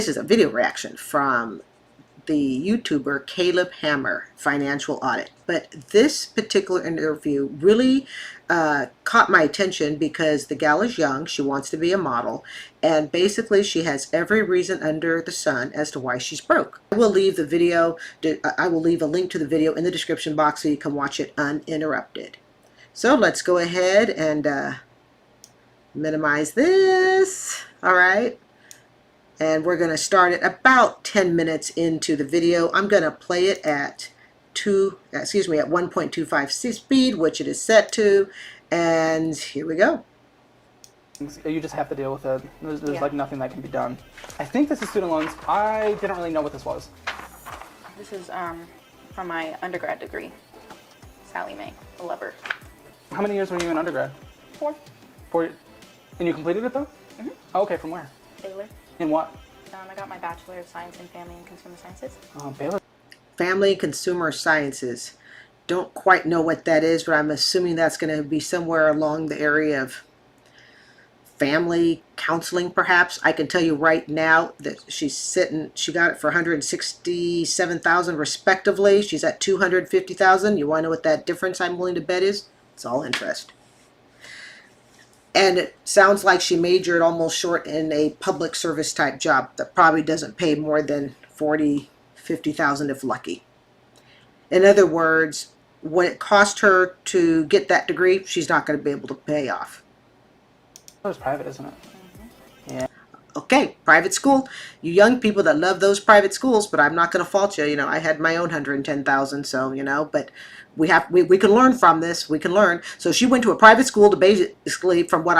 this is a video reaction from the YouTuber Caleb Hammer, Financial Audit. But this particular interview really caught my attention because the gal is young, she wants to be a model, and basically she has every reason under the sun as to why she's broke. I will leave the video, I will leave a link to the video in the description box so you can watch it uninterrupted. So let's go ahead and minimize this. All right. And we're going to start it about 10 minutes into the video. I'm going to play it at 1.25 speed, which it is set to. And here we go. You just have to deal with it. There's like nothing that can be done. I think this is student loans. I didn't really know what this was. This is from my undergrad degree. Sally Mae, the lover. How many years were you in undergrad? 4. 4. And you completed it though? Mm-hmm. Oh, okay, from where? Baylor. In what? I got my Bachelor of Science in Family and Consumer Sciences. Baylor. Family and Consumer Sciences. Don't quite know what that is, but I'm assuming that's going to be somewhere along the area of family counseling, perhaps. I can tell you right now that she got it for $167,000 respectively. She's at $250,000. You want to know what that difference I'm willing to bet is? It's all interest. And it sounds like she majored almost short in a public service type job that probably doesn't pay more than $40,000, $50,000 if lucky. In other words, what it cost her to get that degree, she's not going to be able to pay off. It was private, isn't it? Mm-hmm. Yeah. Okay, private school. You young people that love those private schools, but I'm not going to fault you. You know, I had my own $110,000, so you know, but we can learn from this. We can learn. So she went to a private school to basically, from what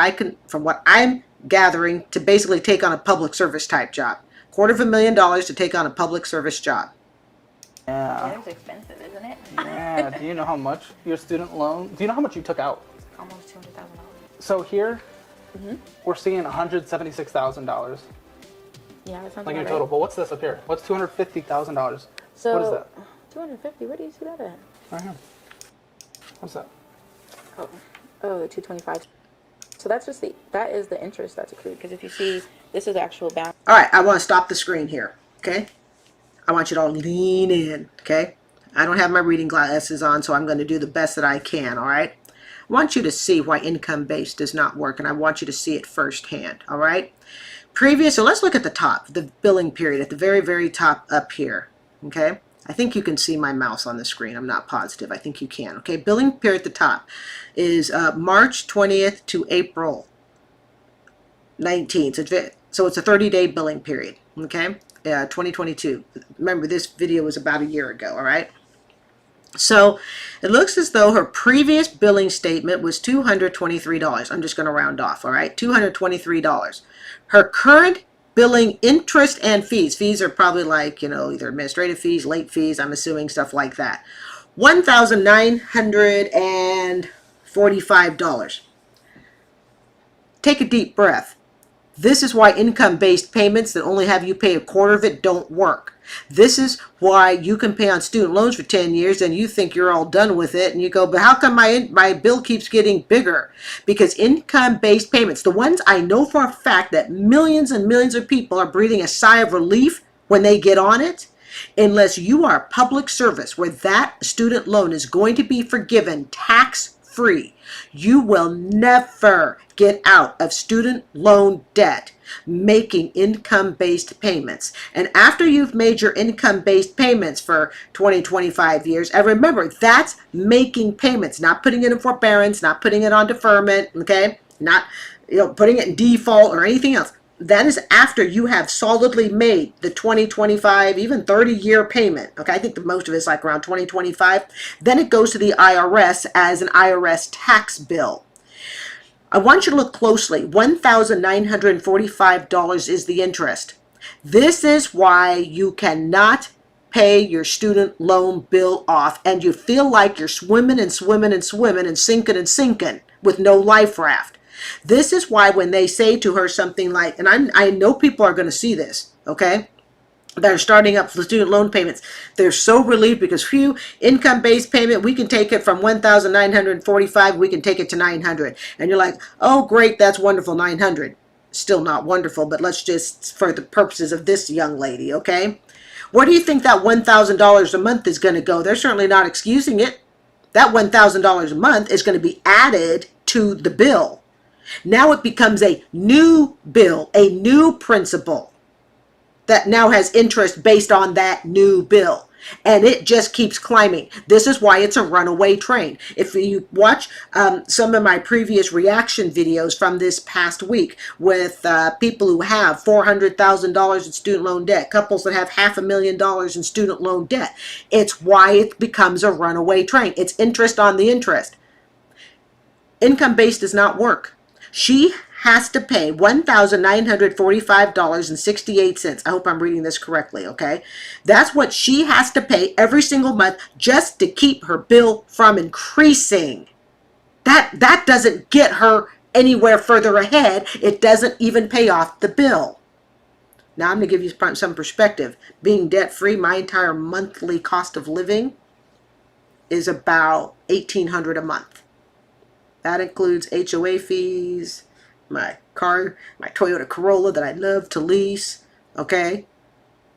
I'm gathering, to basically take on a public service type job. $250,000 to take on a public service job. Yeah. It's expensive, isn't it? Yeah. Do you know how much your student loan? Do you know how much you took out? Almost $200,000. So here, Mm-hmm. we're seeing $176,000. Yeah, that sounds Like about your total. right. But what's this up here? What's $250,000? So, what is that? 250. Where do you see that at? Right here. What's that? Oh, the 225. So that's just that is the interest that's accrued. Because if you see, this is the actual balance. All right, I want to stop the screen here, okay? I want you to all lean in, okay? I don't have my reading glasses on, so I'm going to do the best that I can, all right? I want you to see why income-based does not work, and I want you to see it firsthand, all right? So let's look at the top, the billing period, at the very, very top up here, okay? I think you can see my mouse on the screen. I'm not positive. I think you can, okay? Billing period at the top is March 20th to April 19th. So it's a 30-day billing period, okay? 2022. Remember, this video was about a year ago, all right? So it looks as though her previous billing statement was $223. I'm just going to round off, all right? $223. Her current billing interest and fees. Fees are probably like, you know, either administrative fees, late fees, I'm assuming stuff like that. $1,945. Take a deep breath. This is why income-based payments that only have you pay a quarter of it don't work. This is why you can pay on student loans for 10 years and you think you're all done with it, and you go, but how come my bill keeps getting bigger? Because income-based payments, the ones I know for a fact that millions and millions of people are breathing a sigh of relief when they get on it, unless you are a public service where that student loan is going to be forgiven tax-free, you will never get out of student loan debt making income-based payments. And after you've made your income-based payments for 20, 25 years, and remember, that's making payments, not putting it in forbearance, not putting it on deferment, okay? Not, you know, putting it in default or anything else. That is after you have solidly made the 20, 25, even 30-year payment. Okay, I think the most of it is like around 20, 25. Then it goes to the IRS as an IRS tax bill. I want you to look closely. $1,945 is the interest. This is why you cannot pay your student loan bill off, and you feel like you're swimming and swimming and swimming and sinking with no life raft. This is why when they say to her something like, and I know people are going to see this, okay, that are starting up for student loan payments, they're so relieved because, phew, income-based payment, we can take it from $1,945, we can take it to $900. And you're like, oh, great, that's wonderful, $900. Still not wonderful, but let's just, for the purposes of this young lady, okay? Where do you think that $1,000 a month is going to go? They're certainly not excusing it. That $1,000 a month is going to be added to the bill. Now it becomes a new bill, a new principal that now has interest based on that new bill. And it just keeps climbing. This is why it's a runaway train. If you watch some of my previous reaction videos from this past week with people who have $400,000 in student loan debt, couples that have $500,000 in student loan debt, it's why it becomes a runaway train. It's interest on the interest. Income-based does not work. She has to pay $1,945.68. I hope I'm reading this correctly, okay? That's what she has to pay every single month just to keep her bill from increasing. That doesn't get her anywhere further ahead. It doesn't even pay off the bill. Now I'm going to give you some perspective. Being debt-free, my entire monthly cost of living is about $1,800 a month. That includes HOA fees, my car, my Toyota Corolla that I love to lease, okay?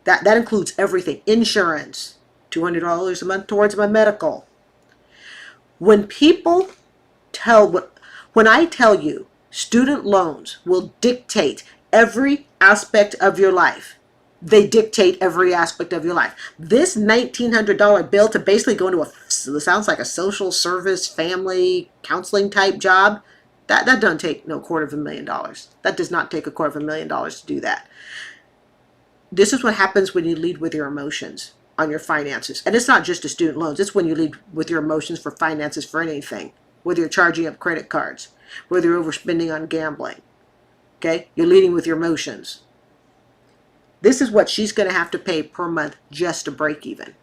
That includes everything. Insurance, $200 a month towards my medical. When I tell you student loans will dictate every aspect of your life, they dictate every aspect of your life. This $1,900 bill to basically go into sounds like a social service, family counseling type job, that doesn't take no $250,000. That does not take $250,000 to do that. This is what happens when you lead with your emotions on your finances. And it's not just to student loans. It's when you lead with your emotions for finances for anything. Whether you're charging up credit cards, whether you're overspending on gambling. Okay? You're leading with your emotions. This is what she's going to have to pay per month just to break even.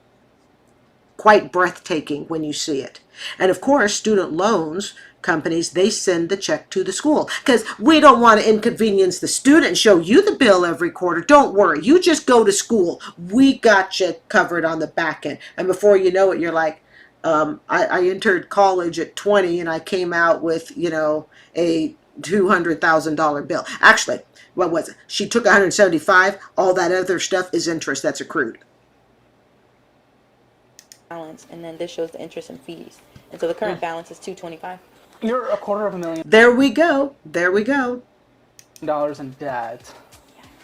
Quite breathtaking when you see it. And of course, student loans companies, they send the check to the school because we don't want to inconvenience the student and show you the bill every quarter. Don't worry. You just go to school. We got you covered on the back end. And before you know it, you're like, I entered college at 20 and I came out with, a $200,000 bill. Actually, what was it? She took 175. All that other stuff is interest that's accrued. Balance, and then this shows the interest and fees. And so the current balance is $225. You're $250,000 There we go. There we go. in debt.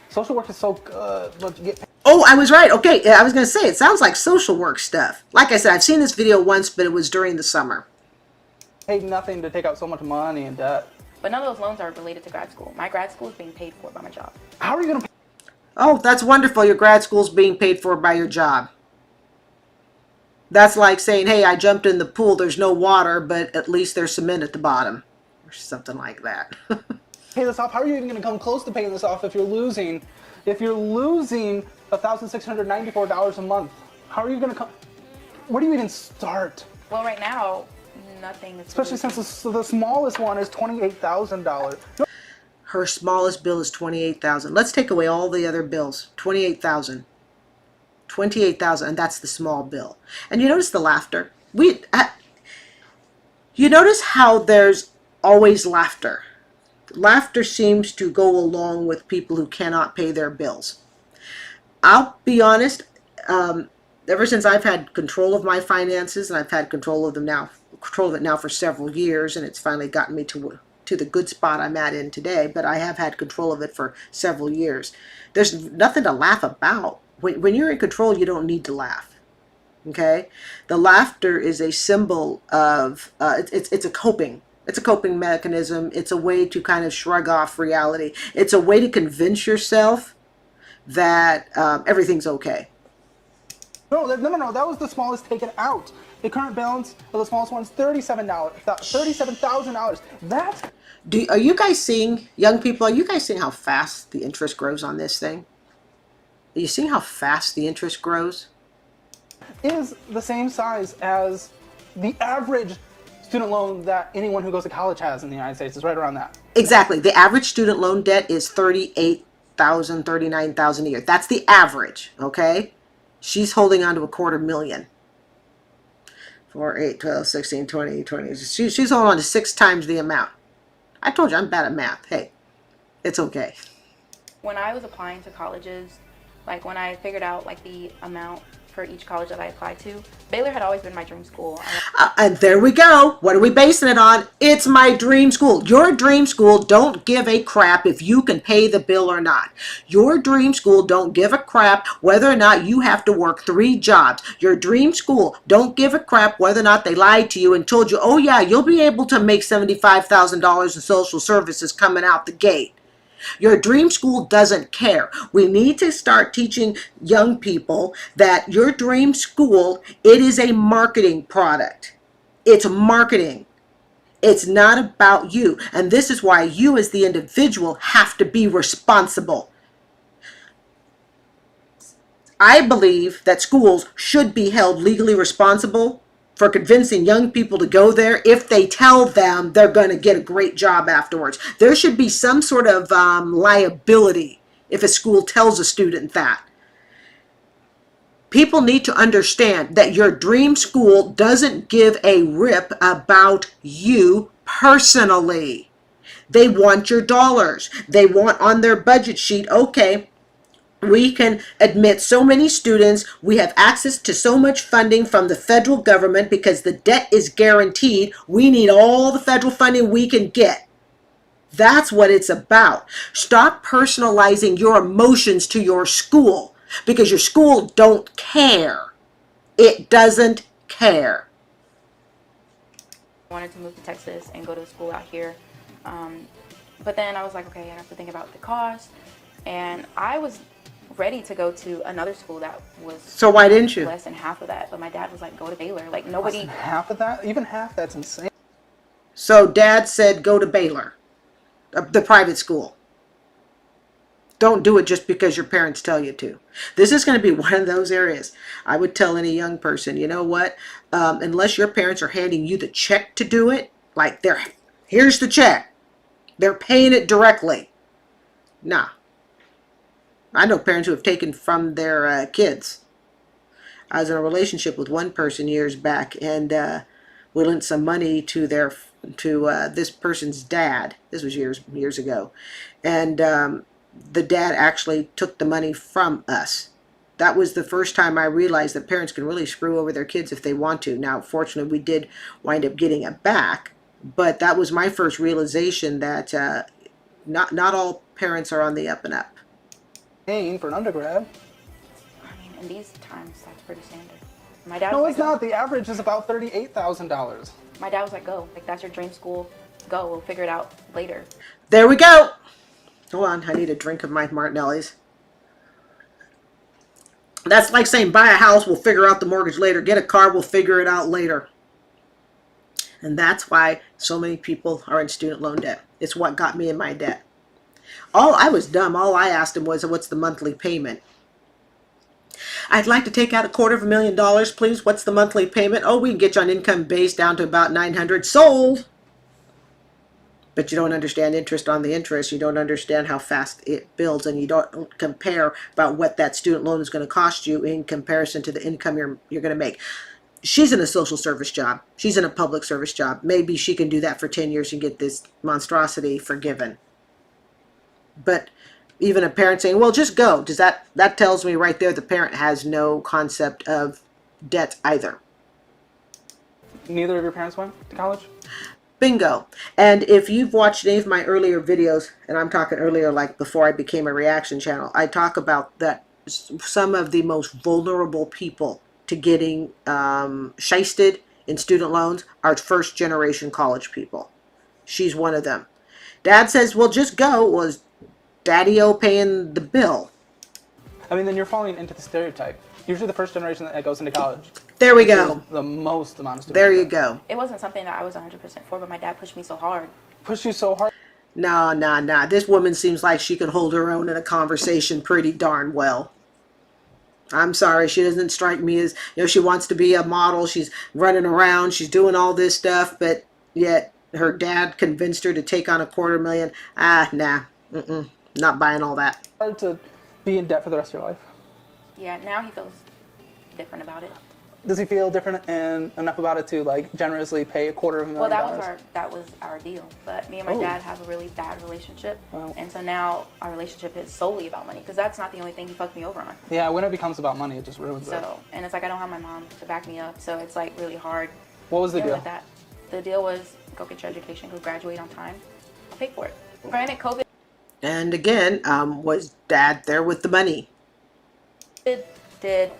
Social work is so good. But you get Oh, I was right. Okay, I was going to say, it sounds like social work stuff. Like I said, I've seen this video once, but it was during the summer. paid nothing to take out so much money in debt. But none of those loans are related to grad school. My grad school is being paid for by my job. How are you going to pay? Oh, that's wonderful. Your grad school's being paid for by your job. That's like saying, hey, I jumped in the pool. There's no water, but at least there's cement at the bottom. Or something like that. Pay this off? How are you even going to come close to paying this off if you're losing $1,694 a month? How are you going to come? Where do you even start? Well, right now, nothing is. Especially since the smallest one is $28,000. Her smallest bill is $28,000. Let's take away all the other bills. $28,000. $28,000, and that's the small bill. And you notice the laughter. You notice how there's always laughter. Laughter seems to go along with people who cannot pay their bills. I'll be honest, ever since I've had control of my finances, and I've had control of it now for several years, and it's finally gotten me to the good spot I'm in today, but I have had control of it for several years. There's nothing to laugh about. When you're in control, you don't need to laugh. Okay? The laughter is a symbol of, it's a coping mechanism. It's a way to kind of shrug off reality. It's a way to convince yourself that everything's okay. No, that was the smallest taken out. The current balance of the smallest one is $37,000. That's... Are you guys seeing, young people, are you guys seeing how fast the interest grows on this thing? Are you seeing how fast the interest grows? Is the same size as the average student loan that anyone who goes to college has in the United States. Is right around that. Exactly. The average student loan debt is $38,000, $39,000 a year. That's the average, okay? She's holding on to $250,000. 4, 8, 12, 16, 20, 20. She's holding on to 6 times the amount. I told you I'm bad at math. Hey, It's okay. When I was applying to colleges, like when I figured out like the amount for each college that I applied to, Baylor had always been my dream school. And there we go. What are we basing it on? It's my dream school. Your dream school don't give a crap if you can pay the bill or not. Your dream school don't give a crap whether or not you have to work 3 jobs. Your dream school don't give a crap whether or not they lied to you and told you, oh yeah, you'll be able to make $75,000 in social services coming out the gate. Your dream school doesn't care. We need to start teaching young people that your dream school, it is a marketing product. It's marketing. It's not about you. And this is why you as the individual have to be responsible. I believe that schools should be held legally responsible for convincing young people to go there if they tell them they're going to get a great job afterwards. There should be some sort of liability if a school tells a student that. People need to understand that your dream school doesn't give a rip about you personally. They want your dollars. They want on their budget sheet, okay, we can admit so many students. We have access to so much funding from the federal government because the debt is guaranteed. We need all the federal funding we can get. That's what it's about. Stop personalizing your emotions to your school because your school don't care. It doesn't care. I wanted to move to Texas and go to school out here. But then I was like, okay, I have to think about the cost. And I was ready to go to another school that was So why didn't you? less than half of that, but my dad was like, go to Baylor. Like nobody. Less than half of that? Even half? That's insane. So dad said go to Baylor, the private school. Don't do it just because your parents tell you to. This is going to be one of those areas. I would tell any young person, you know what? Unless your parents are handing you the check to do it, like here's the check. They're paying it directly. Nah. I know parents who have taken from their kids. I was in a relationship with one person years back, and we lent some money to this person's dad. This was years ago, and the dad actually took the money from us. That was the first time I realized that parents can really screw over their kids if they want to. Now, fortunately, we did wind up getting it back, but that was my first realization that not all parents are on the up and up. Paying for an undergrad. I mean, in these times, that's pretty standard. My dad. No, was it's like, not. The average is about $38,000. My dad was like, go. Like that's your dream school. Go. We'll figure it out later. There we go. Hold on, I need a drink of my Martinelli's. That's like saying buy a house, we'll figure out the mortgage later. Get a car, we'll figure it out later. And that's why so many people are in student loan debt. It's what got me in my debt. I was dumb. All I asked him was, what's the monthly payment? I'd like to take out $250,000, please. What's the monthly payment? Oh, we can get you on income base down to about $900. Sold. But you don't understand interest on the interest. You don't understand how fast it builds, and you don't compare about what that student loan is going to cost you in comparison to the income you're going to make. She's in a social service job. She's in a public service job. Maybe she can do that for 10 years and get this monstrosity forgiven. But even a parent saying, well, just go, does that tells me right there the parent has no concept of debt either. Neither of your parents went to college? Bingo. And if you've watched any of my earlier videos, and I'm talking earlier like before I became a reaction channel, I talk about that some of the most vulnerable people to getting shysted in student loans are first generation college people. She's one of them. Dad says, well, just go. Was Daddy-O paying the bill? I mean, then you're falling into the stereotype. Usually the first generation that goes into college. There we go. The most amount of students. There you go. It wasn't something that I was 100% for, but my dad pushed me so hard. Push you so hard. Nah. This woman seems like she can hold her own in a conversation pretty darn well. I'm sorry, she doesn't strike me as, she wants to be a model. She's running around. She's doing all this stuff, but yet her dad convinced her to take on $250,000. Nah. Not buying all that. Hard to be in debt for the rest of your life. Yeah, now he feels different about it. Does he feel different and enough about it to like generously pay $250,000? Well, that was our deal. But me and my dad have a really bad relationship, and so now our relationship is solely about money because that's not the only thing he fucked me over on. Yeah, when it becomes about money, it just ruins it. So, and it's like I don't have my mom to back me up, so it's like really hard. What was the deal? With that. The deal was go get your education, go graduate on time. I'll pay for it. Granted, COVID And again, was Dad there with the money? did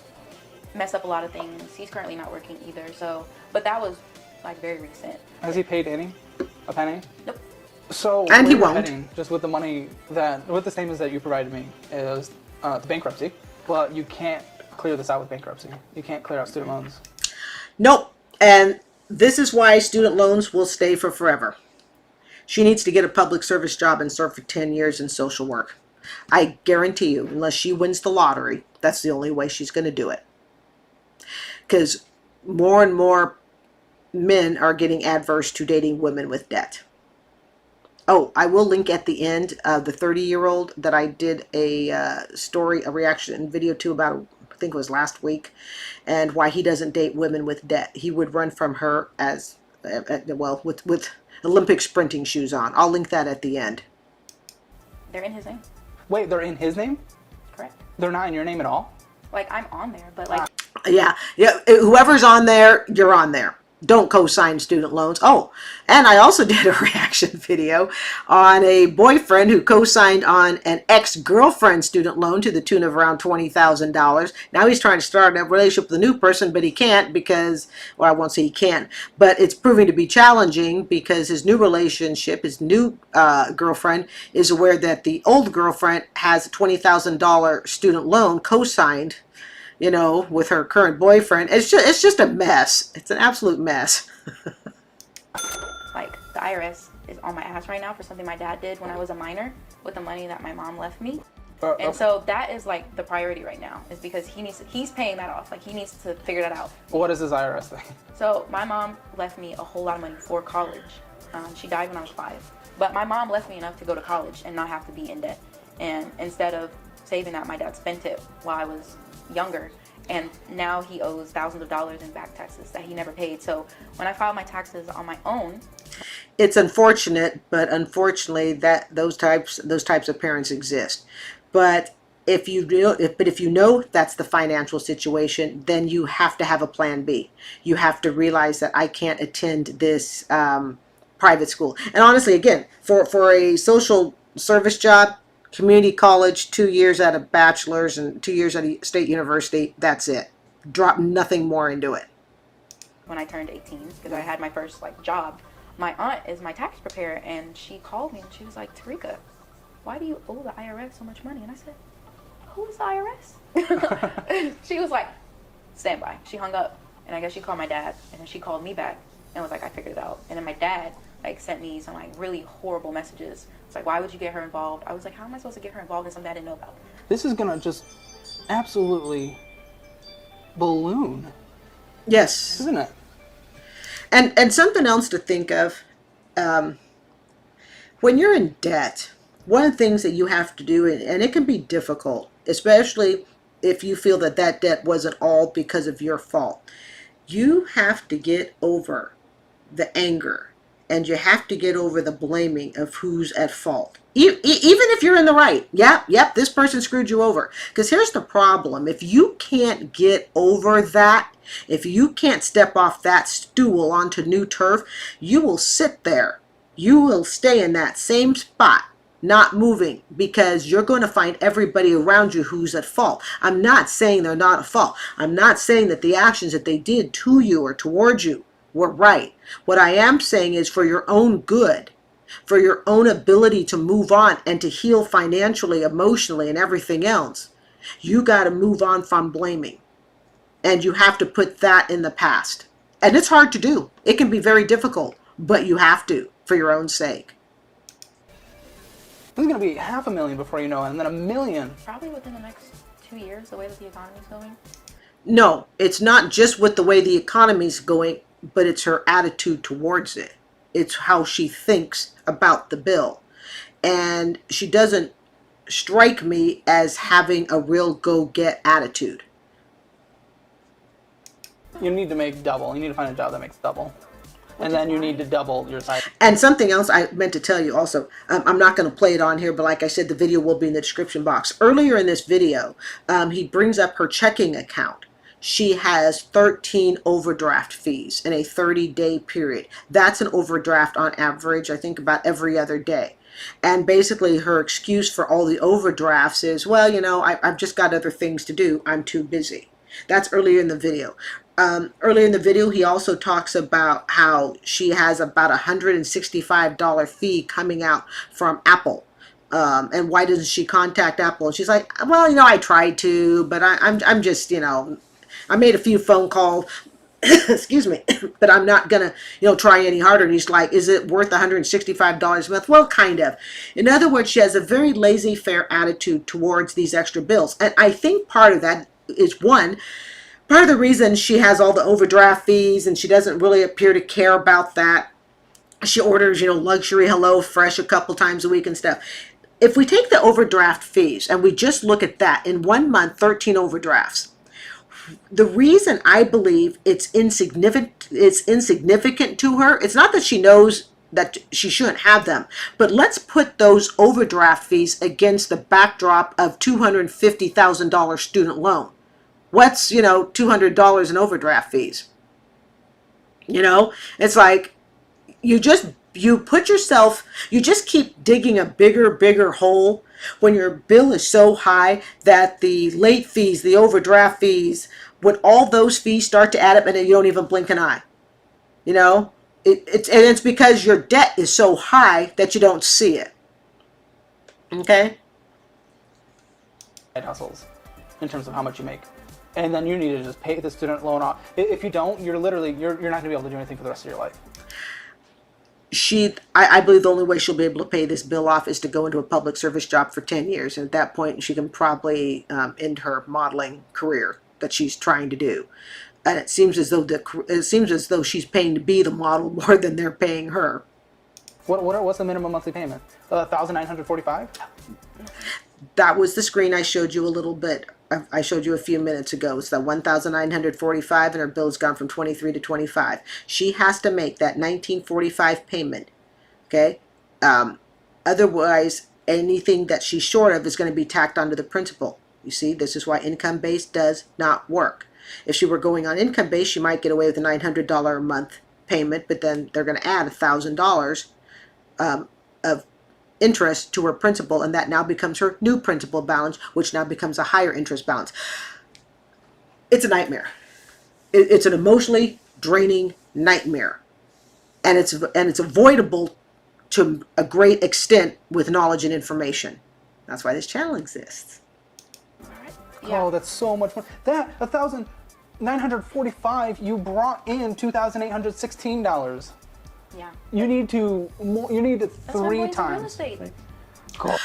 mess up a lot of things. He's currently not working either, so, but that was like very recent. Has he paid a penny? Nope. So, And he where we're won't. heading, just with the money with the statements that you provided me, is the bankruptcy. But you can't clear this out with bankruptcy. You can't clear out student loans. Nope. And this is why student loans will stay for forever. She needs to get a public service job and serve for 10 years in social work. I guarantee you, unless she wins the lottery, that's the only way she's going to do it. Because more and more men are getting adverse to dating women with debt. Oh, I will link at the end the 30-year-old that I did a story, a reaction video to about, I think it was last week, and why he doesn't date women with debt. He would run from her as, well, with Olympic sprinting shoes on. I'll link that at the end. They're in his name. Wait, they're in his name? Correct. They're not in your name at all? Like I'm on there, but like Yeah. Whoever's on there, you're on there. Don't co-sign student loans. Oh, and I also did a reaction video on a boyfriend who co-signed on an ex-girlfriend student loan to the tune of around $20,000. Now he's trying to start a relationship with a new person, but he can't because, well, I won't say he can't, but it's proving to be challenging because his new relationship, his new girlfriend, is aware that the old girlfriend has a $20,000 student loan co-signed, you know, with her current boyfriend. It's just a mess. It's an absolute mess. like the IRS is on my ass right now for something my dad did when I was a minor with the money that my mom left me. And so that is like the priority right now is because he's paying that off. Like he needs to figure that out. What is his IRS thing? So my mom left me a whole lot of money for college. She died when I was 5. But my mom left me enough to go to college and not have to be in debt. And instead of saving that, my dad spent it while I was younger, and now he owes thousands of dollars in back taxes that he never paid. So when I filed my taxes on my own, It's unfortunate, but unfortunately that those types of parents exist. But if you know that's the financial situation, then you have to have a plan B. You have to realize that I can't attend this private school. And honestly, again, for a social service job, community college, 2 years at a bachelor's and 2 years at a state university, that's it. Drop nothing more into it. when I turned 18, because I had my first job, my aunt is my tax preparer, and she called me and she was like, Tarika, why do you owe the IRS so much money? And I said, who is the IRS? She was like, stand by. She hung up, and I guess she called my dad, and then she called me back and was like, I figured it out. And then my dad sent me some really horrible messages. It's like, why would you get her involved? I was like, how am I supposed to get her involved in something I didn't know about? This is gonna just absolutely balloon, Yes. isn't it? And something else to think of, when you're in debt, one of the things that you have to do, and it can be difficult, especially if you feel that that debt wasn't all because of your fault, you have to get over the anger, and you have to get over the blaming of who's at fault. Even if you're in the right. Yep, this person screwed you over. Because here's the problem. If you can't get over that, if you can't step off that stool onto new turf, you will sit there. You will stay in that same spot, not moving, because you're going to find everybody around you who's at fault. I'm not saying they're not at fault. I'm not saying that the actions that they did to you or towards you were right. What I am saying is, for your own good, for your own ability to move on and to heal financially, emotionally, and everything else, you got to move on from blaming. And you have to put that in the past. And it's hard to do. It can be very difficult, but you have to, for your own sake. This is gonna be $500,000 before you know it, and then $1 million. Probably within the next 2 years, the way that the economy's going. No, it's not just with the way the economy's going, but it's her attitude towards it. It's how she thinks about the bill. And she doesn't strike me as having a real go-get attitude. You need to make double. You need to find a job that makes double. And then you need to double your side. And something else I meant to tell you also, I'm not going to play it on here, but like I said, the video will be in the description box. Earlier in this video, he brings up her checking account. She has 13 overdraft fees in a 30-day period. That's an overdraft on average, I think about every other day. And basically her excuse for all the overdrafts is, well, you know, I've just got other things to do. I'm too busy. That's earlier in the video. Earlier in the video, he also talks about how she has about $165 fee coming out from Apple. And why doesn't she contact Apple? And she's like, well, you know, I tried to, but I'm just, you know, I made a few phone calls, excuse me, but I'm not gonna, you know, try any harder. And he's like, is it worth $165 a month? Well, kind of. In other words, she has a very laissez-faire attitude towards these extra bills. And I think part of that is, one, part of the reason she has all the overdraft fees and she doesn't really appear to care about that. She orders, you know, luxury Hello Fresh a couple times a week and stuff. If we take the overdraft fees and we just look at that, in 1 month, 13 overdrafts. The reason I believe it's insignificant to her, it's not that she knows that she shouldn't have them, but let's put those overdraft fees against the backdrop of $250,000 student loan. What's, you know, $200 in overdraft fees? You know, it's like you just keep digging a bigger hole when your bill is so high that the late fees, the overdraft fees, when all those fees start to add up and then you don't even blink an eye. You know, it's because your debt is so high that you don't see it. Okay? Hustles in terms of how much you make. And then you need to just pay the student loan off. If you don't, you're not going to be able to do anything for the rest of your life. I believe the only way she'll be able to pay this bill off is to go into a public service job for 10 years. And at that point, she can probably end her modeling career that she's trying to do. And it seems as though she's paying to be the model more than they're paying her. What's the minimum monthly payment? $1,945? That was the screen I showed you a little bit. I showed you a few minutes ago. It's that $1,945, and her bill's gone from $23 to $25. She has to make that $1,945 payment. Okay. Otherwise, anything that she's short of is going to be tacked onto the principal. You see, this is why income-based does not work. If she were going on income-based, she might get away with a $900 a month payment, but then they're going to add $1,000 of interest to her principal, and that now becomes her new principal balance, which now becomes a higher interest balance. It's a nightmare. It's an emotionally draining nightmare, and it's avoidable to a great extent with knowledge and information. That's why this channel exists. Yeah. Oh, that's so much money. That $1,945, you brought in $2,816. Yeah. You need 3 times. Cool.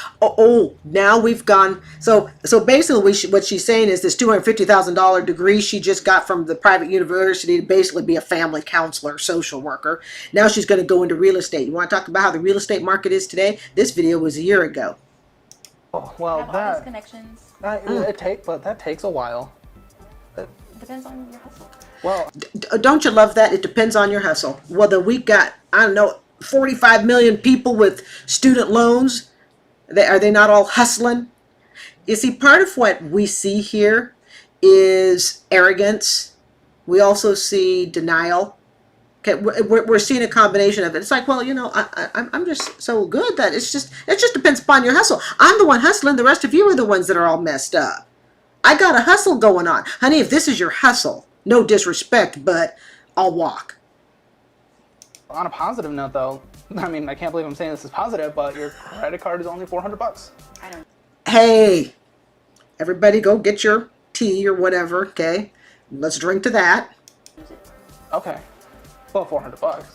Now we've gone. So basically, what she's saying is this $250,000 degree she just got from the private university to basically be a family counselor, social worker. Now she's going to go into real estate. You want to talk about how the real estate market is today? This video was a year ago. Oh well, have all these connections. But that takes a while. Depends on your hustle. Well, don't you love that? It depends on your hustle. Whether we've got, I don't know, 45 million people with student loans, are they not all hustling? You see, part of what we see here is arrogance. We also see denial. Okay, we're seeing a combination of it. It's like, well, you know, I'm just so good that it just depends upon your hustle. I'm the one hustling. The rest of you are the ones that are all messed up. I got a hustle going on. Honey, if this is your hustle, no disrespect, but I'll walk. On a positive note, though, I mean, I can't believe I'm saying this is positive, but your credit card is only $400. I don't. Hey, everybody go get your tea or whatever, okay? Let's drink to that. Use it. Okay. Well, $400.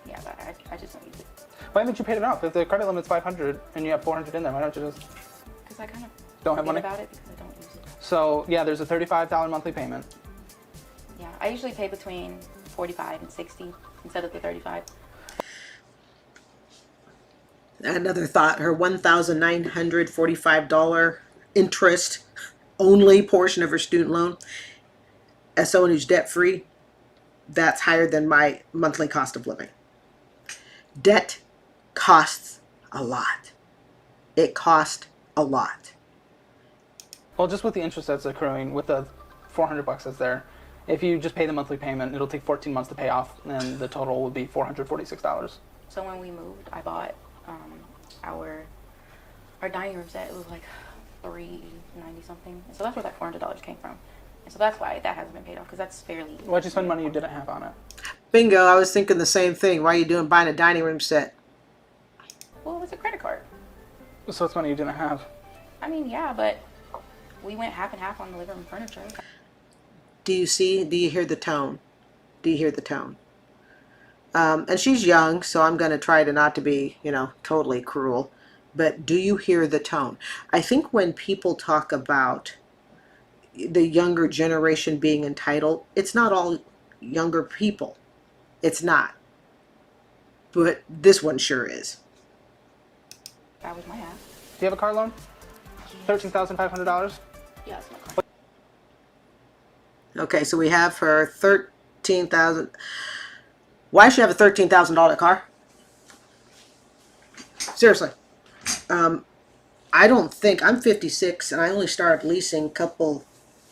Yeah, but I just don't use it. Why haven't you paid it off? If the credit limit's $500 and you have $400 in there, why don't you just... Because I kind of don't have money about it because I don't use it. So, yeah, there's a $35 monthly payment. Yeah, I usually pay between $45 and $60 instead of the $35. Another thought, her $1,945 interest only portion of her student loan as someone who's debt free, that's higher than my monthly cost of living. Debt costs a lot. It costs a lot. Well, just with the interest that's accruing, with the $400 that's there, if you just pay the monthly payment, it'll take 14 months to pay off, and the total will be $446. So when we moved, I bought our dining room set. It was like $390 something. So that's where that $400 came from. And so that's why that hasn't been paid off, because that's fairly. Why'd you spend money you didn't have on it? Bingo, I was thinking the same thing. Why are you buying a dining room set? Well, it was a credit card. So it's money you didn't have. I mean, yeah, but we went half and half on the living room furniture. Do you hear the tone? Do you hear the tone? And she's young, so I'm going to try to not to be, totally cruel. But do you hear the tone? I think when people talk about the younger generation being entitled, it's not all younger people. It's not. But this one sure is. That was my ass. Do you have a car loan? $13,500? Yeah, that's my car. Okay, so we have her $13,000. Why should she have a $13,000 car? Seriously. I don't think, I'm 56 and I only started leasing a couple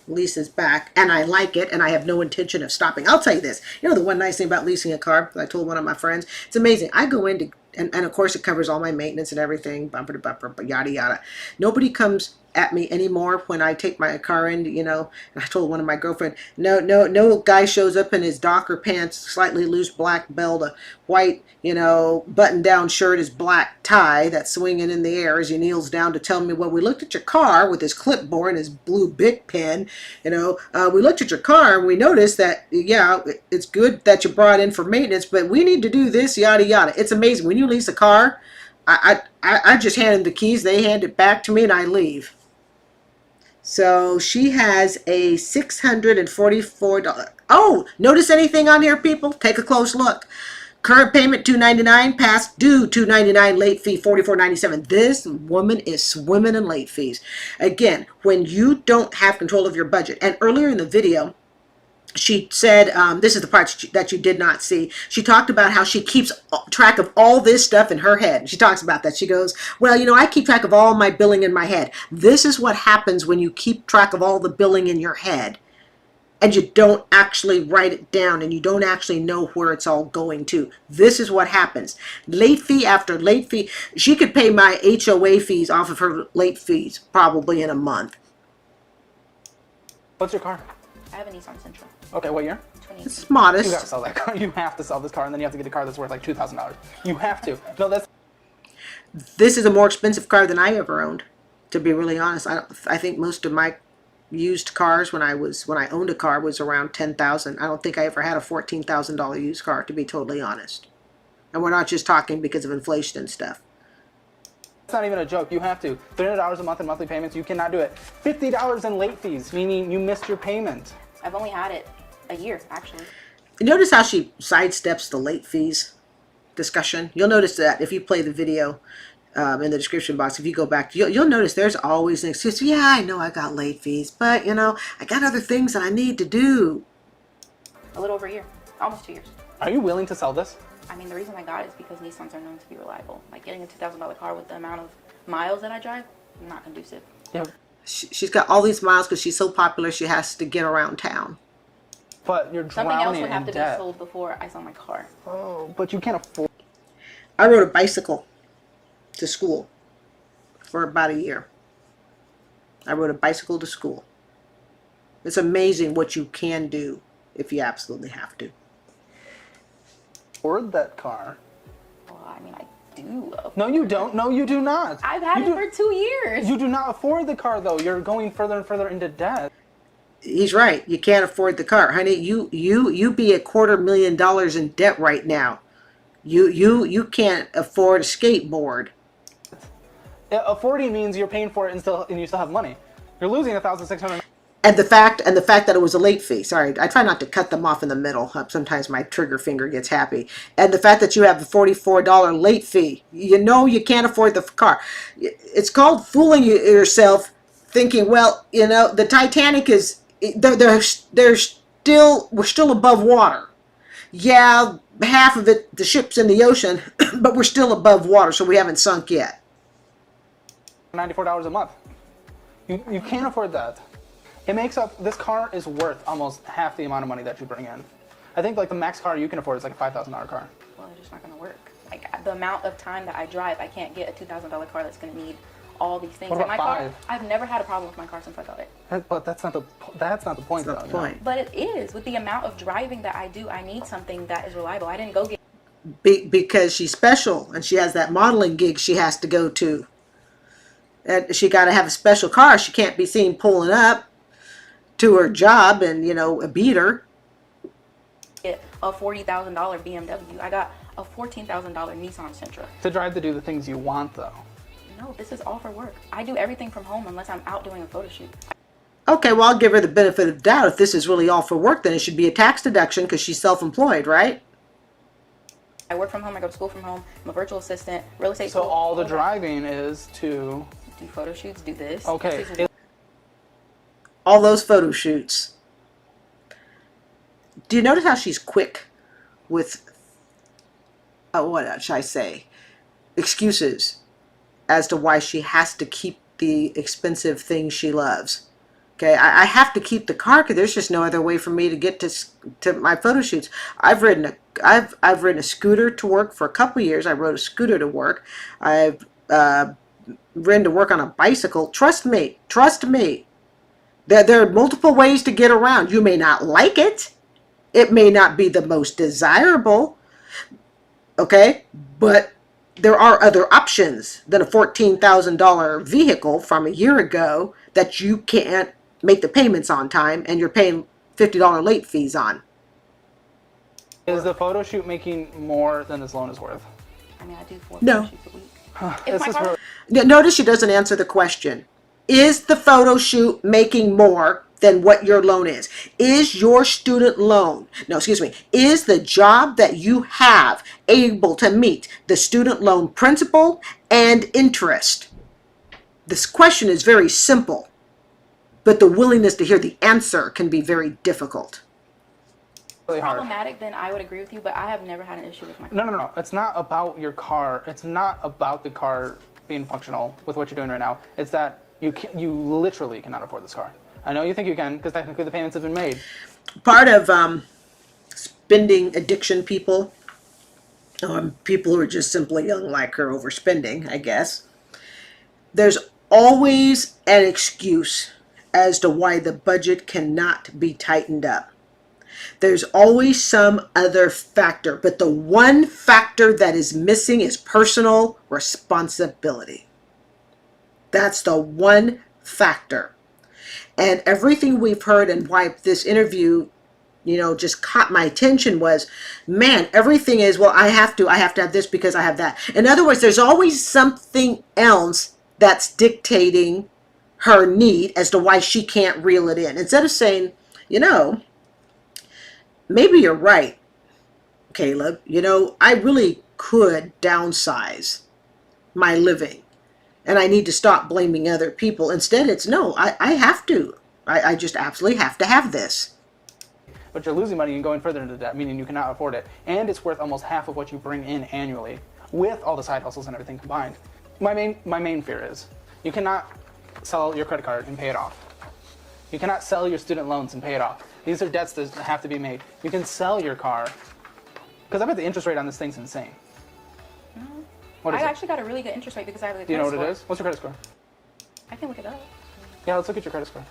leases back, and I like it, and I have no intention of stopping. I'll tell you this. The one nice thing about leasing a car, I told one of my friends, it's amazing. I go into, and of course it covers all my maintenance and everything, bumper to bumper, yada yada. Nobody comes at me anymore when I take my car in, and I told one of my girlfriend, no guy shows up in his Docker pants, slightly loose black belt, a white, button down shirt, his black tie that's swinging in the air as he kneels down to tell me, well, we looked at your car with his clipboard and his blue Bic pen, we looked at your car and we noticed that, yeah, it's good that you brought in for maintenance, but we need to do this, yada yada. It's amazing. When you lease a car, I just hand them the keys, they hand it back to me, and I leave. So she has a $644. Oh, notice anything on here, people? Take a close look. Current payment $299, past due $299, late fee $44.97. This woman is swimming in late fees. Again, when you don't have control of your budget, and earlier in the video, she said, this is the part that you did not see. She talked about how she keeps track of all this stuff in her head. She talks about that. She goes, well, I keep track of all my billing in my head. This is what happens when you keep track of all the billing in your head and you don't actually write it down and you don't actually know where it's all going to. This is what happens. Late fee after late fee. She could pay my HOA fees off of her late fees probably in a month. What's your car? I have a Nissan Sentra. Okay, what year? 2018. It's modest. You gotta sell that car. You have to sell this car, and then you have to get a car that's worth like $2,000. You have to. No, that's. This is a more expensive car than I ever owned, to be really honest. I think most of my used cars when I owned a car was around $10,000. I don't think I ever had a $14,000 used car, to be totally honest. And we're not just talking because of inflation and stuff. It's not even a joke. You have to. $300 a month in monthly payments. You cannot do it. $50 in late fees, meaning you missed your payment. I've only had it a year, actually. Notice how she sidesteps the late fees discussion. You'll notice that if you play the video in the description box, if you go back, you'll notice there's always an excuse. Yeah, I know I got late fees, but I got other things that I need to do. A little over a year. Almost 2 years. Are you willing to sell this? I mean, the reason I got it is because Nissans are known to be reliable. Like, getting a $2,000 car with the amount of miles that I drive, not conducive. Yeah. She's got all these miles because she's so popular she has to get around town. But you're Something else drowning would have in to debt. be sold before I sell my car. Oh, but you can't afford. I rode a bicycle to school for about a year. I rode a bicycle to school. It's amazing what you can do if you absolutely have to. Afford that car. Well, I mean, I do. No, you don't. No, you do not. I've had it for 2 years. You do not afford the car, though. You're going further and further into debt. He's right. You can't afford the car, honey. You be $250,000 in debt right now. You can't afford a skateboard. Affording means you're paying for it and you still have money. You're losing $1,600. And the fact that it was a late fee. Sorry, I try not to cut them off in the middle. Sometimes my trigger finger gets happy. And the fact that you have the $44 late fee. You can't afford the car. It's called fooling yourself, thinking, well, the Titanic is they're we're still above water. Yeah, half of it, the ship's in the ocean, but we're still above water, so we haven't sunk yet. $94 a month. You can't afford that. It makes up, this car is worth almost half the amount of money that you bring in. I think like the max car you can afford is like a $5,000 car. Well, it's just not going to work. Like the amount of time that I drive, I can't get a $2,000 car that's going to need all these things. What about And my car, five? I've never had a problem with my car since I got it. But that's not the point, That's not though. the point. But it is. With the amount of driving that I do, I need something that is reliable. I didn't go get Because she's special and she has that modeling gig she has to go to. And she got to have a special car. She can't be seen pulling up to her job and, a beater. a $40,000 BMW. I got a $14,000 Nissan Sentra. To drive to do the things you want though. No, this is all for work. I do everything from home unless I'm out doing a photo shoot. Okay, well, I'll give her the benefit of the doubt. If this is really all for work, then it should be a tax deduction because she's self-employed, right? I work from home. I go to school from home. I'm a virtual assistant, real estate. So school, all the that. driving is to... Do photo shoots, do this. Okay. This is All those photo shoots. Do you notice how she's quick with, what should I say, excuses as to why she has to keep the expensive things she loves? Okay, I have to keep the car because there's just no other way for me to get to my photo shoots. I've ridden a scooter to work for a couple of years. I rode a scooter to work. I've ridden to work on a bicycle. Trust me. There are multiple ways to get around. You may not like it. It may not be the most desirable. Okay, but there are other options than a $14,000 vehicle from a year ago that you can't make the payments on time and you're paying $50 late fees on. Is the photo shoot making more than this loan is worth? I mean, I do 4 No. photo shoots a week. This my is car- where- Notice she doesn't answer the question. Is the photo shoot making more than what your loan is? Is your student loan, is the job that you have able to meet the student loan principal and interest? This question is very simple, but the willingness to hear the answer can be very difficult. really hard. Problematic, then I would agree with you, but I have never had an issue with my car. No. It's not about your car. It's not about the car being functional with what you're doing right now. It's that you literally cannot afford this car. I know you think you can because technically the payments have been made. Part of spending addiction people who are just simply young like her overspending, I guess, there's always an excuse as to why the budget cannot be tightened up. There's always some other factor, but the one factor that is missing is personal responsibility. That's the one factor. And everything we've heard and why this interview, just caught my attention was, man, everything is, well, I have to have this because I have that. In other words, there's always something else that's dictating her need as to why she can't reel it in. Instead of saying, maybe you're right, Caleb. I really could downsize my living and I need to stop blaming other people. Instead, it's no, I have to. I just absolutely have to have this. But you're losing money and going further into debt, meaning you cannot afford it. And it's worth almost half of what you bring in annually with all the side hustles and everything combined. My main fear is you cannot sell your credit card and pay it off. You cannot sell your student loans and pay it off. These are debts that have to be made. You can sell your car, because I bet the interest rate on this thing's insane. What is I it? actually got a really good interest rate because I have a good Do you know what credit it is? What's your credit score? I can look it up. Yeah, let's look at your credit score.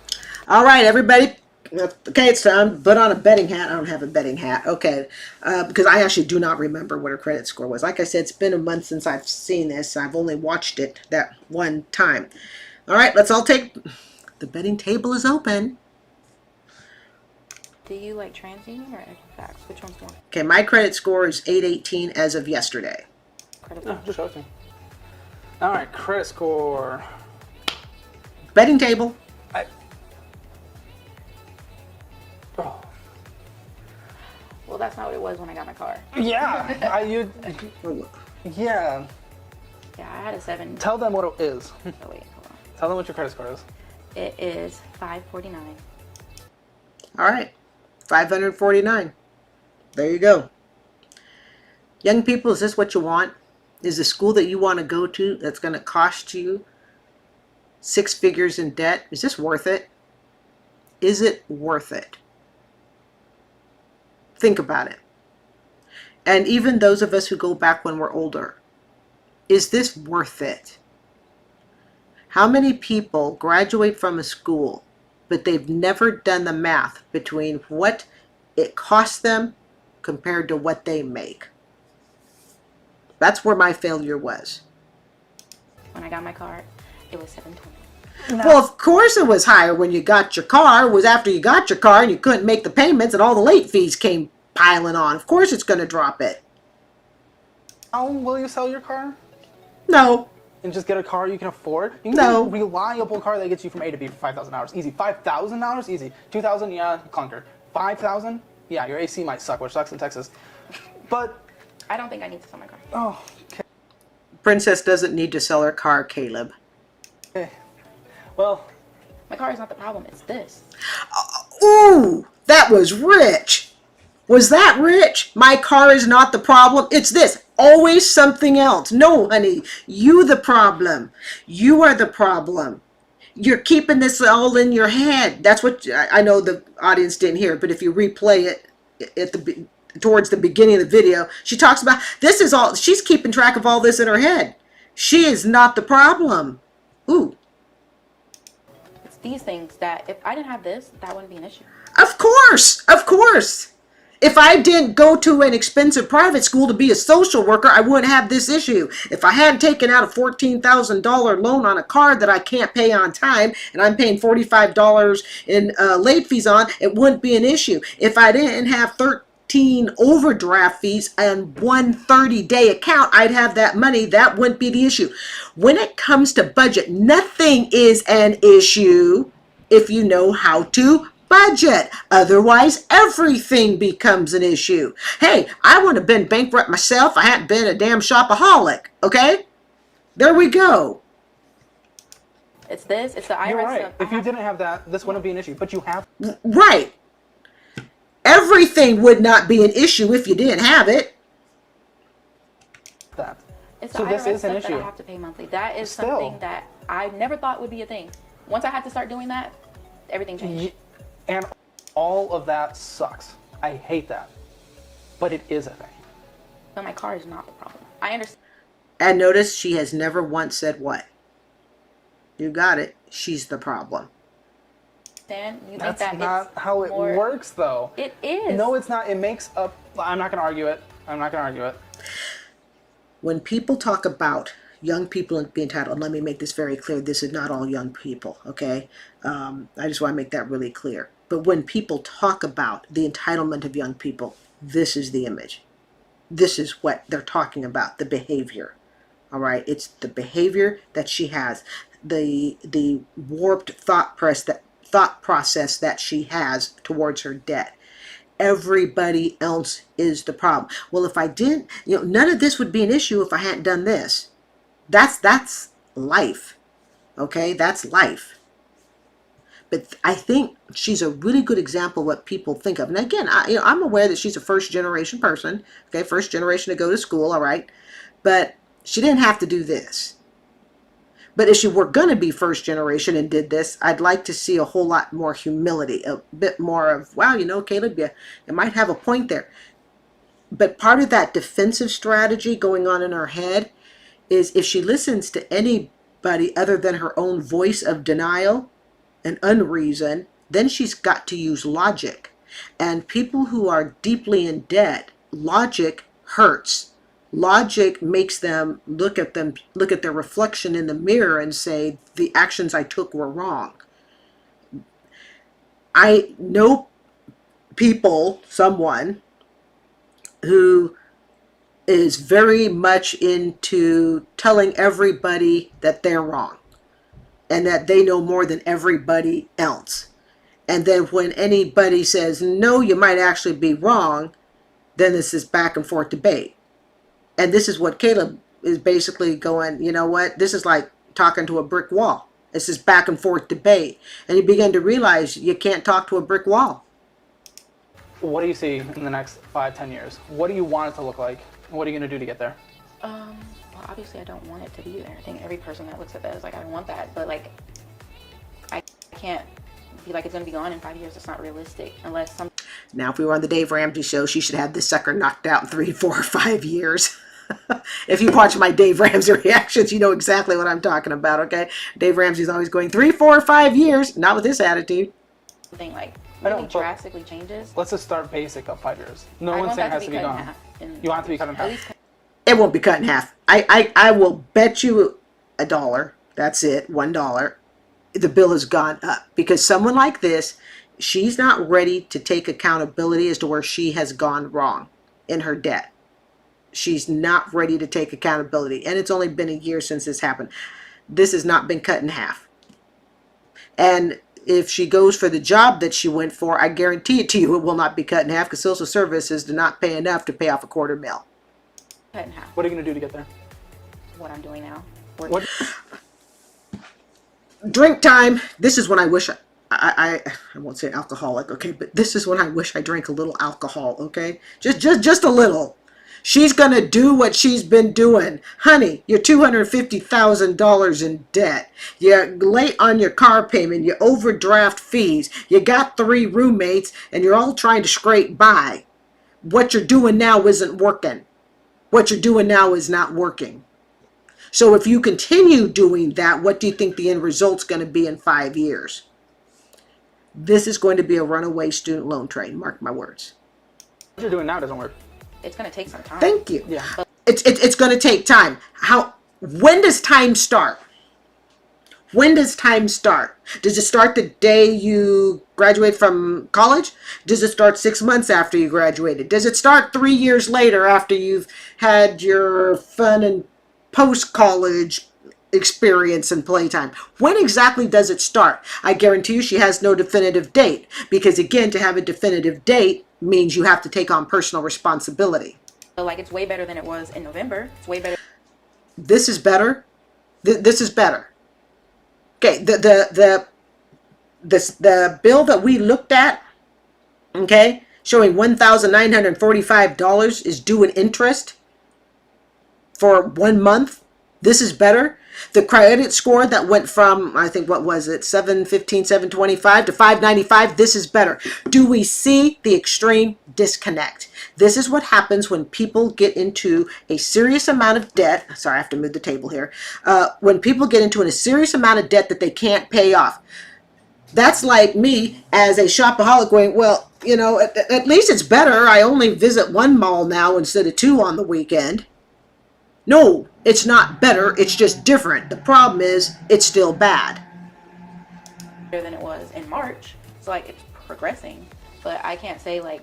All right, everybody. Okay, it's time. Put on a betting hat. I don't have a betting hat. Okay, because I actually do not remember what her credit score was. Like I said, it's been a month since I've seen this. I've only watched it that one time. All right, let's all take... The betting table is open. Do you like TransUnion or Equifax? Which one's more Okay, my credit score is 818 as of yesterday. credible? No, just show it to me. All right, credit score. Betting table. Oh. Well, that's not what it was when I got my car. Yeah, yeah. Yeah, I had a 7. Tell them what it is. Oh, wait, hold on. Tell them what your credit score is. It is 549. All right. $549. There you go. Young people, is this what you want? Is the school that you want to go to that's going to cost you 6 figures in debt? Is this worth it? Is it worth it? Think about it. And even those of us who go back when we're older, is this worth it? How many people graduate from a school, but they've never done the math between what it costs them compared to what they make? That's where my failure was. When I got my car, it was $720. Well, of course it was higher when you got your car. It was after you got your car and you couldn't make the payments and all the late fees came piling on. Of course it's going to drop it. Oh, will you sell your car No. and just get a car you can afford? You can No. get a reliable car that gets you from A to B for $5,000. Easy. $5,000? Easy. $2,000? Yeah, clunker. $5,000? Yeah, your AC might suck, which sucks in Texas. But I don't think I need to sell my car. oh, okay. Princess doesn't need to sell her car, Caleb. Okay. Well, My car is not the problem. It's this. Ooh, that was rich. Was that rich? My car is not the problem. It's this. Always something else. No, honey, you the problem. You are the problem. You're keeping this all in your head. That's what I know the audience didn't hear, but if you replay it at towards the beginning of the video, she talks about this is all. She's keeping track of all this in her head. She is not the problem. Ooh. It's these things that if I didn't have this, that wouldn't be an issue. Of course, of course. If I didn't go to an expensive private school to be a social worker, I wouldn't have this issue. If I hadn't taken out a $14,000 loan on a car that I can't pay on time, and I'm paying $45 in late fees on, it wouldn't be an issue. If I didn't have 13 overdraft fees and one 30-day account, I'd have that money. That wouldn't be the issue. When it comes to budget, nothing is an issue if you know how to budget. Otherwise, everything becomes an issue. Hey, I wouldn't have been bankrupt myself. I hadn't been a damn shopaholic. Okay? There we go. It's this. It's the IRS you're right. stuff. If you didn't have that, this wouldn't be an issue. But you have Right. Everything would not be an issue if you didn't have it. that. It's the So IRS this is an stuff that issue. I have to pay monthly. That is Still. something that I never thought would be a thing. Once I had to start doing that, everything changed. And all of that sucks. I hate that. But it is a thing. But my car is not the problem. I understand. And notice she has never once said what? You got it. She's the problem. You think That's that not it's how it more, works, though. It is. No, it's not. It makes up. I'm not going to argue it. I'm not going to argue it. When people talk about young people and being entitled, and let me make this very clear, this is not all young people, okay? I just want to make that really clear. But when people talk about the entitlement of young people, this is the image. This is what they're talking about, the behavior, all right? It's the behavior that she has, the warped thought process that she has towards her debt. Everybody else is the problem. Well, if I didn't, none of this would be an issue if I hadn't done this. That's life. Okay, that's life. But I think she's a really good example of what people think of. And again, I'm aware that she's a first generation person. Okay, first generation to go to school. All right, but she didn't have to do this. But if she were going to be first generation and did this, I'd like to see a whole lot more humility, a bit more of, wow, Caleb, you might have a point there. But part of that defensive strategy going on in her head is if she listens to anybody other than her own voice of denial and unreason, then she's got to use logic. And people who are deeply in debt, logic hurts. Logic makes them look at their reflection in the mirror and say, the actions I took were wrong. I know someone who is very much into telling everybody that they're wrong and that they know more than everybody else. And then when anybody says, no, you might actually be wrong, then this is back and forth debate. And this is what Caleb is basically going, you know what? This is like talking to a brick wall. This is back and forth debate. And you begin to realize you can't talk to a brick wall. What do you see in the next 5-10 years? What do you want it to look like? What are you going to do to get there? Well, obviously I don't want it to be there. I think every person that looks at that is like, I don't want that. But like, I can't be like, it's going to be gone in 5 years. It's not realistic unless some. Now, if we were on the Dave Ramsey show, she should have this sucker knocked out in 3, 4, or 5 years. If you watch my Dave Ramsey reactions, you know exactly what I'm talking about, okay? Dave Ramsey's always going 3, 4, or 5 years, not with this attitude. Something like I really don't- drastically changes. Let's just start basic of 5 years. No I one's want saying it that has to be cut in gone. half in You want it to be cut in at half? least It won't be cut in half. I will bet you $1. That's it, $1. The bill has gone up because someone like this, she's not ready to take accountability as to where she has gone wrong in her debt. She's not ready to take accountability. And it's only been a year since this happened. This has not been cut in half. And if she goes for the job that she went for, I guarantee it to you, it will not be cut in half because social services do not pay enough to pay off a $250,000. cut in half. What are you going to do to get there? What I'm doing now. Work. What? Drink time. This is when I wish I won't say alcoholic, okay, but this is when I wish I drank a little alcohol, okay? Just a little. She's gonna do what she's been doing. Honey, you're $250,000 in debt. You're late on your car payment. You overdraft fees. You got 3 roommates, and you're all trying to scrape by. What you're doing now isn't working. What you're doing now is not working. So if you continue doing that, what do you think the end result's going to be in 5 years? This is going to be a runaway student loan train. Mark my words. What you're doing now doesn't work. It's going to take some time. Thank you. Yeah. It's going to take time. When does time start? When does time start? Does it start the day you graduate from college? Does it start 6 months after you graduated? Does it start 3 years later after you've had your fun and post-college experience and playtime? When exactly does it start? I guarantee you she has no definitive date because, again, to have a definitive date means you have to take on personal responsibility. So like, it's way better than it was in November. It's way better. This is better. This is better. Okay, the bill that we looked at, okay, showing $1,945 is due in interest for 1 month. This is better. The credit score that went from, I think, what was it, 715, 725 to 595, this is better. Do we see the extreme disconnect? This is what happens when people get into a serious amount of debt. Sorry, I have to move the table here. When people get into a serious amount of debt that they can't pay off. That's like me as a shopaholic going, well, you know, at least it's better. I only visit 1 mall now instead of 2 on the weekend. No, it's not better. It's just different. The problem is it's still bad. Than it was in March. So like, it's progressing, but I can't say like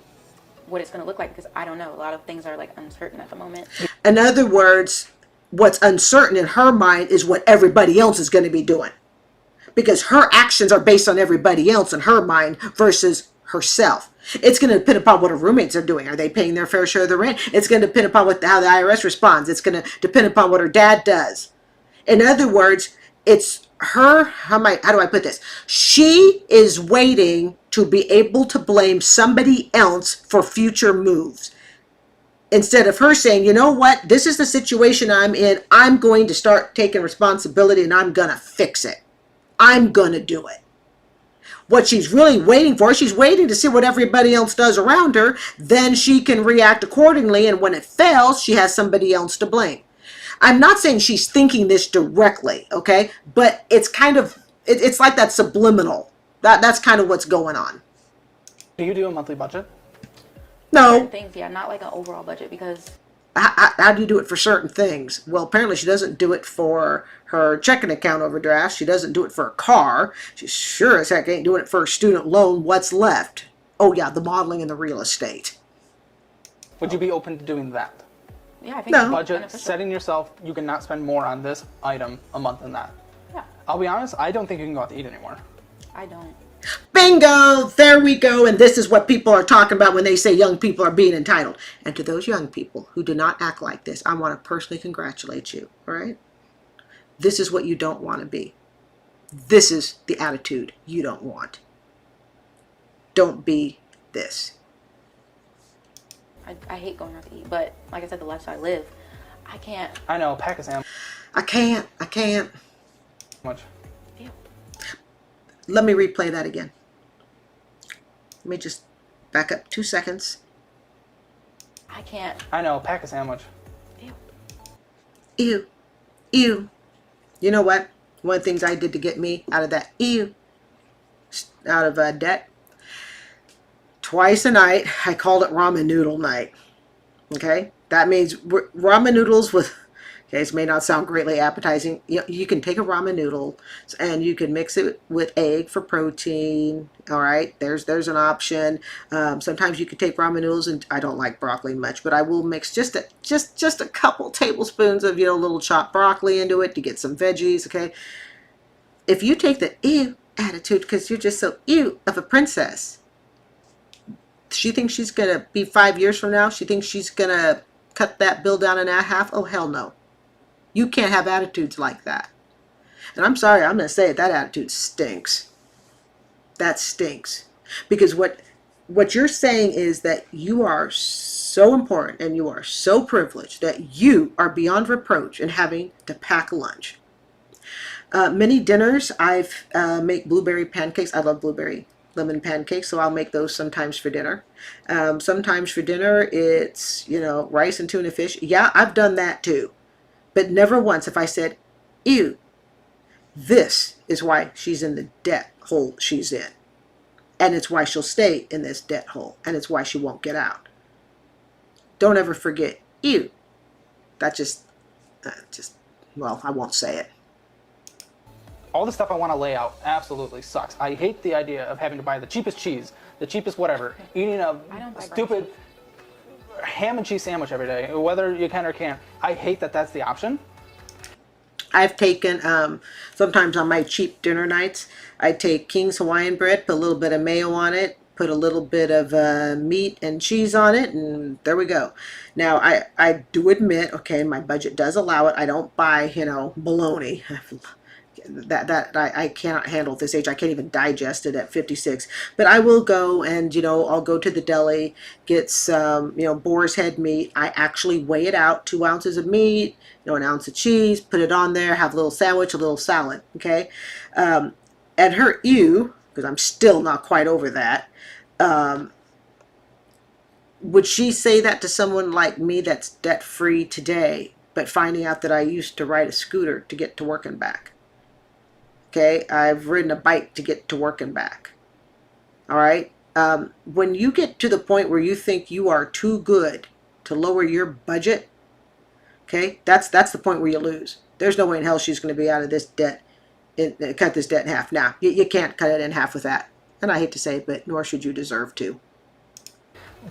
what it's going to look like because I don't know. A lot of things are like uncertain at the moment. In other words, what's uncertain in her mind is what everybody else is going to be doing. Because her actions are based on everybody else in her mind versus herself. It's going to depend upon what her roommates are doing. Are they paying their fair share of the rent? It's going to depend upon how the IRS responds. It's going to depend upon what her dad does. In other words, it's her, how do I put this? She is waiting to be able to blame somebody else for future moves. Instead of her saying, you know what, this is the situation I'm in. I'm going to start taking responsibility and I'm going to fix it. I'm going to do it. What she's really waiting for, she's waiting to see what everybody else does around her. Then she can react accordingly. And when it fails, she has somebody else to blame. I'm not saying she's thinking this directly, okay? But it's kind of, it's like that subliminal. That's kind of what's going on. Do you do a monthly budget? No. Certain things, yeah, not like an overall budget because How do you do it for certain things? Well, apparently she doesn't do it for her checking account overdraft. She doesn't do it for a car. She sure as heck ain't doing it for a student loan. What's left? Oh, yeah, the modeling and the real estate. Would you be open to doing that? yeah, I think No. it's Budget, beneficial. setting yourself, you cannot spend more on this item a month than that. Yeah, I'll be honest, I don't think you can go out to eat anymore. I don't. Bingo! There we go. And this is what people are talking about when they say young people are being entitled. And to those young people who do not act like this, I want to personally congratulate you, all right? This is what you don't want to be. This is the attitude you don't want. Don't be this. I hate going out to eat, but like I said, the lifestyle I live, I can't. I know, pack a sandwich. I can't. Much. Ew. Let me replay that again. Let me just back up 2 seconds. I can't. I know, pack a sandwich. Ew. Ew. Ew. You know what? One of the things I did to get me out of that out of debt, twice a night, I called it ramen noodle night. Okay? That means ramen noodles with, okay, this may not sound greatly appetizing. You can take a ramen noodle and you can mix it with egg for protein. All right, there's an option. Sometimes you can take ramen noodles, and I don't like broccoli much, but I will mix just a couple tablespoons of little chopped broccoli into it to get some veggies. Okay, if you take the ew attitude because you're just so ew of a princess, she thinks she's gonna be 5 years from now. She thinks she's gonna cut that bill down in half. Oh hell no! You can't have attitudes like that. And I'm sorry, I'm gonna say it. That attitude stinks. That stinks. Because what you're saying is that you are so important and you are so privileged that you are beyond reproach in having to pack lunch. Many dinners, I've make blueberry pancakes. I love blueberry lemon pancakes, so I'll make those sometimes for dinner. Sometimes for dinner, it's, rice and tuna fish. Yeah, I've done that too. But never once have I said, ew, this is why she's in the debt hole she's in. And it's why she'll stay in this debt hole. And it's why she won't get out. Don't ever forget, ew. That well, I won't say it. All the stuff I want to lay out absolutely sucks. I hate the idea of having to buy the cheapest cheese, the cheapest whatever, eating a stupid ham and cheese sandwich every day, whether you can or can't. I hate that that's the option. I've taken, sometimes on my cheap dinner nights, I take King's Hawaiian bread, put a little bit of mayo on it, put a little bit of meat and cheese on it, and there we go. Now, I do admit, okay, my budget does allow it. I don't buy, bologna. That I cannot handle at this age. I can't even digest it at 56. But I will go and, I'll go to the deli, get some, boar's head meat. I actually weigh it out, 2 ounces of meat, an ounce of cheese, put it on there, have a little sandwich, a little salad, okay? And her ew, because I'm still not quite over that, would she say that to someone like me that's debt-free today, but finding out that I used to ride a scooter to get to work and back? Okay, I've ridden a bike to get to work and back. All right. When you get to the point where you think you are too good to lower your budget, okay, that's the point where you lose. There's no way in hell she's going to be out of this debt, cut this debt in half. Now, you can't cut it in half with that. And I hate to say it, but nor should you deserve to.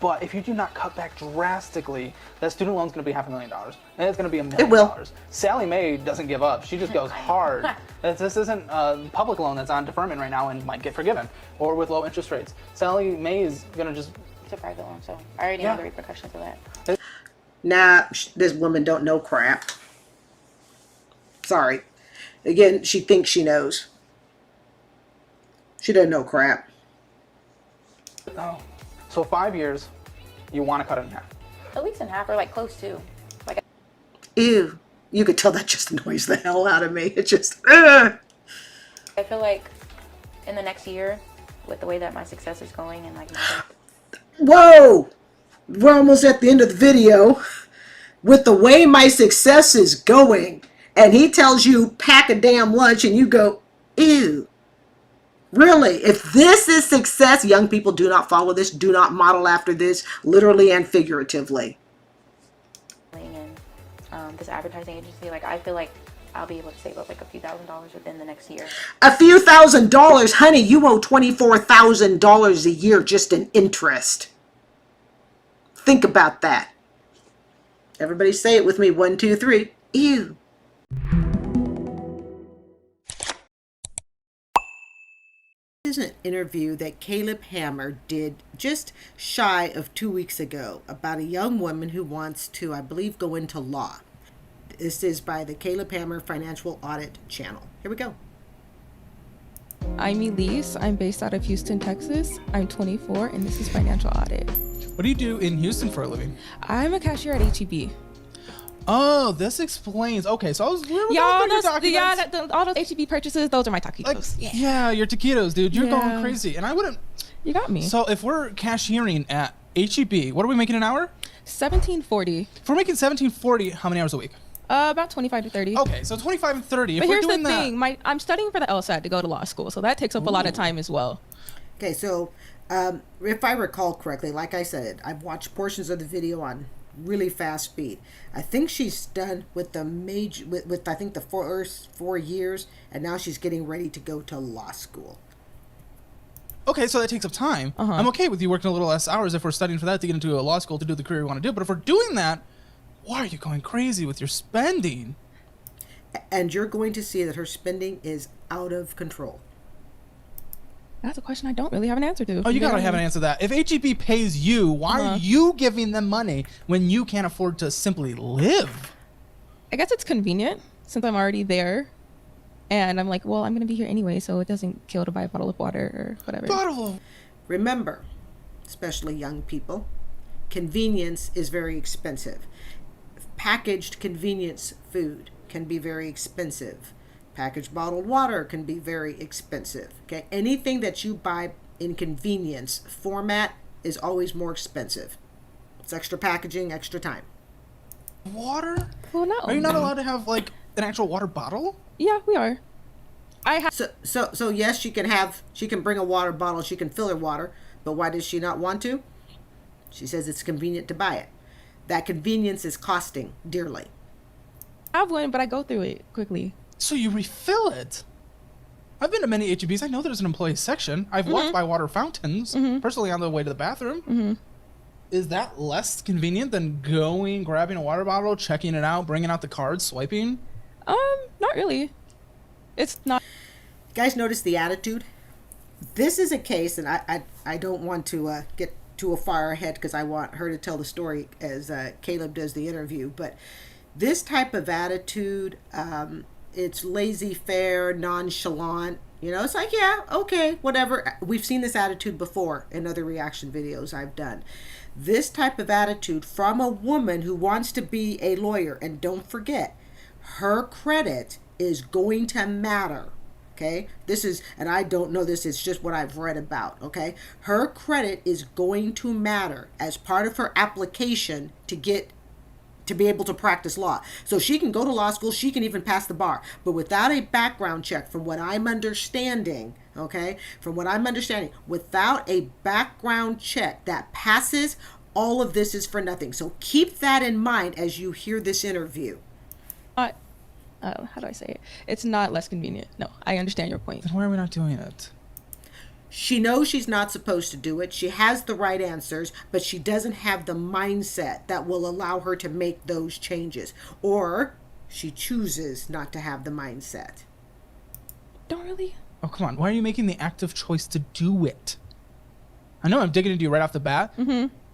But if you do not cut back drastically, that student loan's going to be $500,000, and it's going to be $1 million. It will. Sally Mae doesn't give up. She just goes hard. This isn't a public loan that's on deferment right now and might get forgiven, or with low interest rates. Sally Mae is going to just... It's a private loan, so I already know the repercussions of that. Nah, this woman don't know crap. Sorry. Again, she thinks she knows. She doesn't know crap. Oh. So 5 years, you want to cut it in half. At least in half, or close to. Ew. You could tell that just annoys the hell out of me. It just, ugh. I feel like in the next year, with the way that my success is going and Whoa! We're almost at the end of the video. With the way my success is going, and he tells you pack a damn lunch and you go, ew. Really, if this is success, young people, do not follow this. Do not model after this, literally and figuratively. And this advertising agency, I feel like I'll be able to save up a few $1,000s within the next year. A few $1,000s, honey, you owe $24,000 a year just in interest. Think about that. Everybody say it with me. 1, 2, 3. Ew. This is an interview that Caleb Hammer did just shy of 2 weeks ago about a young woman who wants to, I believe, go into law. This is by the Caleb Hammer Financial Audit channel. Here we go. I'm Elise. I'm based out of Houston, Texas. I'm 24, and this is Financial Audit. What do you do in Houston for a living? I'm a cashier at HEB. Oh, this explains. Okay, so I was All those HEB purchases, those are my taquitos. Yeah, your taquitos, dude. You're Yeah. going crazy. And I wouldn't. You got me. So if we're cashiering at HEB, what are we making an hour? $17.40. If we're making $17.40, how many hours a week? About 25 to 30. Okay, so 25 and 30. But If we're here's the doing that, thing. I'm studying for the LSAT to go to law school, so that takes up a lot of time as well. Okay, so if I recall correctly, like I said, I've watched portions of the video on really fast speed. I think she's done with the major, with I think the first 4 years, and now she's getting ready to go to law school. okay, so that takes up time. I'm okay with you working a little less hours if we're studying for that to get into a law school to do the career we want to do. But if we're doing that, why are you going crazy with your spending? And you're going to see that her spending is out of control. That's a question I don't really have an answer to. Oh, you gotta have an answer to that. If HEB pays you, why are you giving them money when you can't afford to simply live? I guess it's convenient since I'm already there. And I'm like, well, I'm going to be here anyway, so it doesn't kill to buy a bottle of water or whatever. Bottle. Remember, especially young people, convenience is very expensive. Packaged convenience food can be very expensive. Packaged bottled water can be very expensive. Okay, anything that you buy in convenience format is always more expensive. It's extra packaging, extra time. Water? Well, no. Are you not allowed to have like an actual water bottle? Yeah, we are. So yes, she can bring a water bottle, she can fill her water, but why does she not want to? She says it's convenient to buy it. That convenience is costing dearly. I have one, but I go through it quickly. So you refill it. I've been to many HEBs. I know there's an employee section. I've walked by water fountains, personally on the way to the bathroom. Is that less convenient than going, grabbing a water bottle, checking it out, bringing out the card, swiping? Not really. It's not. Guys, notice the attitude? This is a case, and I don't want to get too far ahead because I want her to tell the story as Caleb does the interview, but this type of attitude, it's laissez-faire, nonchalant. You know, it's like, yeah, okay, whatever. We've seen this attitude before in other reaction videos I've done. This type of attitude from a woman who wants to be a lawyer, and don't forget, her credit is going to matter. Okay, this is, and I don't know this, it's just what I've read about. Okay, her credit is going to matter as part of her application to be able to practice law. So she can go to law school, she can even pass the bar, but without a background check, from what I'm understanding, without a background check that passes, all of this is for nothing. So keep that in mind as you hear this interview. How do I say it? It's not less convenient. No, I understand your point. Then why are we not doing it? She knows she's not supposed to do it. She has the right answers, but she doesn't have the mindset that will allow her to make those changes. Or she chooses not to have the mindset. Don't really. Oh, come on. Why are you making the active choice to do it? I know I'm digging into you right off the bat,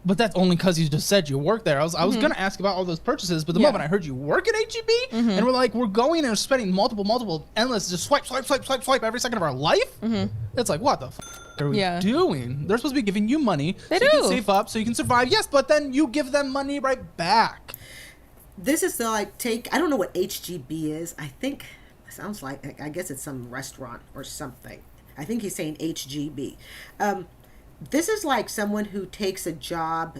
but that's only because you just said you work there. I was going to ask about all those purchases, but the moment I heard you work at HEB, and we're going and spending multiple, endless, just swipe every second of our life, it's like, what the are we doing? They're supposed to be giving you money so you can save up, so you can survive. Yes, but then you give them money right back. This is I don't know what HGB is. I think it sounds like, I guess it's some restaurant or something. I think he's saying HGB. This is like someone who takes a job,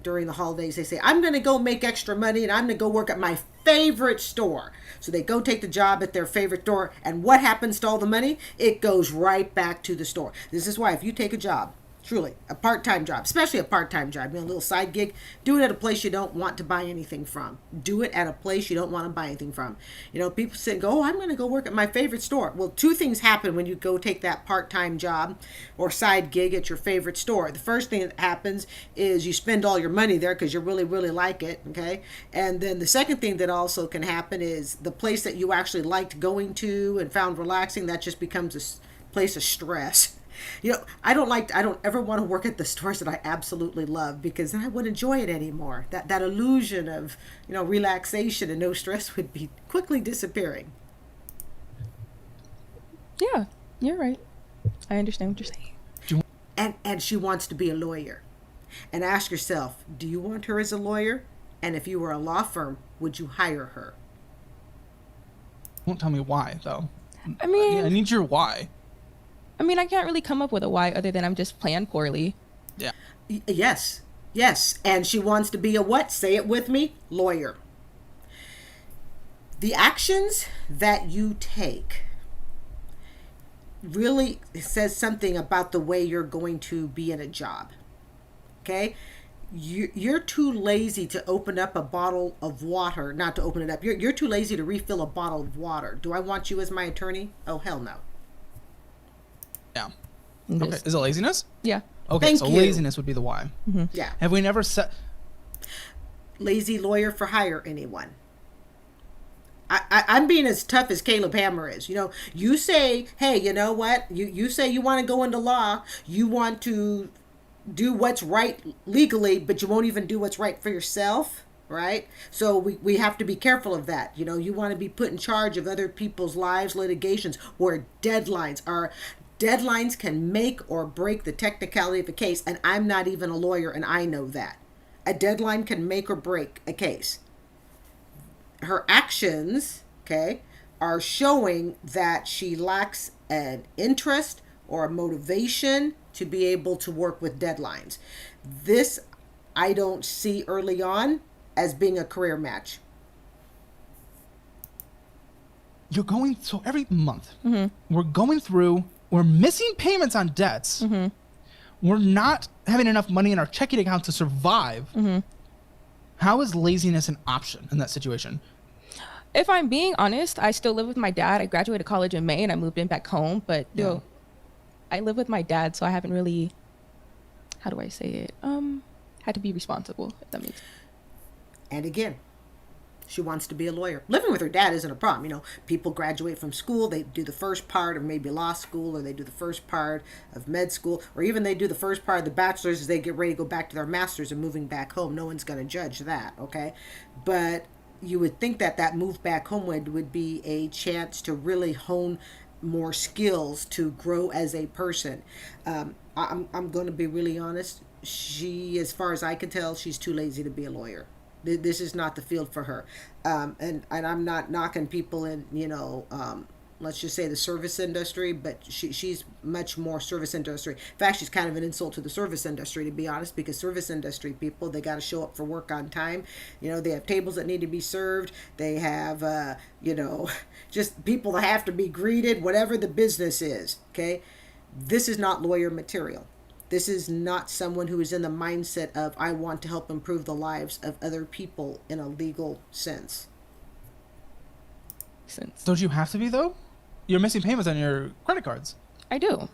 during the holidays. They say, I'm going to go make extra money and I'm going to go work at my favorite store. So they go take the job at their favorite store. And what happens to all the money? It goes right back to the store. This is why if you take a job, truly, a part-time job, especially a part-time job, a little side gig, do it at a place you don't want to buy anything from. Do it at a place you don't want to buy anything from. People say, I'm going to go work at my favorite store. Well, two things happen when you go take that part-time job or side gig at your favorite store. The first thing that happens is you spend all your money there because you really, really like it, okay? And then the second thing that also can happen is the place that you actually liked going to and found relaxing, that just becomes a place of stress. I don't ever want to work at the stores that I absolutely love, because then I wouldn't enjoy it anymore. That illusion of, relaxation and no stress would be quickly disappearing. Yeah. You're right. I understand what you're saying. And she wants to be a lawyer. And ask yourself, do you want her as a lawyer? And if you were a law firm, would you hire her? Won't tell me why though. I mean, Yeah, I need your why. I mean, I can't really come up with a why other than I'm just planned poorly. Yeah. Yes. Yes. And she wants to be a what? Say it with me. Lawyer. The actions that you take really says something about the way you're going to be in a job. Okay? You're too lazy to open up a bottle of water, not to open it up. You're too lazy to refill a bottle of water. Do I want you as my attorney? Oh, hell no. Yeah. It Okay. is. Is it laziness? Yeah. Okay, Thank so you. laziness would be the why. Yeah. Have we never said... Lazy lawyer for hire anyone. I'm being as tough as Caleb Hammer is. You know, you say, hey, you know what? You say you want to go into law. You want to do what's right legally, but you won't even do what's right for yourself, right? So we have to be careful of that. You know, you want to be put in charge of other people's lives, litigations, where deadlines can make or break the technicality of a case, and I'm not even a lawyer, and I know that. A deadline can make or break a case. Her actions, okay, are showing that she lacks an interest or a motivation to be able to work with deadlines. This I don't see early on as being a career match. You're going... So every month, we're going through... We're missing payments on debts. We're not having enough money in our checking account to survive. How is laziness an option in that situation? If I'm being honest, I still live with my dad. I graduated college in May and I moved in back home, but Yeah. I live with my dad, so I haven't really, how do I say it? Had to be responsible, if that makes sense. And again, she wants to be a lawyer. Living with her dad isn't a problem. You know, people graduate from school, they do the first part of maybe law school, or they do the first part of med school, or even they do the first part of the bachelor's as they get ready to go back to their master's and moving back home. No one's going to judge that, okay? But you would think that that move back home would be a chance to really hone more skills to grow as a person. I'm going to be really honest. She, as far as I can tell, she's too lazy to be a lawyer. This is not the field for her. And I'm not knocking people in, you know, let's just say the service industry, but she's much more service industry. In fact, she's kind of an insult to the service industry, to be honest, because service industry people, they got to show up for work on time. You know, they have tables that need to be served. They have, you know, just people that have to be greeted, whatever the business is, okay? This is not lawyer material. This is not someone who is in the mindset of, I want to help improve the lives of other people in a legal sense. Don't you have to be, though? You're missing payments on your credit cards. I do.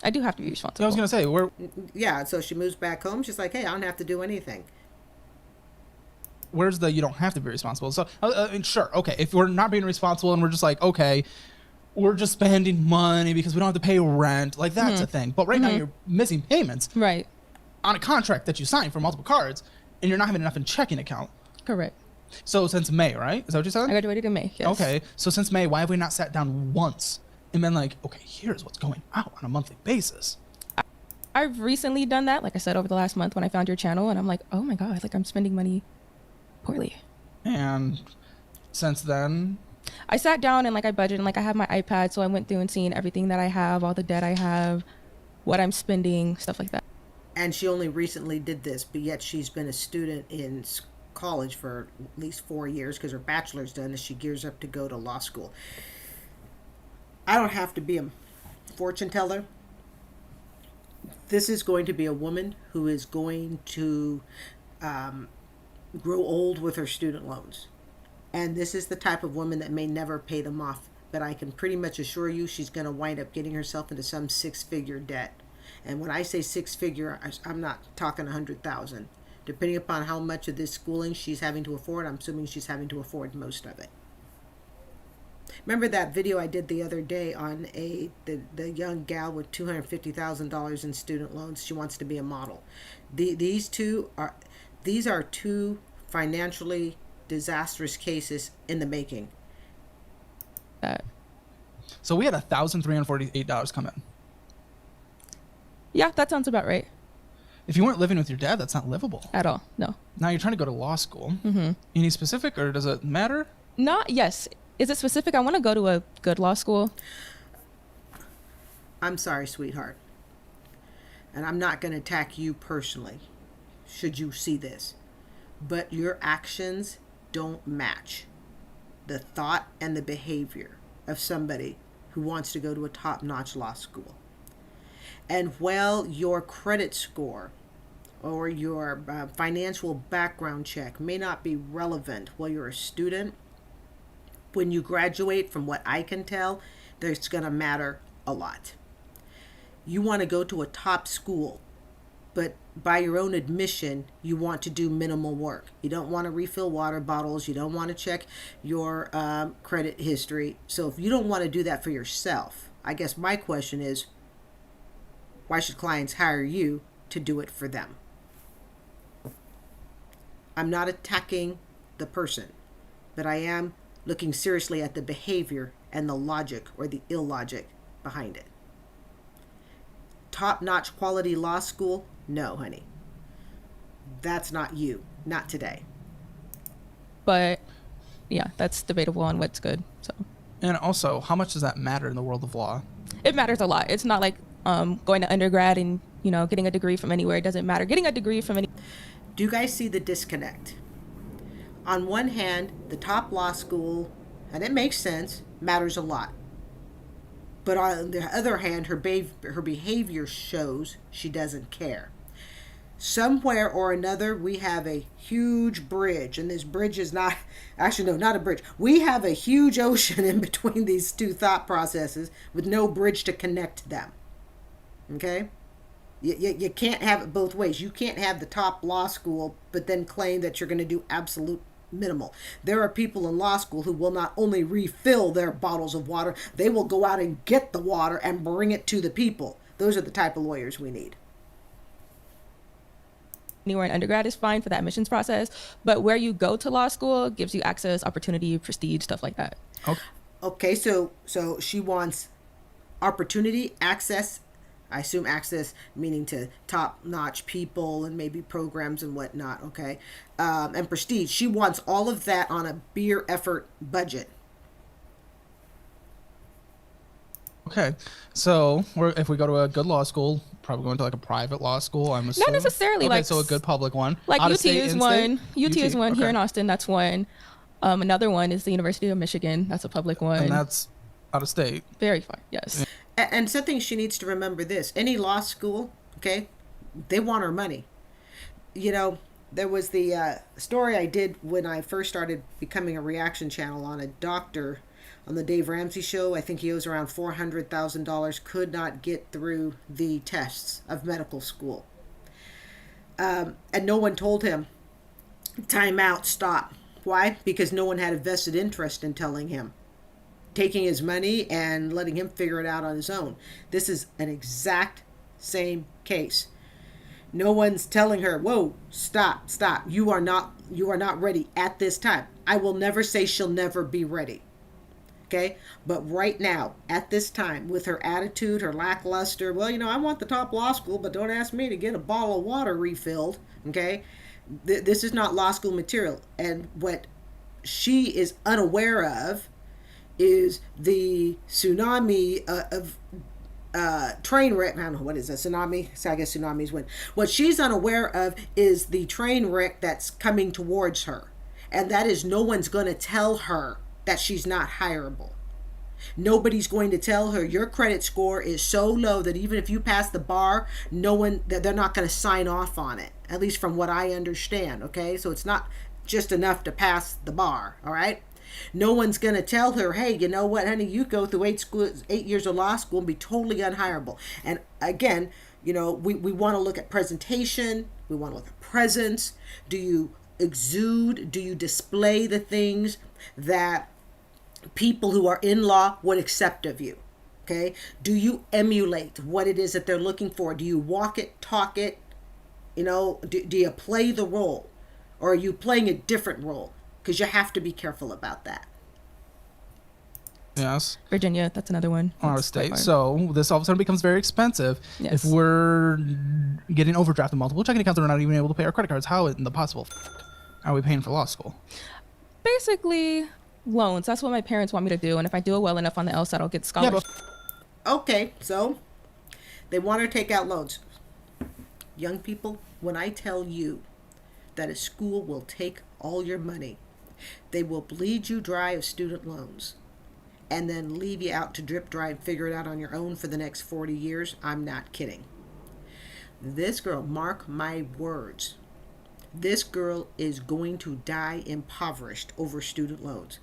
I do have to be responsible. I was going to say, Yeah, so she moves back home. She's like, hey, I don't have to do anything. where's the you don't have to be responsible? So, sure, okay, if we're not being responsible and we're just like, okay, we're just spending money because we don't have to pay rent, like that's a thing. But right now you're missing payments Right. on a contract that you signed for multiple cards, and you're not having enough in checking account. Correct. So since May, right? Is that what you said? I graduated in May. Yes. Okay, so since May, why have we not sat down once and been like, okay, here's what's going out on a monthly basis? I've recently done that, like I said, over the last month when I found your channel, and I'm like, oh my god, like I'm spending money poorly. And since then, I sat down and like I budgeted, and like I have my iPad, so I went through and seen everything that I have, all the debt I have, what I'm spending, stuff like that. And she only recently did this, but yet she's been a student in college for at least 4 years because her bachelor's done as she gears up to go to law school. I don't have to be a fortune teller. This is going to be a woman who is going to grow old with her student loans. And this is the type of woman that may never pay them off. But I can pretty much assure you she's going to wind up getting herself into some six-figure debt. And when I say six-figure, I'm not talking 100,000. Depending upon how much of this schooling she's having to afford, I'm assuming she's having to afford most of it. Remember that video I did the other day on the young gal with $250,000 in student loans? She wants to be a model. These are two financially disastrous cases in the making. That So we had $1,348 come in. Yeah, that sounds about right. If you weren't living with your dad, that's not livable. At all. No. Now you're trying to go to law school. Any specific, or does it matter? Not, yes. Is it specific? I want to go to a good law school. I'm sorry, sweetheart. And I'm not going to attack you personally, should you see this. But your actions don't match the thought and the behavior of somebody who wants to go to a top-notch law school. And while your credit score or your financial background check may not be relevant while you're a student, when you graduate, from what I can tell, it's going to matter a lot. You want to go to a top school, but by your own admission, you want to do minimal work. You don't want to refill water bottles. You don't want to check your credit history. So if you don't want to do that for yourself, I guess my question is, why should clients hire you to do it for them? I'm not attacking the person, but I am looking seriously at the behavior and the logic or the illogic behind it. Top-notch quality law school? No, honey. That's not you. Not today. But yeah, that's debatable on what's good. So. And also, how much does that matter in the world of law? It matters a lot. It's not like going to undergrad and, getting a degree from anywhere. It doesn't matter. Getting a degree from any. Do you guys see the disconnect? On one hand, the top law school, and it makes sense, matters a lot. But on the other hand, her behavior shows she doesn't care. Somewhere or another, we have a huge bridge, and this bridge is not a bridge. We have a huge ocean in between these two thought processes with no bridge to connect them. Okay? You can't have it both ways. You can't have the top law school, but then claim that you're going to do absolute minimal. There are people in law school who will not only refill their bottles of water, they will go out and get the water and bring it to the people. Those are the type of lawyers we need. Anywhere in undergrad is fine for the admissions process, but where you go to law school gives you access, opportunity, prestige, stuff like that. Okay, so she wants opportunity, access. I assume access meaning to top-notch people and maybe programs and whatnot, okay? And prestige. She wants all of that on a beer effort budget. Okay, so if we go to a good law school, probably going to like a private law school, I'm assuming. Not necessarily. Okay, like so a good public one. Like UT is one. UT is one here Okay. in Austin. That's one. Another one is the University of Michigan. That's a public one. And that's out of state. Very far. Yes. And something she needs to remember this. Any law school, okay, they want her money. There was the story I did when I first started becoming a reaction channel on a doctor on the Dave Ramsey show. I think he owes around $400,000, could not get through the tests of medical school. And no one told him, time out, stop. Why? Because no one had a vested interest in telling him. Taking his money and letting him figure it out on his own. This is an exact same case. No one's telling her, whoa, stop. You are not ready at this time. I will never say she'll never be ready. Okay? But right now, at this time, with her attitude, her lackluster, I want the top law school, but don't ask me to get a bottle of water refilled. Okay? This is not law school material. And what she is unaware of is the tsunami of train wreck. I don't know, what is a tsunami? So I guess tsunamis win. What she's unaware of is the train wreck that's coming towards her. And that is, no one's going to tell her that she's not hireable. Nobody's going to tell her your credit score is so low that even if you pass the bar, they're not going to sign off on it. At least from what I understand. Okay, so it's not just enough to pass the bar. All right. No one's going to tell her, hey, you know what, honey, you go through 8 years of law school and be totally unhireable. And again, we want to look at presentation. We want to look at presence. Do you exude? Do you display the things that people who are in law would accept of you? Okay. Do you emulate what it is that they're looking for? Do you walk it, talk it? Do you play the role? Or are you playing a different role? Because you have to be careful about that. Yes. Virginia, that's another one. Our That's quite state. far. So this all of a sudden becomes very expensive. Yes. If we're getting overdrafted multiple checking accounts and we're not even able to pay our credit cards, how in the possible are we paying for law school? Basically, loans. That's what my parents want me to do. And if I do it well enough on the LSAT, I'll get Yeah, scholarship. but Okay, so they want to take out loans. Young people, when I tell you that a school will take all your money, they will bleed you dry of student loans and then leave you out to drip dry and figure it out on your own for the next 40 years. I'm not kidding. This girl, mark my words, this girl is going to die impoverished over student loans.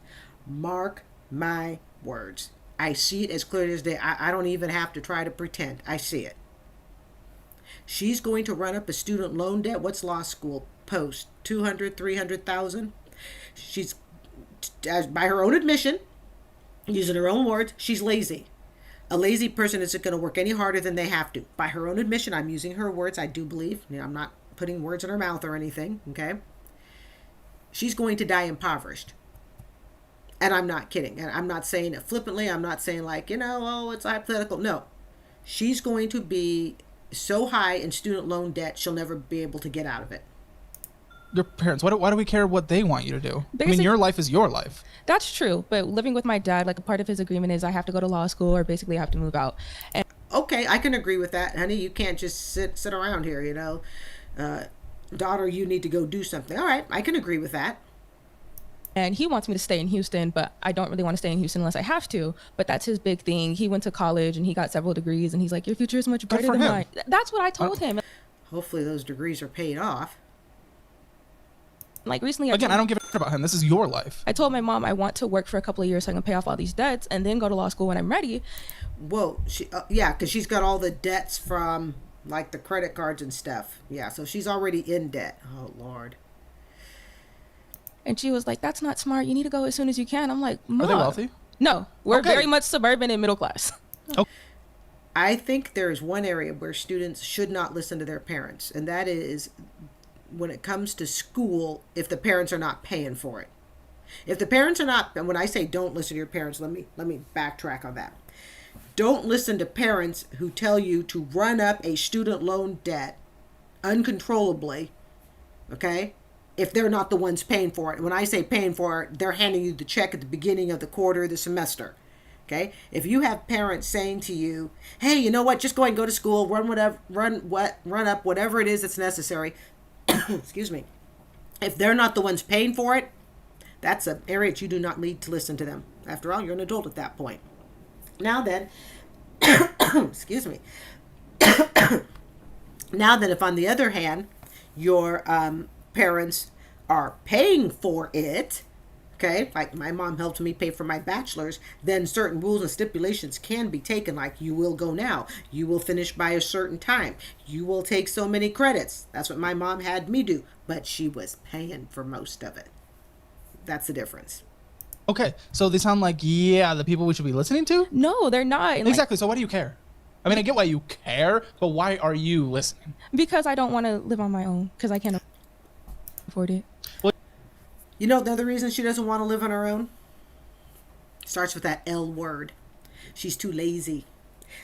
Mark my words. I see it as clear as day. I don't even have to try to pretend. I see it. She's going to run up a student loan debt. What's law school post? 200, 300,000. She's, by her own admission, using her own words, she's lazy. A lazy person isn't going to work any harder than they have to. By her own admission, I'm using her words. I do believe. I'm not putting words in her mouth or anything. Okay. She's going to die impoverished. And I'm not kidding. And I'm not saying it flippantly. I'm not saying like, oh, it's hypothetical. No. She's going to be so high in student loan debt, she'll never be able to get out of it. your parents, why do we care what they want you to do? I mean, your life is your life. That's true. But living with my dad, like a part of his agreement is I have to go to law school or basically I have to move out. And Okay, I can agree with that, honey. You can't just sit around here, daughter, you need to go do something. All right, I can agree with that. And he wants me to stay in Houston, but I don't really want to stay in Houston unless I have to. But that's his big thing. He went to college and he got several degrees and he's like, your future is much brighter for than him. mine. That's what I told him. Hopefully those degrees are paid off. Like recently, Again, I don't give a shit about him. This is your life. I told my mom I want to work for a couple of years so I can pay off all these debts and then go to law school when I'm ready. Whoa, yeah, because she's got all the debts from like the credit cards and stuff. Yeah, so she's already in debt. Oh, Lord. And she was like, that's not smart. You need to go as soon as you can. I'm like, Mom. Are they wealthy? No, we're Okay. very much suburban and middle class. I think there is one area where students should not listen to their parents, and that is when it comes to school, if the parents are not paying for it. If the parents are not, and when I say don't listen to your parents, let me backtrack on that. Don't listen to parents who tell you to run up a student loan debt uncontrollably, okay? If they're not the ones paying for it. When I say paying for it, they're handing you the check at the beginning of the quarter of the semester. Okay? If you have parents saying to you, hey, you know what, just go ahead and go to school, run up whatever it is that's necessary. Excuse me. If they're not the ones paying for it, that's an area that you do not need to listen to them. After all, you're an adult at that point. Now then, excuse me. Now then, if on the other hand, your parents are paying for it, okay, like my mom helped me pay for my bachelor's, then certain rules and stipulations can be taken, like you will go now, you will finish by a certain time, you will take so many credits. That's what my mom had me do, but she was paying for most of it. That's the difference. Okay, so they sound like, the people we should be listening to? No, they're not. And Exactly, so why do you care? I mean, I get why you care, but why are you listening? because I don't want to live on my own because I can't afford it. You know another reason she doesn't want to live on her own? Starts with that L word. She's too lazy.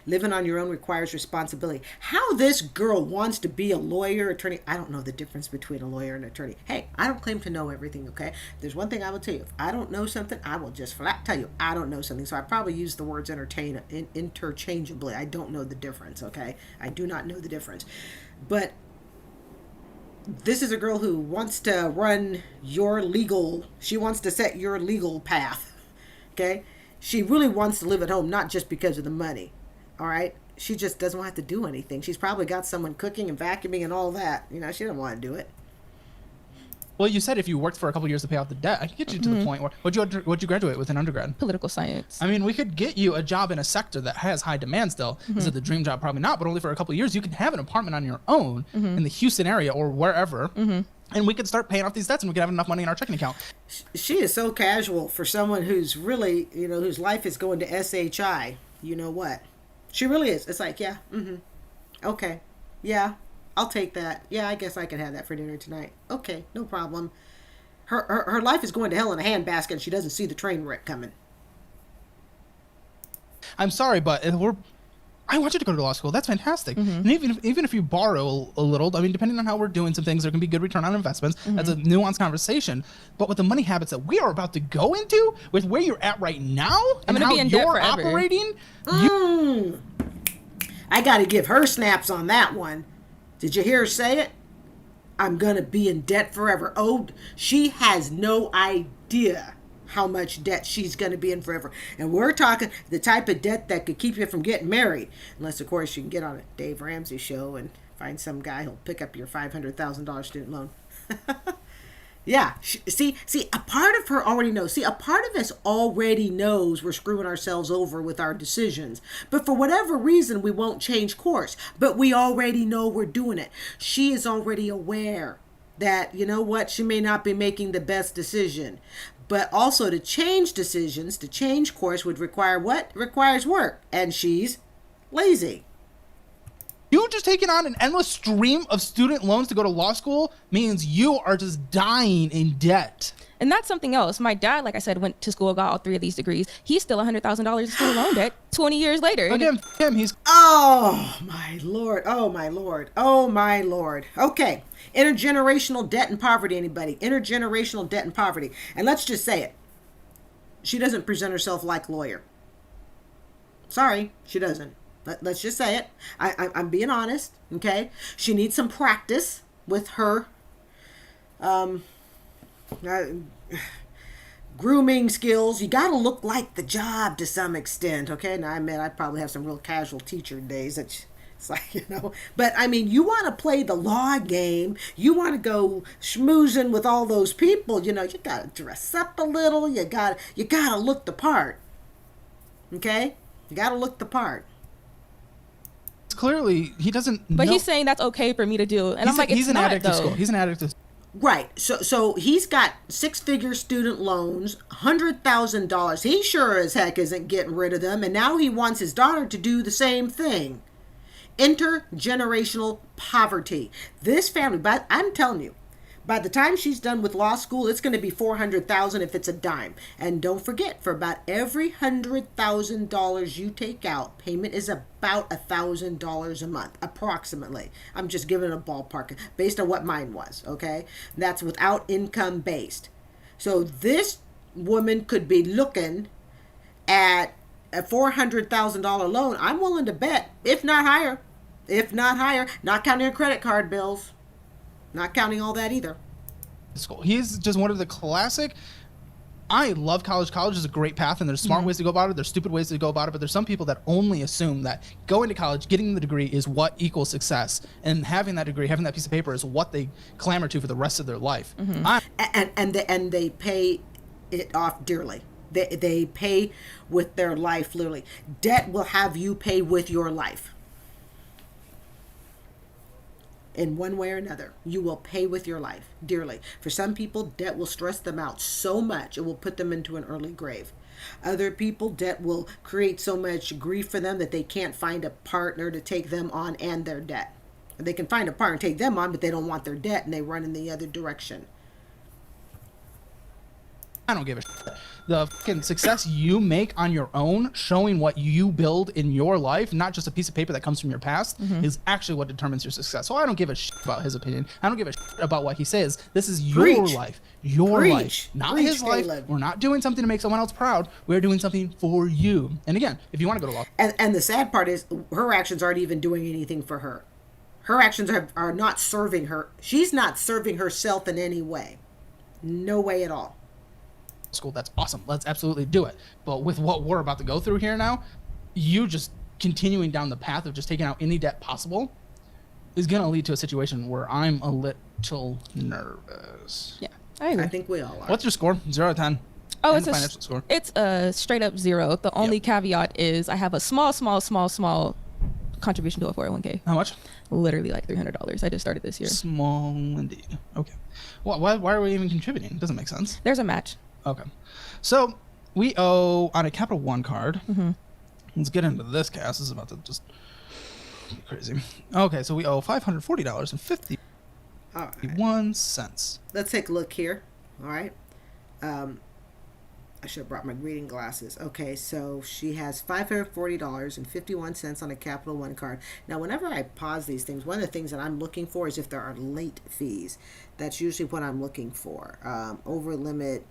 Living on your own requires responsibility. How this girl wants to be a lawyer, attorney, I don't know the difference between a lawyer and an attorney. Hey, I don't claim to know everything, okay? There's one thing I will tell you. If I don't know something, I will just flat tell you I don't know something. So I probably use the words interchangeably. I don't know the difference, okay? I do not know the difference. But this is a girl who wants to run she wants to set your legal path, okay? She really wants to live at home, not just because of the money, all right? She just doesn't want to have to do anything. She's probably got someone cooking and vacuuming and all that. She doesn't want to do it. Well, you said if you worked for a couple years to pay off the debt, I could get you to the point where, what'd you graduate with in undergrad? Political science. I mean, we could get you a job in a sector that has high demand still. Is it the dream job? Probably not, but only for a couple of years. You can have an apartment on your own in the Houston area or wherever, and we could start paying off these debts and we could have enough money in our checking account. She is so casual for someone who's really, whose life is going to SHI. You know what? She really is. It's like, yeah, okay, yeah, I'll take that. Yeah, I guess I can have that for dinner tonight. Okay, no problem. Her life is going to hell in a handbasket and she doesn't see the train wreck coming. I'm sorry, but I want you to go to law school. That's fantastic. And even if you borrow a little, I mean, depending on how we're doing some things, there can be good return on investments. That's a nuanced conversation. But with the money habits that we are about to go into, with where you're at right now, I'm and gonna how be in debt you're forever. operating, I got to give her snaps on that one. Did you hear her say it? I'm going to be in debt forever. Oh, she has no idea how much debt she's going to be in forever. And we're talking the type of debt that could keep you from getting married. Unless, of course, you can get on a Dave Ramsey show and find some guy who'll pick up your $500,000 student loan. Yeah. See, a part of her already knows. See, a part of us already knows we're screwing ourselves over with our decisions. But for whatever reason, we won't change course. But we already know we're doing it. She is already aware that, you know what, she may not be making the best decision. But also to change decisions, to change course would require what? Requires work. And she's lazy. you just taking on an endless stream of student loans to go to law school means you are just dying in debt. And that's something else. My dad, like I said, went to school, got all 3 of these degrees. He's still $100,000 in student loan debt 20 years later. Again, him, he's... Oh, my Lord. Oh, my Lord. Oh, my Lord. Okay. Intergenerational debt and poverty, anybody? Intergenerational debt and poverty. And let's just say it. She doesn't present herself like a lawyer. Sorry, she doesn't. Let's just say it. I'm being honest, okay? She needs some practice with her grooming skills. You got to look like the job to some extent, okay? Now, I admit I probably have some real casual teacher days. It's like, you know. But, I mean, you want to play the law game. You want to go schmoozing with all those people. You know, you got to dress up a little. You got to look the part, okay? You got to look the part. Clearly, he doesn't But know. he's saying that's okay for me to do. And I'm like, he's it's an not, addict though. to school. He's an addict to school. Right. So he's got 6-figure student loans, $100,000. He sure as heck isn't getting rid of them. And now he wants his daughter to do the same thing. Intergenerational poverty. This family, but I'm telling you, by the time she's done with law school, it's going to be $400,000 if it's a dime. And don't forget, for about every $100,000 you take out, payment is about $1,000 a month, approximately. I'm just giving a ballpark based on what mine was, okay? That's without income based. So this woman could be looking at a $400,000 loan. I'm willing to bet, if not higher, not counting her credit card bills. Not counting all that either. School. He's just one of the classic. I love college. College is a great path, and there's smart ways to go about it. There's stupid ways to go about it, but there's some people that only assume that going to college, getting the degree is what equals success, and having that degree, having that piece of paper is what they clamor to for the rest of their life. And they pay it off dearly. They pay with their life, literally. Debt will have you pay with your life. In one way or another, you will pay with your life dearly. For some people, debt will stress them out so much it will put them into an early grave. Other people, debt will create so much grief for them that they can't find a partner to take them on and their debt. They can find a partner to take them on, but they don't want their debt and they run in the other direction. I don't give a shit. The fucking success you make on your own, showing what you build in your life, not just a piece of paper that comes from your past, is actually what determines your success. So I don't give a shit about his opinion. I don't give a shit about what he says. This is your Preach. life. Your Preach. life. Not Preach, his life. Caleb. We're not doing something to make someone else proud. We're doing something for you. And again, if you want to go to law. And the sad part is her actions aren't even doing anything for her. Her actions are not serving her. She's not serving herself in any way. No way at all. School, that's awesome. Let's absolutely do it. But with what we're about to go through here now, you just continuing down the path of just taking out any debt possible is going to lead to a situation where I'm a little nervous. Yeah, I agree. I think we all are. What's your score? 0 out of 10. Oh, And it's financial score. It's a straight up 0. The only caveat is I have a small contribution to a 401k. How much? Literally like $300. I just started this year. Small indeed. Okay. Well, why are we even contributing? It doesn't make sense. There's a match. Okay. So we owe on a Capital One card. Let's get into this, Cass. This is about to just be crazy. Okay, so we owe $540.51. All right. Let's take a look here. All right. I should have brought my reading glasses. Okay, so she has $540.51 on a Capital One card. Now, whenever I pause these things, one of the things that I'm looking for is if there are late fees. That's usually what I'm looking for. Over limit,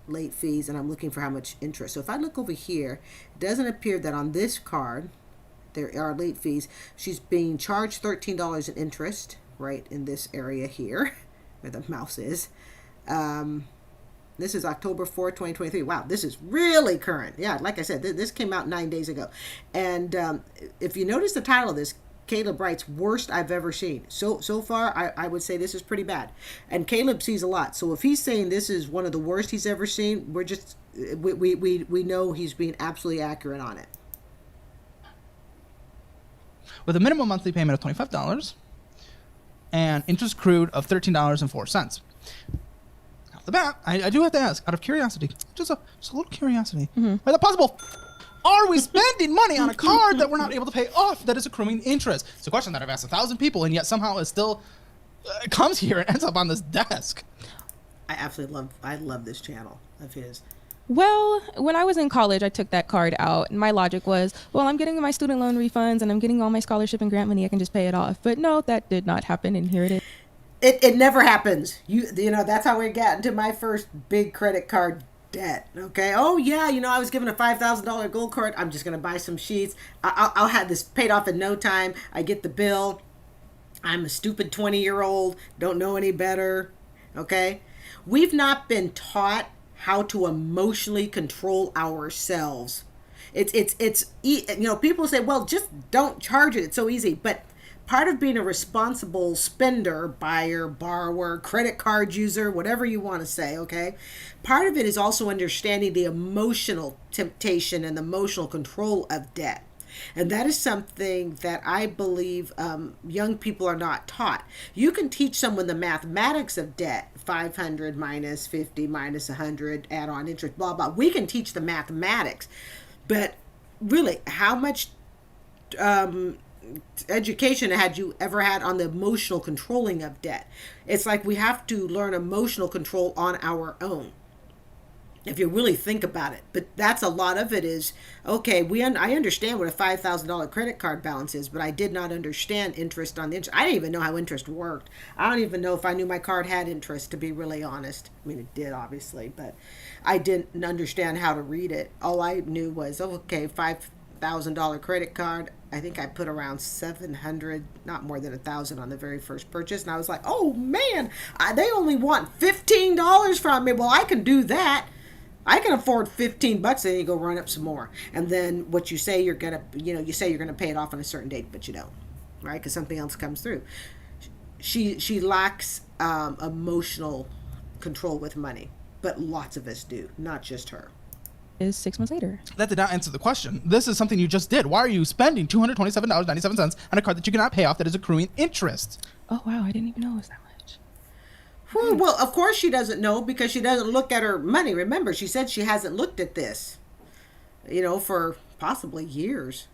late fees, and I'm looking for how much interest. So if I look over here, it doesn't appear that on this card there are late fees. She's being charged $13 in interest, right in this area here, where the mouse is. This is October 4th, 2023. Wow, this is really current. Yeah, like I said, this came out 9 days ago. And if you notice the title of this, Caleb writes, worst I've ever seen. So far, I would say this is pretty bad. And Caleb sees a lot. So if he's saying this is one of the worst he's ever seen, we're just, we know he's being absolutely accurate on it. With a minimum monthly payment of $25 and interest accrued of $13.04. Off the bat, I do have to ask, out of curiosity, just a little curiosity, is that possible? Are we spending money on a card that we're not able to pay off that is accruing interest? It's a question that I've asked 1,000 people, and yet somehow it still comes here and ends up on this desk. I absolutely love this channel of his. Well, when I was in college, I took that card out, and my logic was, well, I'm getting my student loan refunds, and I'm getting all my scholarship and grant money. I can just pay it off. But no, that did not happen, and here it is. It never happens. You know, that's how we got into my first big credit card debt. Okay. Oh yeah. You know, I was given a $5,000 gold card. I'm just going to buy some sheets. I'll have this paid off in no time. I get the bill. I'm a stupid 20-year-old. Don't know any better. Okay. We've not been taught how to emotionally control ourselves. It's you know, people say, well, just don't charge it. It's so easy. But part of being a responsible spender, buyer, borrower, credit card user, whatever you want to say, okay? Part of it is also understanding the emotional temptation and the emotional control of debt. And that is something that I believe young people are not taught. You can teach someone the mathematics of debt, 500 minus 50 minus 100, add on interest, blah, blah. We can teach the mathematics. But really, how much education had you ever had on the emotional controlling of debt? It's like we have to learn emotional control on our own, if you really think about it. But that's a lot of it is, okay, I understand what a $5,000 credit card balance is, but I did not understand interest on the interest. I didn't even know how interest worked. I don't even know if I knew my card had interest, to be really honest. I mean, it did, obviously, but I didn't understand how to read it. All I knew was, okay, $5,000 credit card. I think I put around 700, not more than 1,000 on the very first purchase. And I was like, oh man, they only want $15 from me. Well, I can do that. I can afford $15, then you go run up some more. And then what you say you're going to, you say you're going to pay it off on a certain date, but you don't, right? Because something else comes through. She lacks emotional control with money, but lots of us do, not just her. Is 6 months later. That did not answer the question. This is something you just did. Why are you spending $227.97 on a card that you cannot pay off that is accruing interest? Oh, wow. I didn't even know it was that much. Well, of course she doesn't know, because she doesn't look at her money. Remember, she said she hasn't looked at this, for possibly years.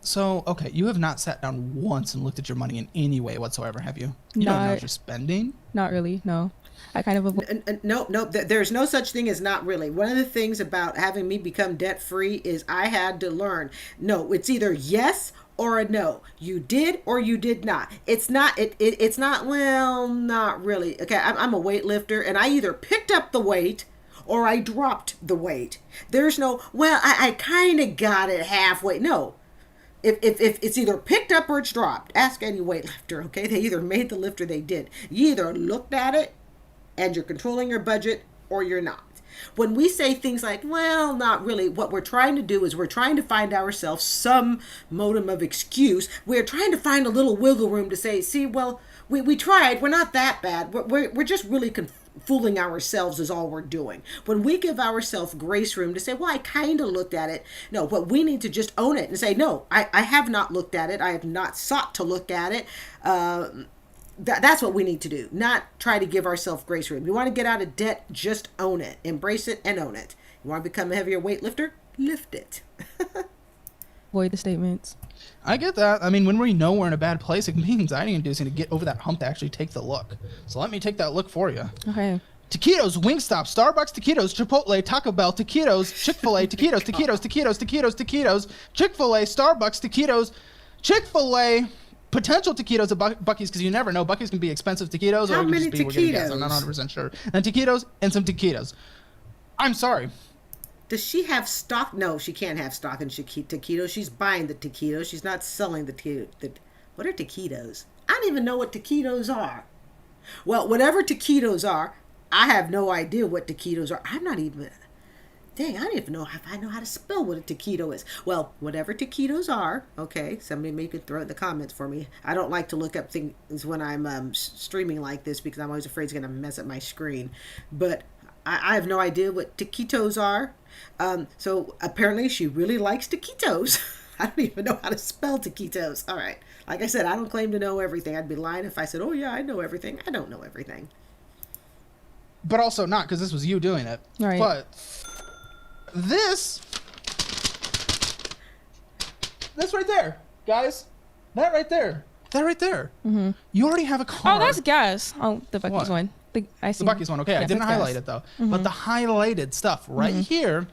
So, okay, you have not sat down once and looked at your money in any way whatsoever, have you? You don't know what you're spending? Not really, no. I kind of avoid. No, there's no such thing as not really. One of the things about having me become debt-free is I had to learn, no, it's either yes or a no. You did or you did not. It's not, it's not, well, not really. Okay, I'm a weightlifter, and I either picked up the weight or I dropped the weight. There's no, well, I kind of got it halfway. No. If it's either picked up or it's dropped, ask any weightlifter, okay? They either made the lift or they did. You either looked at it and you're controlling your budget, or you're not. When we say things like, well, not really, what we're trying to do is we're trying to find ourselves some modicum of excuse. We're trying to find a little wiggle room to say, see, well, we tried. We're not that bad. We're just really fooling ourselves is all we're doing. When we give ourselves grace room to say, well, I kind of looked at it. No, but we need to just own it and say, no, I have not looked at it. I have not sought to look at it. That's what we need to do, not try to give ourselves grace room. You want to get out of debt, just own it. Embrace it and own it. You want to become a heavier weightlifter? Lift it. Avoid the statements. I get that. I mean, when we know we're in a bad place, it can be anxiety-inducing to get over that hump to actually take the look. So let me take that look for you. Okay. Taquitos, Wingstop, Starbucks, Taquitos, Chipotle, Taco Bell, Taquitos, Chick-fil-A, Taquitos, Taquitos, Taquitos, Taquitos, Taquitos, Chick-fil-A, Starbucks, Taquitos, Chick-fil-A, potential taquitos at Buc-ee's, because you never know. Buc-ee's can be expensive taquitos, How or it could many just be, we're gonna guess. I'm not taquitos? 100% sure. And taquitos and some taquitos. I'm sorry. Does she have stock? No, she can't have stock in taquitos. She's buying the taquitos. She's not selling the what are taquitos? I don't even know what taquitos are. Well, whatever taquitos are, I have no idea what taquitos are. I'm not even... Dang, I don't even know if I know how to spell what a taquito is. Well, whatever taquitos are, okay, somebody maybe throw it in the comments for me. I don't like to look up things when I'm streaming like this because I'm always afraid it's going to mess up my screen. But I have no idea what taquitos are. So apparently she really likes taquitos. I don't even know how to spell taquitos. All right. Like I said, I don't claim to know everything. I'd be lying if I said, oh yeah, I know everything. I don't know everything. But also not, because this was you doing it. Right. But this right there, guys. That right there. Mm-hmm. You already have a car. Oh, that's gas. Oh, the Buc-ee's What? one. I see. The Buc-ee's one. Okay, I Yeah, didn't that's highlight gas. it though. But the highlighted stuff right here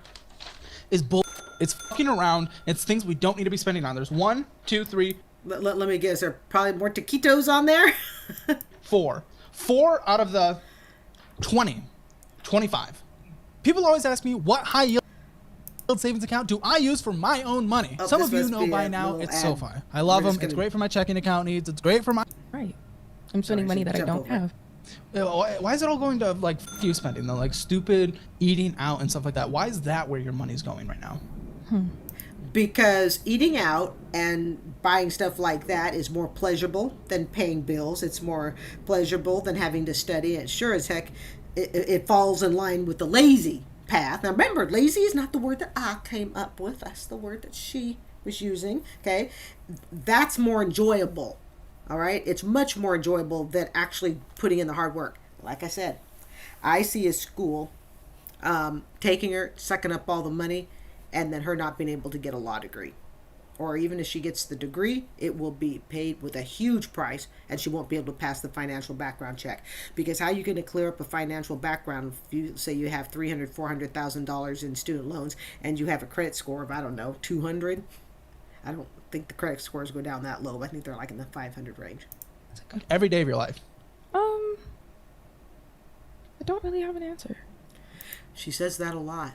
is bull. It's fucking around. It's things we don't need to be spending on. There's 1, 2, 3, Let me guess. There are probably more taquitos on there. 4. 4 out of the 20. 25. People always ask me, what high yield savings account do I use for my own money? Oh, Some this of you must know be by a now, little it's ad. SoFi. I love We're just them. It's gonna- great for my checking account needs. It's great for my... Right. I'm spending money that I jump don't over. have. Why is it all going to, like, you spending, though? Like, stupid eating out and stuff like that. Why is that where your money's going right now? Because eating out and buying stuff like that is more pleasurable than paying bills. It's more pleasurable than having to study. And sure as heck, it falls in line with the lazy path. Now remember, lazy is not the word that I came up with. That's the word that she was using. Okay. That's more enjoyable. All right. It's much more enjoyable than actually putting in the hard work. Like I said, I see a school taking her, sucking up all the money, and then her not being able to get a law degree. Or even if she gets the degree, it will be paid with a huge price, and she won't be able to pass the financial background check. Because how are you going to clear up a financial background if you say you have $300,000, $400,000 in student loans, and you have a credit score of, I don't know, 200? I don't think the credit scores go down that low. I think they're like in the 500 range. Every day of your life. I don't really have an answer. She says that a lot.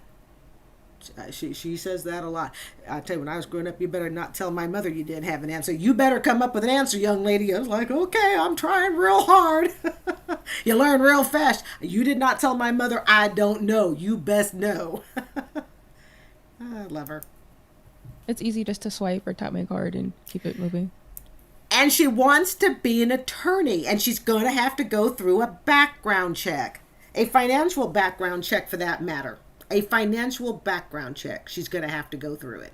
She says that a lot. I tell you, when I was growing up, you better not tell my mother you didn't have an answer. You better come up with an answer, young lady. I was like, okay, I'm trying real hard. You learn real fast. You did not tell my mother, I don't know. You best know. I love her. It's easy just to swipe or tap my card and keep it moving. And she wants to be an attorney, and she's going to have to go through a background check. A financial background check, for that matter. A financial background check. She's going to have to go through it.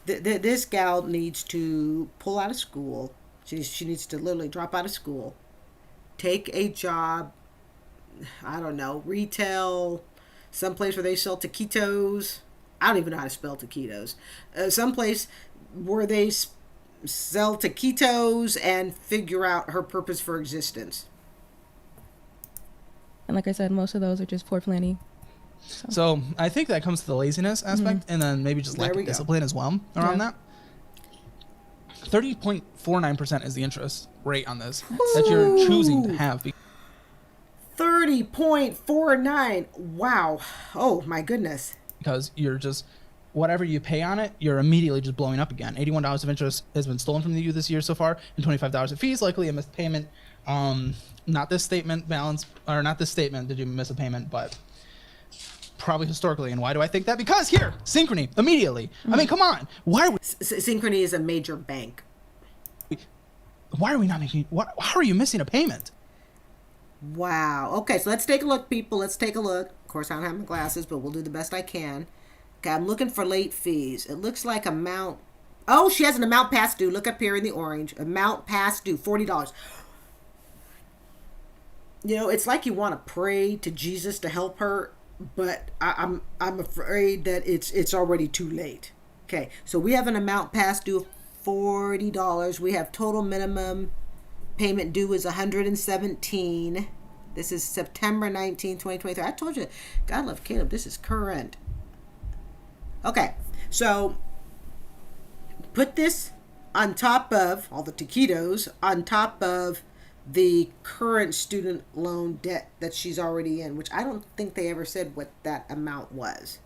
This gal needs to pull out of school. She needs to literally drop out of school. Take a job, I don't know, retail, someplace where they sell taquitos. I don't even know how to spell taquitos. Someplace where they sell taquitos and figure out her purpose for existence. And like I said, most of those are just poor planning. So I think that comes to the laziness aspect, and then maybe just lack There we of go. discipline as well around that. 30.49% is the interest rate on this that you're choosing to have. 30.49. Wow. Oh my goodness. Because you're just, whatever you pay on it, you're immediately just blowing up again. $81 of interest has been stolen from you this year so far, and $25 of fees, likely a missed payment. Not this statement balance, or not this statement did you miss a payment, but probably historically. And why do I think that? Because here, Synchrony, immediately. I mean, come on. Why are we, Synchrony is a major bank. why are we not making, how are you missing a payment? Wow. Okay, so let's take a look, people. Let's take a look. Of course, I don't have my glasses, but we'll do the best I can. Okay, I'm looking for late fees. It looks like amount. Oh, she has an amount past due. Look up here in the orange. Amount past due, $40. You know, it's like you want to pray to Jesus to help her, but I'm afraid that it's already too late. Okay, so we have an amount past due of $40. We have total minimum Payment due is 117. This is September 19, 2023. I told you, God love Caleb, this is current. Okay, so put this on top of all the taquitos, on top of the current student loan debt that she's already in, which I don't think they ever said what that amount was.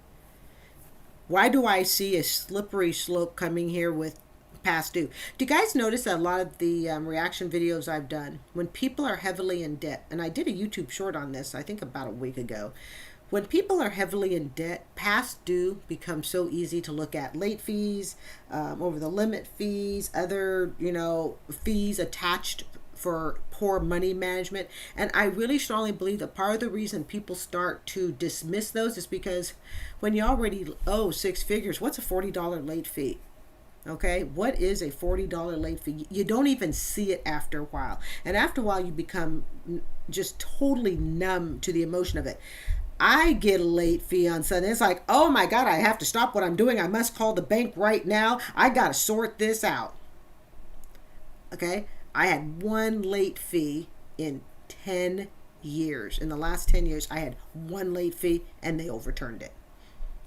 Why do I see a slippery slope coming here with past due? Do you guys notice that a lot of the reaction videos I've done, when people are heavily in debt, and I did a YouTube short on this, I think about a week ago, when people are heavily in debt, past due becomes so easy to look at. Late fees, over the limit fees, other, fees attached for poor money management. And I really strongly believe that part of the reason people start to dismiss those is because when you already owe six figures, what's a $40 late fee? Okay, what is a $40 late fee? You don't even see it after a while. And after a while, you become just totally numb to the emotion of it. I get a late fee on Sunday. It's like, oh my God, I have to stop what I'm doing. I must call the bank right now. I got to sort this out. Okay, I had one late fee in 10 years. In the last 10 years, I had one late fee and they overturned it.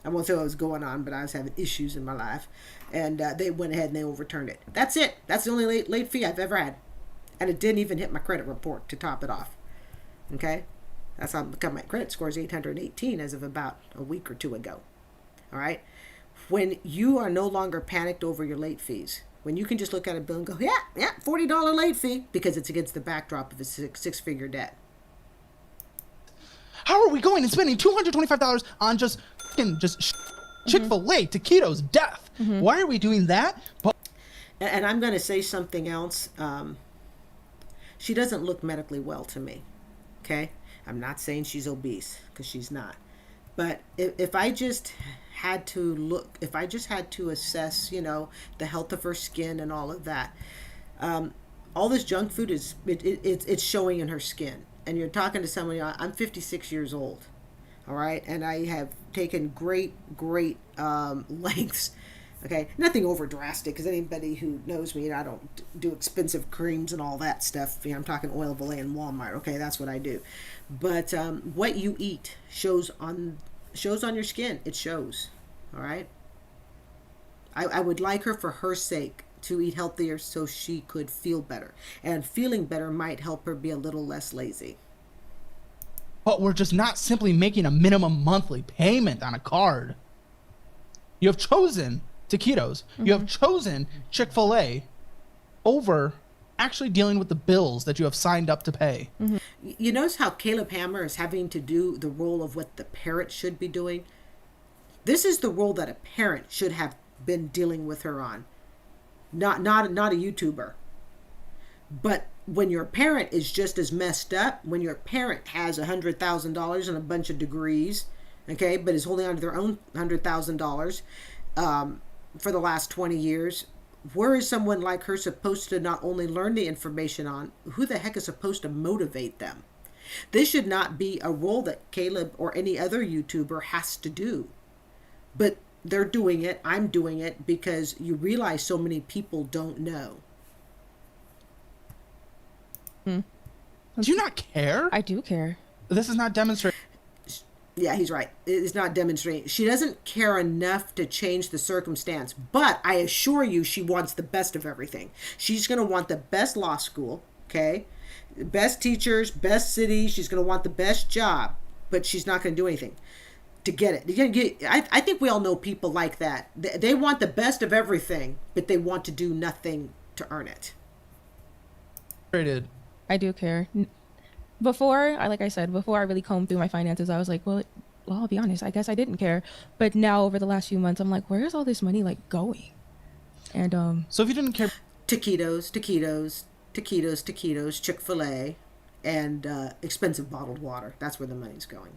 I won't say what was going on, but I was having issues in my life. And they went ahead and they overturned it. That's it. That's the only late fee I've ever had. And it didn't even hit my credit report to top it off. Okay? That's how my credit score is 818 as of about a week or two ago. All right? When you are no longer panicked over your late fees, when you can just look at a bill and go, yeah, $40 late fee, because it's against the backdrop of a six-figure debt. How are we going and spending $225 on just Chick-fil-A, taquitos, death? Why are we doing that? And I'm going to say something else. She doesn't look medically well to me. Okay? I'm not saying she's obese, because she's not. But if I just had to assess, the health of her skin and all of that, all this junk food it's showing in her skin. And you're talking to somebody, I'm 56 years old, all right? And I have taken great lengths, okay? Nothing over drastic, because anybody who knows me, I don't do expensive creams and all that stuff. I'm talking Oil of Olay and Walmart, okay? That's what I do. But what you eat shows on your skin. It shows, all right? I would like her, for her sake, to eat healthier so she could feel better. And feeling better might help her be a little less lazy. But we're just not simply making a minimum monthly payment on a card. You have chosen taquitos. You have chosen Chick-fil-A over actually dealing with the bills that you have signed up to pay. You notice how Caleb Hammer is having to do the role of what the parent should be doing? This is the role that a parent should have been dealing with her on. Not a YouTuber. But when your parent is just as messed up, when your parent has $100,000 and a bunch of degrees, okay, but is holding on to their own $100,000 for the last 20 years, where is someone like her supposed to not only learn the information on, who the heck is supposed to motivate them? This should not be a role that Caleb or any other YouTuber has to do. But they're doing it, I'm doing it, because you realize so many people don't know. Do you not care? I do care. This is not demonstrating. Yeah, he's right. It's not demonstrating. She doesn't care enough to change the circumstance, but I assure you she wants the best of everything. She's going to want the best law school, okay? Best teachers, best city. She's going to want the best job, but she's not going to do anything to get it. I think we all know people like that. They want the best of everything, but they want to do nothing to earn it. I do care. Before I really combed through my finances, I was like, well, I'll be honest, I guess I didn't care. But now over the last few months, I'm like, where is all this money going? And so if you didn't care, taquitos, Chick-fil-A, and expensive bottled water. That's where the money's going.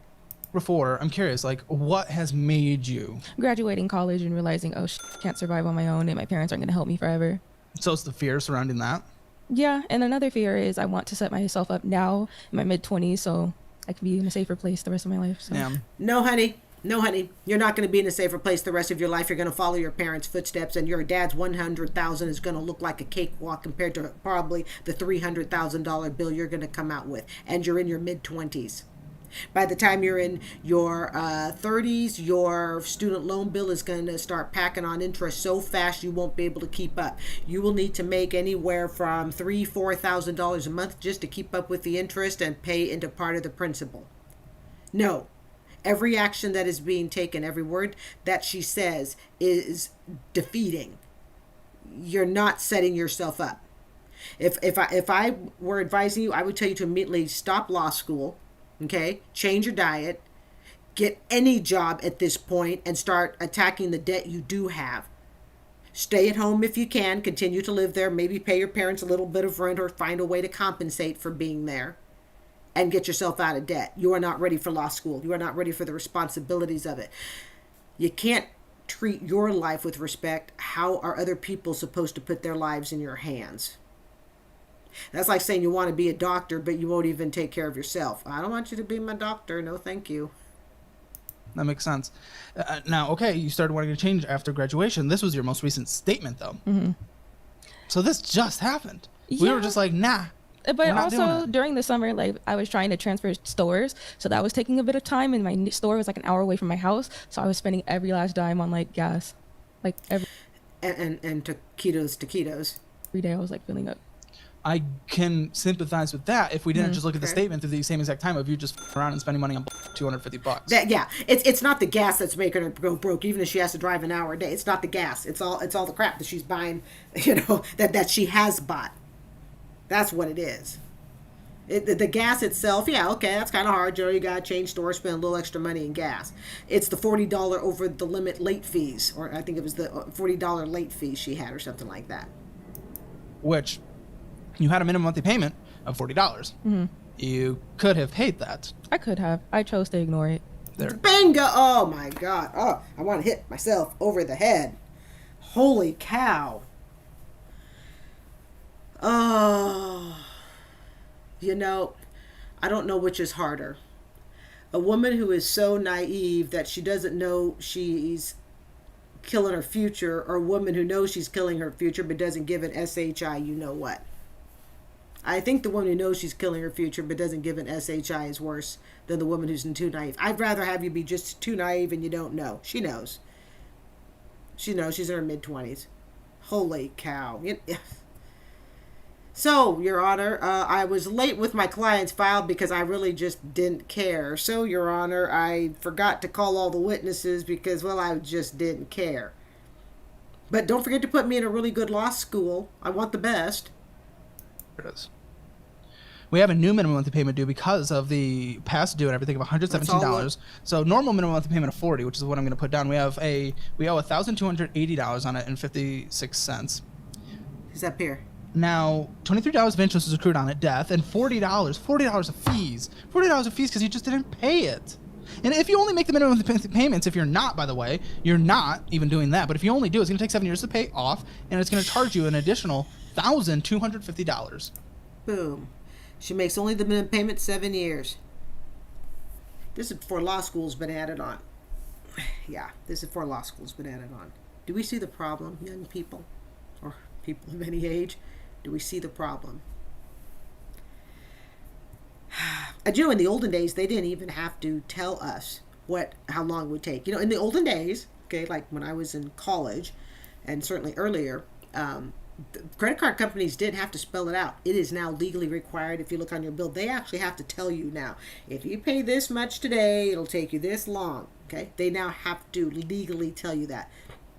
Before, I'm curious, what has made you graduating college and realizing, can't survive on my own and my parents aren't going to help me forever. So it's the fear surrounding that? Yeah, and another fear is I want to set myself up now in my mid-20s so I can be in a safer place the rest of my life. So. Yeah. No, honey. No, honey, you're not going to be in a safer place the rest of your life. You're going to follow your parents' footsteps, and your dad's $100,000 is going to look like a cakewalk compared to probably the $300,000 bill you're going to come out with. And you're in your mid-20s. By the time you're in your 30s, your student loan bill is going to start packing on interest so fast you won't be able to keep up. You will need to make anywhere from $3,000-$4,000 a month just to keep up with the interest and pay into part of the principal. No. Every action that is being taken, every word that she says is defeating. You're not setting yourself up. If I were advising you, I would tell you to immediately stop law school, okay? Change your diet, get any job at this point, and start attacking the debt you do have. Stay at home if you can, continue to live there, maybe pay your parents a little bit of rent or find a way to compensate for being there. And get yourself out of debt. You are not ready for law school. You are not ready for the responsibilities of it. You can't treat your life with respect. How are other people supposed to put their lives in your hands? That's like saying you want to be a doctor, but you won't even take care of yourself. I don't want you to be my doctor. No, thank you. That makes sense. Now, okay, you started wanting to change after graduation. This was your most recent statement, though. Mm-hmm. So this just happened. We Yeah. were just like, nah. But We're not doing also it. during the summer, like I was trying to transfer stores, so that was taking a bit of time. And my store was like an hour away from my house, so I was spending every last dime on like gas, like every And taquitos. day I was like filling up. I can sympathize with that if we didn't just look at the Okay. statement at the same exact time of you just around and spending money on $250. Yeah, it's not the gas that's making her go broke, even if she has to drive an hour a day. It's not the gas. It's all the crap that she's buying, that she has bought. That's what it is. The gas itself, yeah, okay, that's kind of hard. You got to change stores, spend a little extra money in gas. It's the $40 over the limit late fees, or I think it was the $40 late fee she had or something like that. Which you had a minimum monthly payment of $40. Mm-hmm. You could have paid that. I could have. I chose to ignore it. There. Bingo! Oh, my God. Oh, I want to hit myself over the head. Holy cow. Oh, I don't know which is harder. A woman who is so naive that she doesn't know she's killing her future, or a woman who knows she's killing her future but doesn't give an SHI, you know what? I think the woman who knows she's killing her future but doesn't give an SHI is worse than the woman who's too naive. I'd rather have you be just too naive and you don't know. She knows. She knows. She's in her mid-20s. Holy cow. So, Your Honor, I was late with my client's file because I really just didn't care. So, Your Honor, I forgot to call all the witnesses because, well, I just didn't care. But don't forget to put me in a really good law school. I want the best. It is. We have a new minimum monthly payment due because of the past due and everything of $117. So normal minimum monthly payment of $40, which is what I'm going to put down. We owe $1,280 on it and 56 cents. Is up here? Now, $23 of interest is accrued on it, death, and $40 of fees. $40 of fees because you just didn't pay it. And if you only make the minimum payments, if you're not, by the way, you're not even doing that. But if you only do, it's going to take 7 years to pay off, and it's going to charge you an additional $1,250. Boom. She makes only the minimum payment 7 years. This is before law school's been added on. Yeah, this is before law school's been added on. Do we see the problem, young people? Or people of any age? Do we see the problem? In the olden days, they didn't even have to tell us how long it would take. In the olden days, okay, like when I was in college, and certainly earlier, the credit card companies did have to spell it out. It is now legally required. If you look on your bill, they actually have to tell you now. If you pay this much today, it'll take you this long. Okay, they now have to legally tell you that.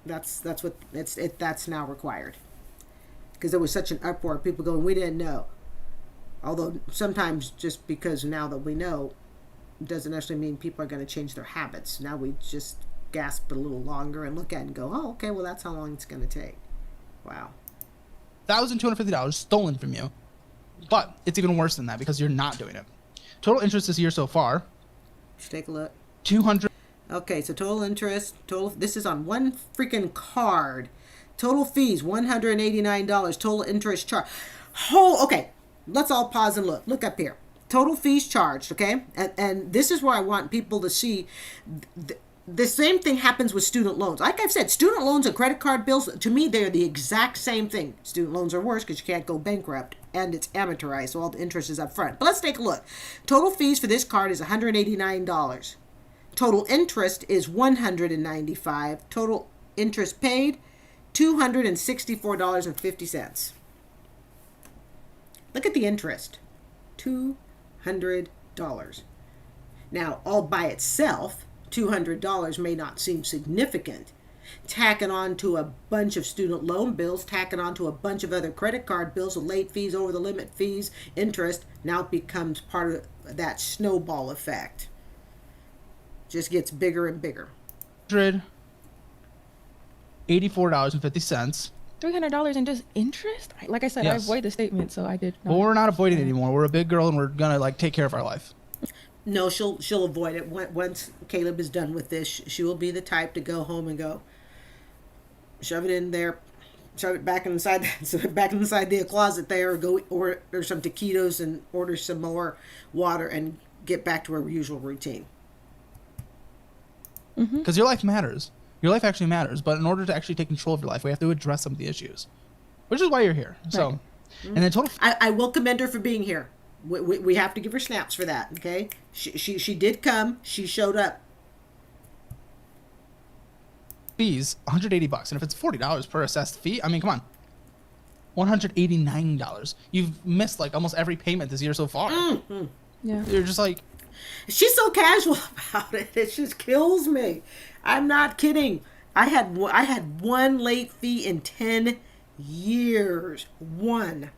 That's now required. Because there was such an uproar, people going, we didn't know. Although sometimes just because now that we know doesn't necessarily mean people are going to change their habits. Now we just gasp a little longer and look at it and go, oh, okay, well, that's how long it's going to take. Wow. $1,250 stolen from you. But it's even worse than that because you're not doing it. Total interest this year so far. Let's take a look. 200. Okay, so total interest, this is on one freaking card. Total fees, $189. Total interest charge. Okay, let's all pause and look. Look up here. Total fees charged, okay? And this is where I want people to see the same thing happens with student loans. Like I've said, student loans and credit card bills, to me, they're the exact same thing. Student loans are worse because you can't go bankrupt, and it's amortized, so all the interest is up front. But let's take a look. Total fees for this card is $189. Total interest is $195. Total interest paid, $264.50. Look at the interest, $200. Now, all by itself, $200 may not seem significant. Tacking on to a bunch of student loan bills, tacking on to a bunch of other credit card bills with late fees, over the limit fees, interest, now becomes part of that snowball effect. Just gets bigger and bigger. $84.50. $300 in just interest? Like I said, I Yes. avoid the statement, so I did not. Well, we're not avoiding it anymore. We're a big girl, and we're gonna like take care of our life. No, she'll avoid it. Once Caleb is done with this, she will be the type to go home and go, shove it in there, shove it back inside the closet there, or go order some taquitos and order some more water and get back to her usual routine. Because your life matters. Your life actually matters. But in order to actually take control of your life, we have to address some of the issues, which is why you're here. So, and then total I will commend her for being here. We have to give her snaps for that. Okay, she did come. She showed up. fees, $180, and if it's $40 per assessed fee, I mean, come on, $189. You've missed like almost every payment this year so far. Yeah. You're just like, She's so casual about it. It just kills me. I'm not kidding. I had one late fee in 10 years. One.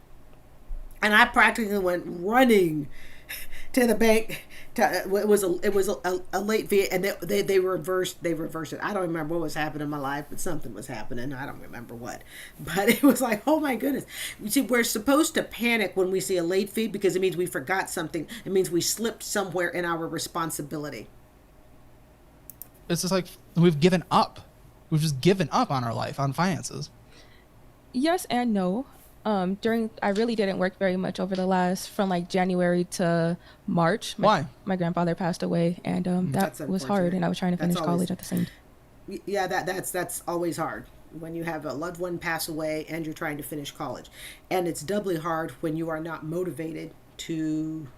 And I practically went running to the bank. It was a late fee, and they reversed it. I don't remember what was happening in my life, but something was happening. I don't remember what. But it was like, oh my goodness. You see, we're supposed to panic when we see a late fee because it means we forgot something. It means we slipped somewhere in our responsibility. it's just like we've given up. We've just given up on our life, on finances. Yes and no. I really didn't work very much over the last, from like January to March. Why? My grandfather passed away, and that That's was hard, and I was trying to finish That's always- college at the same time. Yeah, that's always hard when you have a loved one pass away and you're trying to finish college. And it's doubly hard when you are not motivated to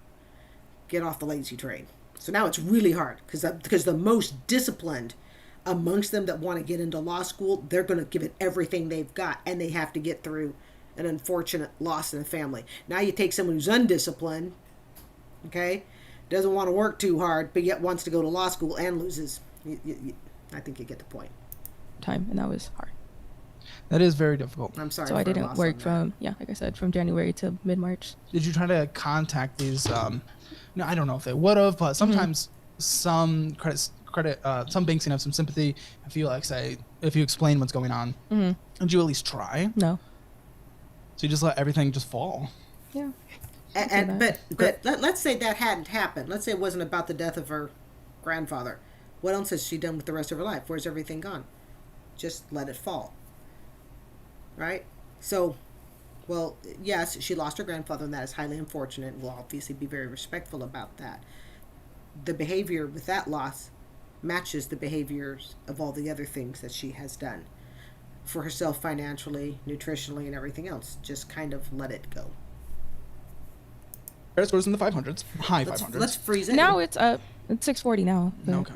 get off the lazy train. So now it's really hard because the most disciplined amongst them that want to get into law school, they're going to give it everything they've got, and they have to get through an unfortunate loss in the family. Now you take someone who's undisciplined, okay, doesn't want to work too hard, but yet wants to go to law school and loses. I think you get the point. Time, and that was hard. That is very difficult. I'm sorry. So for I the didn't loss work on that. from, like I said, from January to mid-March. Did you try to contact these? No, I don't know if they would have, but sometimes some some banks can have some sympathy if you if you explain what's going on. Did you at least try? No. So you just let everything just fall. Yeah. But let's say that hadn't happened. Let's say it wasn't about the death of her grandfather. What else has she done with the rest of her life? Where's everything gone? Just let it fall. Right? So, well, yes, she lost her grandfather, and that is highly unfortunate. We'll obviously be very respectful about that. The behavior with that loss matches the behaviors of all the other things that she has done for herself financially, nutritionally, and everything else. Just kind of let it go. Credit scores in the 500s, high 500s. Let's freeze it. Now it's up. It's 640 now. but- Okay.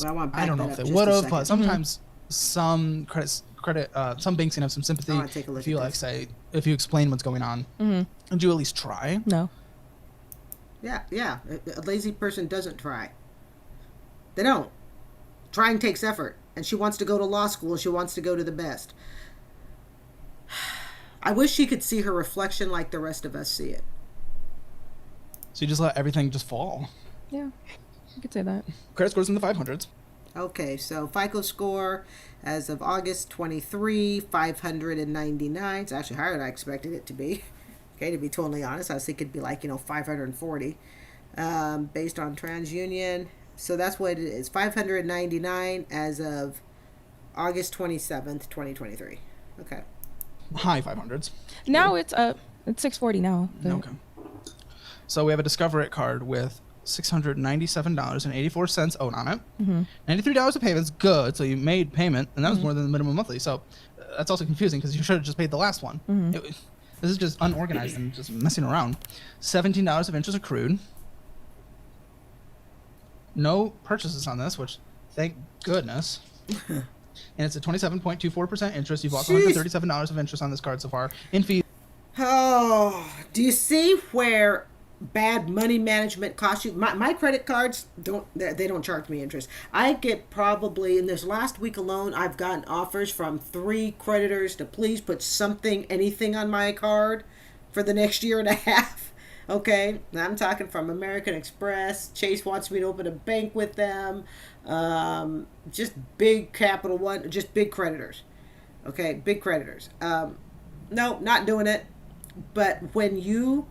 Well, I don't know if they would have, but sometimes some some banks can have some sympathy I wanna take a look if you at this. if you explain what's going on. Did you at least try? No. Yeah. A lazy person doesn't try. They don't. Trying takes effort. And she wants to go to law school. She wants to go to the best. I wish she could see her reflection like the rest of us see it. So you just let everything just fall. Yeah. You could say that. Credit scores in the 500s. Okay, so FICO score as of August 23, 599. It's actually higher than I expected it to be. Okay, to be totally honest. I was thinking it'd be like, 540. Based on TransUnion. So that's what it is. 599 as of August 27th, 2023. Okay. High 500s. Now it's up. It's 640 now. but- Okay. So we have a Discover It card with $697.84 owed on it. $93 of payments, good. So you made payment, and that was more than the minimum monthly. So that's also confusing because you should have just paid the last one. This is just unorganized and just messing around. $17 of interest accrued. No purchases on this, which thank goodness. And it's a 27.24% interest. You've lost $137 of interest on this card so far in fees. Oh, do you see where bad money management costs you? My credit cards they don't charge me interest. I get probably in this last week alone, I've gotten offers from 3 creditors to please put anything on my card for the next year and a half. Okay, now I'm talking from American Express. Chase wants me to open a bank with them. Just big Capital One, just big creditors. Okay, big creditors. No, not doing it. But when you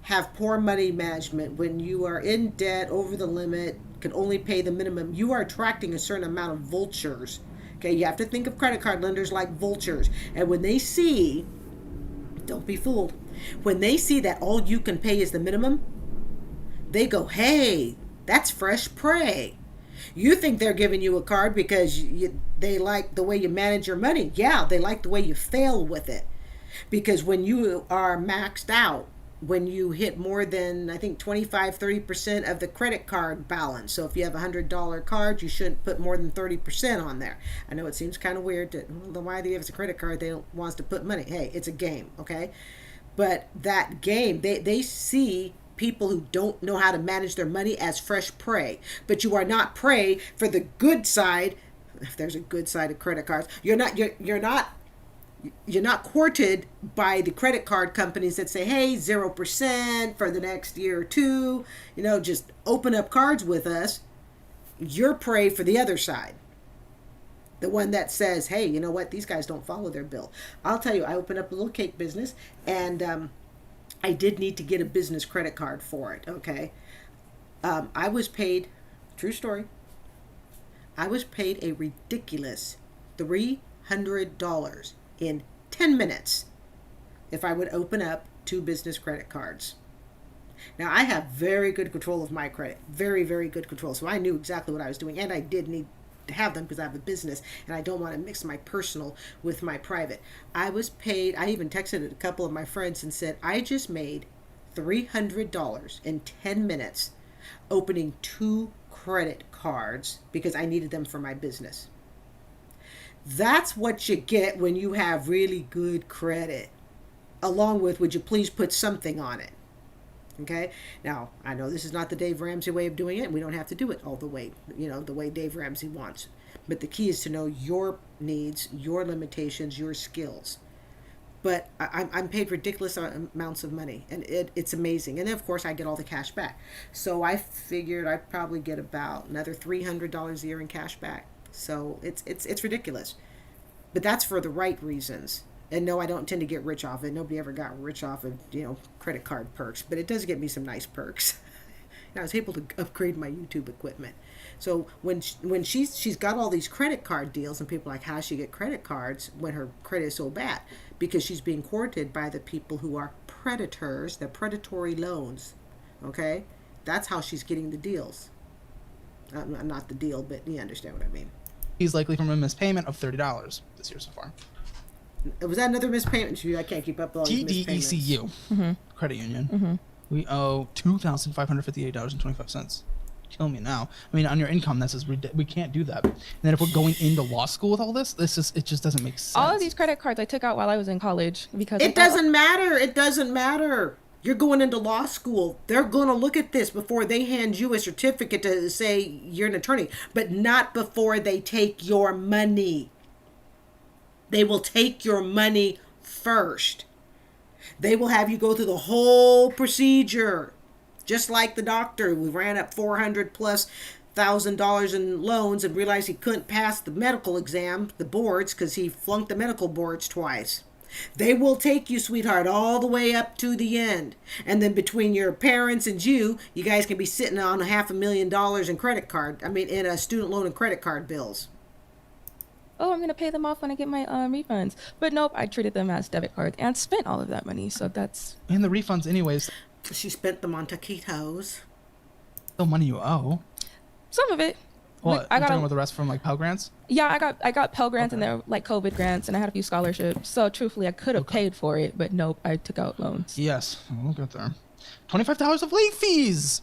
have poor money management, when you are in debt over the limit, can only pay the minimum, you are attracting a certain amount of vultures. Okay, you have to think of credit card lenders like vultures. And when they see, don't be fooled, when they see that all you can pay is the minimum, they go, hey, that's fresh prey. You think they're giving you a card because they like the way you manage your money. Yeah, they like the way you fail with it. Because when you are maxed out, when you hit more than, I think, 25-30% of the credit card balance. So if you have a $100 card, you shouldn't put more than 30% on there. I know it seems kind of weird to, well, why do you have a credit card? They don't want us to put money. Hey, it's a game, okay? But that game, they see people who don't know how to manage their money as fresh prey. But you are not prey for the good side. If there's a good side of credit cards, you're not courted by the credit card companies that say, hey, 0% for the next year or two, just open up cards with us. You're prey for the other side. The one that says, hey, you know what? These guys don't follow their bill. I'll tell you, I opened up a little cake business, and I did need to get a business credit card for it, okay? I was paid, true story, I was paid a ridiculous $300 in 10 minutes if I would open up 2 business credit cards. Now, I have very good control of my credit. Very, very good control. So I knew exactly what I was doing, and I did need to have them because I have a business, and I don't want to mix my personal with my private. I was paid, I even texted a couple of my friends and said, I just made $300 in 10 minutes opening 2 credit cards because I needed them for my business. That's what you get when you have really good credit, along with, would you please put something on it? Okay. Now, I know this is not the Dave Ramsey way of doing it, and we don't have to do it all the way, the way Dave Ramsey wants. But the key is to know your needs, your limitations, your skills. But I'm paid ridiculous amounts of money, and it's amazing. And then, of course, I get all the cash back. So I figured I'd probably get about another $300 a year in cash back. So it's ridiculous. But that's for the right reasons. And no, I don't intend to get rich off it. Nobody ever got rich off of, credit card perks. But it does get me some nice perks. I was able to upgrade my YouTube equipment. So when she's got all these credit card deals, and people are like, how does she get credit cards when her credit is so bad? Because she's being courted by the people who are predators, the predatory loans. Okay? That's how she's getting the deals. Not the deal, but you understand what I mean. He's likely from a missed payment of $30 this year so far. Was that another missed payment? I can't keep up with all these missed payments. TDECU Credit Union. We owe $2,558.25. Kill me now. I mean, on your income, that says we can't do that. And then if we're going into law school with all this, it just doesn't make sense. All of these credit cards I took out while I was in college because it doesn't matter. It doesn't matter. You're going into law school. They're going to look at this before they hand you a certificate to say you're an attorney, but not before they take your money. They will take your money first. They will have you go through the whole procedure, just like the doctor who ran up $400,000+ in loans and realized he couldn't pass the medical exam, the boards, because he flunked the medical boards twice. They will take you, sweetheart, all the way up to the end. And then between your parents and you guys can be sitting on $500,000 in a student loan and credit card bills. Oh, I'm going to pay them off when I get my refunds. But nope, I treated them as debit cards and spent all of that money. So that's... And the refunds anyways. She spent them on taquitos. Still money you owe. Some of it. What? I You're got talking about the rest from like Pell Grants? Yeah, I got Pell Grants and Okay. they're like COVID grants, and I had a few scholarships. So truthfully, I could have paid for it, but nope, I took out loans. Yes, we'll get there. $25 of late fees.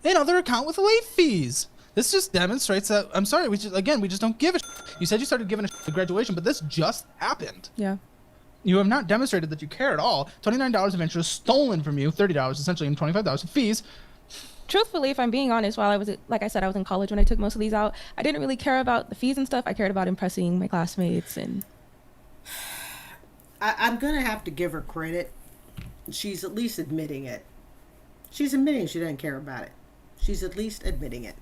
Another account with late fees. This just demonstrates that, I'm sorry, we just don't give a shit. You said you started giving a shit at graduation, but this just happened. Yeah. You have not demonstrated that you care at all. $29 of interest stolen from you, $30 essentially, and $25 of fees. Truthfully, if I'm being honest, while I was, like I said, I was in college when I took most of these out, I didn't really care about the fees and stuff. I cared about impressing my classmates. And I'm going to have to give her credit. She's at least admitting it. She's admitting she doesn't care about it. She's at least admitting it.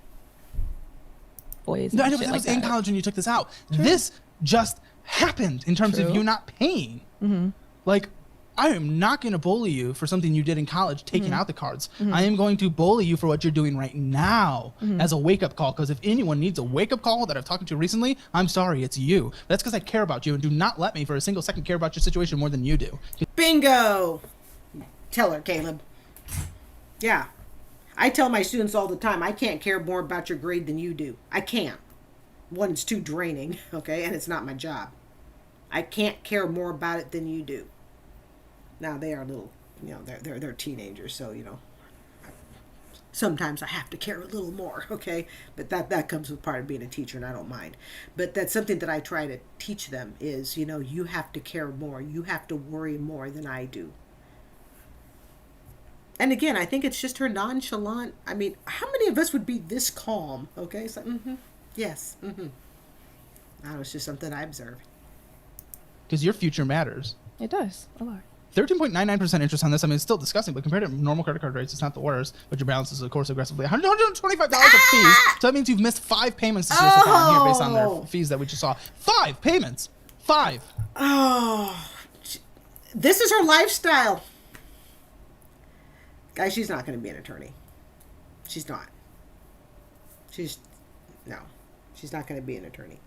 boys. No, I and know, but shit that like was in that. college when you took this out. This just happened in terms of True. you not paying. Mm-hmm. Like, I am not going to bully you for something you did in college, taking out the cards. Mm-hmm. I am going to bully you for what you're doing right now as a wake-up call. Because if anyone needs a wake-up call that I've talked to recently, I'm sorry, it's you. That's because I care about you and do not let me for a single second care about your situation more than you do. Bingo! Tell her, Caleb. Yeah. I tell my students all the time, I can't care more about your grade than you do. I can't. One, it's too draining, okay, and it's not my job. I can't care more about it than you do. Now, they are little, they're teenagers, so, sometimes I have to care a little more, okay? But that comes with part of being a teacher, and I don't mind. But that's something that I try to teach them is, you have to care more. You have to worry more than I do. And again, I think it's just her nonchalant. I mean, how many of us would be this calm? Okay, so yes, I don't know, it's just something I observe. Because your future matters. It does a lot. 13.99% interest on this. I mean, it's still disgusting, but compared to normal credit card rates, it's not the worst. But your balance is, of course, aggressively $125 of fees. So that means you've missed 5 payments this year so far on here based on their fees that we just saw. 5 payments. 5. Oh, this is her lifestyle. Guys, she's not going to be an attorney. She's not. She's not going to be an attorney.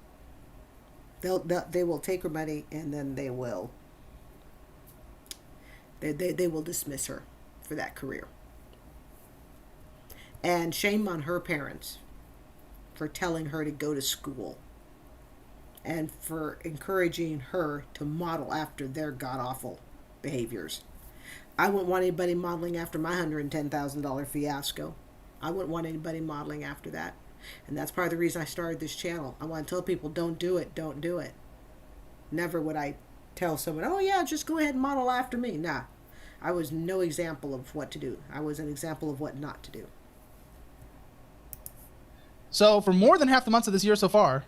They will take her money and then they will dismiss her for that career. And shame on her parents for telling her to go to school and for encouraging her to model after their god-awful behaviors. I wouldn't want anybody modeling after my $110,000 fiasco. I wouldn't want anybody modeling after that. And that's part of the reason I started this channel. I want to tell people, don't do it, don't do it. Never would I tell someone, oh yeah, just go ahead and model after me. Nah, I was no example of what to do. I was an example of what not to do. So for more than half the months of this year so far,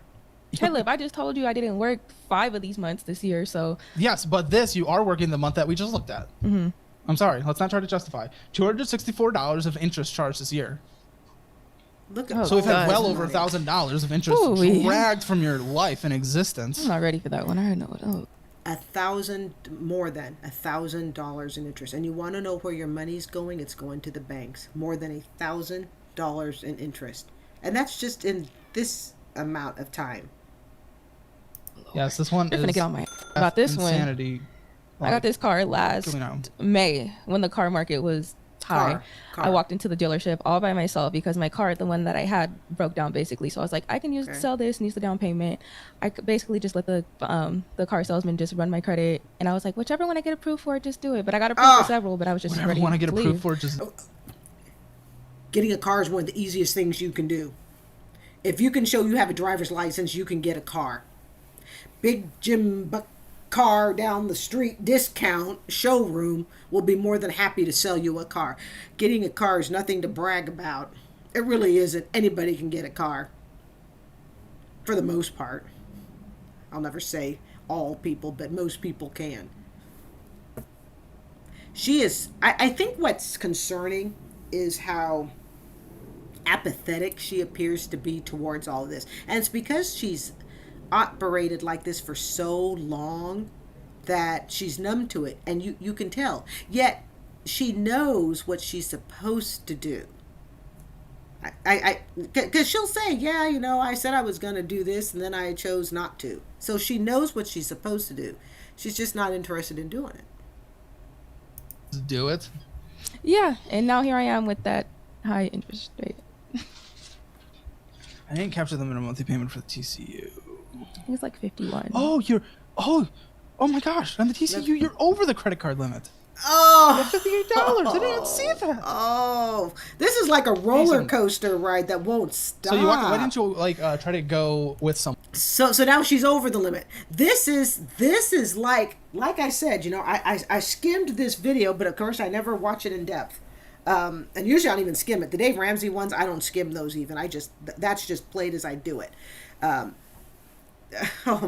Caleb, I just told you I didn't work 5 of these months this year, so yes, but this, you are working the month that we just looked at. mm-hmm. I'm sorry, let's not try to justify. $264 of interest charged this year. Look at Oh, So we've had God. well over $1,000 of interest Ooh-wee. dragged from your life and existence. I'm not ready for that one. I already know what. Oh, more than $1,000 in interest. And you want to know where your money's going? It's going to the banks. More than $1,000 in interest. And that's just in this amount of time. Yes, this one you're is gonna get on my about this one. insanity. I got this car last Going on. May when the car market was high. Car. I walked into the dealership all by myself because my car, the one that I had, broke down basically. So I was like, I can sell this and use the down payment. I could basically just let the car salesman just run my credit, and I was like, whichever one I get approved for, just do it. But I got approved for several, but I was just Whatever ready one I get to approved leave. for, just Getting a car is one of the easiest things you can do. If you can show you have a driver's license, you can get a car. Big Jim Buck car down the street discount showroom will be more than happy to sell you a car. Getting a car is nothing to brag about. It really isn't. Anybody can get a car. For the most part. I'll never say all people, but most people can. She is, I think what's concerning is how apathetic she appears to be towards all of this. And it's because she's operated like this for so long that she's numb to it, and you can tell. Yet she knows what she's supposed to do. Because she'll say, yeah, I said I was going to do this and then I chose not to. So she knows what she's supposed to do. She's just not interested in doing it. do it. Yeah, and now here I am with that high interest rate. I didn't capture the minimum monthly payment for the TCU. I think it's like 51. Oh my gosh! On the TCU, you're over the credit card limit. Oh, $58. I didn't even see that. oh, this is like a roller coaster ride that won't stop. So why didn't you try to go with some? So now she's over the limit. This is like I said, you know, I skimmed this video, but of course I never watch it in depth. And usually I don't even skim it. The Dave Ramsey ones, I don't skim those even. That's just played as I do it. Oh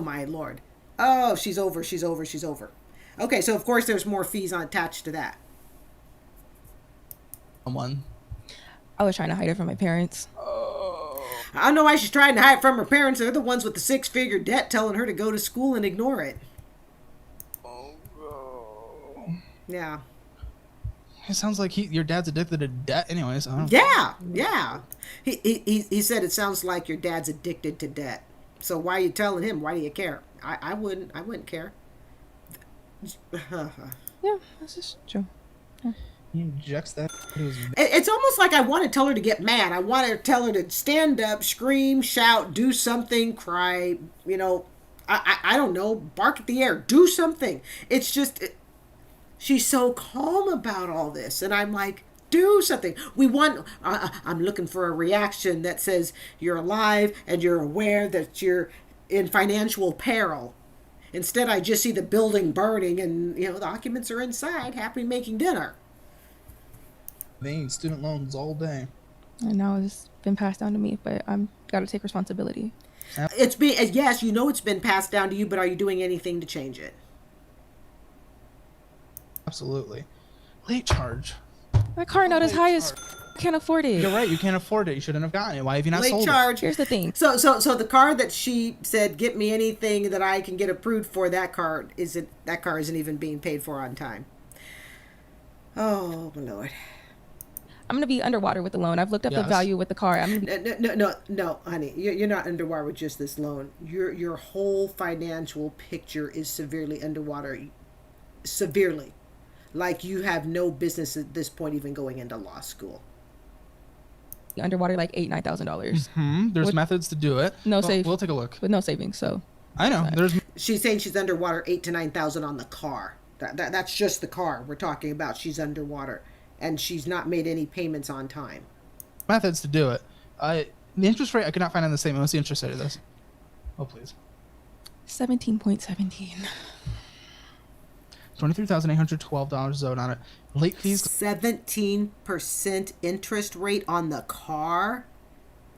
my Lord. Oh, she's over. Okay, so of course there's more fees attached to that. Someone. I was trying to hide it from my parents. I don't know why she's trying to hide it from her parents. They're the ones with the 6-figure debt telling her to go to school and ignore it. Yeah. It sounds like your dad's addicted to debt anyways. Yeah. He said it sounds like your dad's addicted to debt. So why are you telling him? Why do you care? I wouldn't care. Yeah, this is true. He injects that into his... It's almost like I want to tell her to get mad. I want to tell her to stand up, scream, shout, do something, cry, you know, I don't know, bark at the air, do something. It's just, she's so calm about all this. And I'm like, do something. I'm looking for a reaction that says you're alive and you're aware that you're in financial peril. Instead, I just see the building burning and, you know, the occupants are inside, happy making dinner. They need student loans all day. And now it's been passed down to me, but I'm got to take responsibility. Yes, you know it's been passed down to you, but are you doing anything to change it? Absolutely. Late charge. My car note is high as I can't afford it. You're right. You can't afford it. You shouldn't have gotten it. Why have you not Late sold charge. Here's the thing. So the car that she said, get me anything that I can get approved for, that car isn't even being paid for on time. Oh my Lord. I'm gonna be underwater with the loan. I've looked up the Yes. value with the car. No, honey. You're not underwater with just this loan. Your whole financial picture is severely underwater. Severely. Like you have no business at this point even going into law school. Underwater like $8,000-9,000 There's methods to do it. No Well, save. We'll take a look. with no savings. So I know. There's She's saying she's underwater $8,000 to $9,000 on the car. That's just the car we're talking about. She's underwater, and she's not made any payments on time. methods to do it. The interest rate I could not find on the statement. What's the interest rate of this? Oh, please. 17.17. $23,812 owed on it. Late fees. 17% interest rate on the car.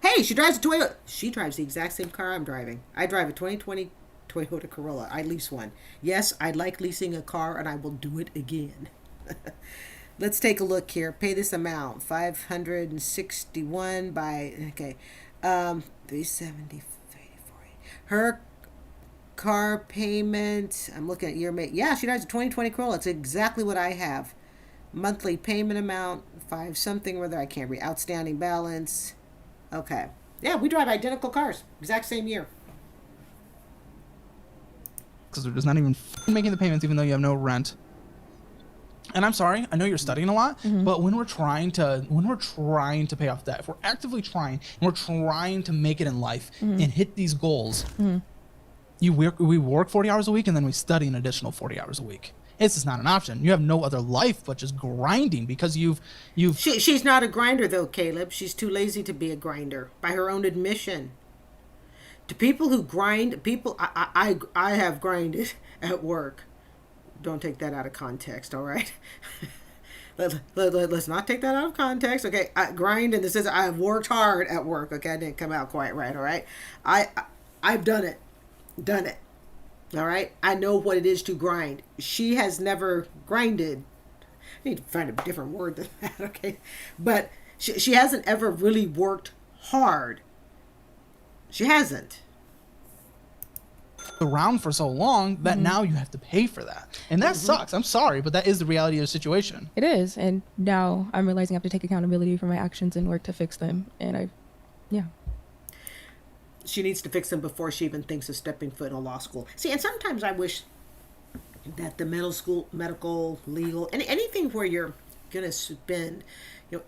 Hey, she drives a Toyota. She drives the exact same car I'm driving. I drive a 2020 Toyota Corolla. I lease one. Yes, I like leasing a car, and I will do it again. Let's take a look here. Pay this amount. 561 by, okay, 370, 340. Her car payment, I'm looking at year mate. Yeah, she drives a 2020 Corolla. It's exactly what I have. Monthly payment amount, 5 something, whether I can't read. Outstanding balance. Okay. Yeah, we drive identical cars. Exact same year. Because they're just not even making the payments, even though you have no rent. And I'm sorry, I know you're studying a lot, but when we're trying to pay off debt, if we're actively trying and we're trying to make it in life and hit these goals, we work 40 hours a week and then we study an additional 40 hours a week. It's just not an option. You have no other life but just grinding because you've. She's not a grinder though, Caleb. She's too lazy to be a grinder, by her own admission. To people who grind, I have grinded at work. Don't take that out of context, all right? Let's not take that out of context, okay? I grind, and this is I have worked hard at work, okay? I didn't come out quite right, all right? I've done it, all right? I know what it is to grind. She has never grinded. I need to find a different word than that, okay? But she hasn't ever really worked hard. She hasn't. Around for so long that now you have to pay for that. And that sucks. I'm sorry, but that is the reality of the situation. It is, and now I'm realizing I have to take accountability for my actions and work to fix them. And She needs to fix them before she even thinks of stepping foot in a law school. See, and sometimes I wish that the medical, legal, and anything where you're gonna spend,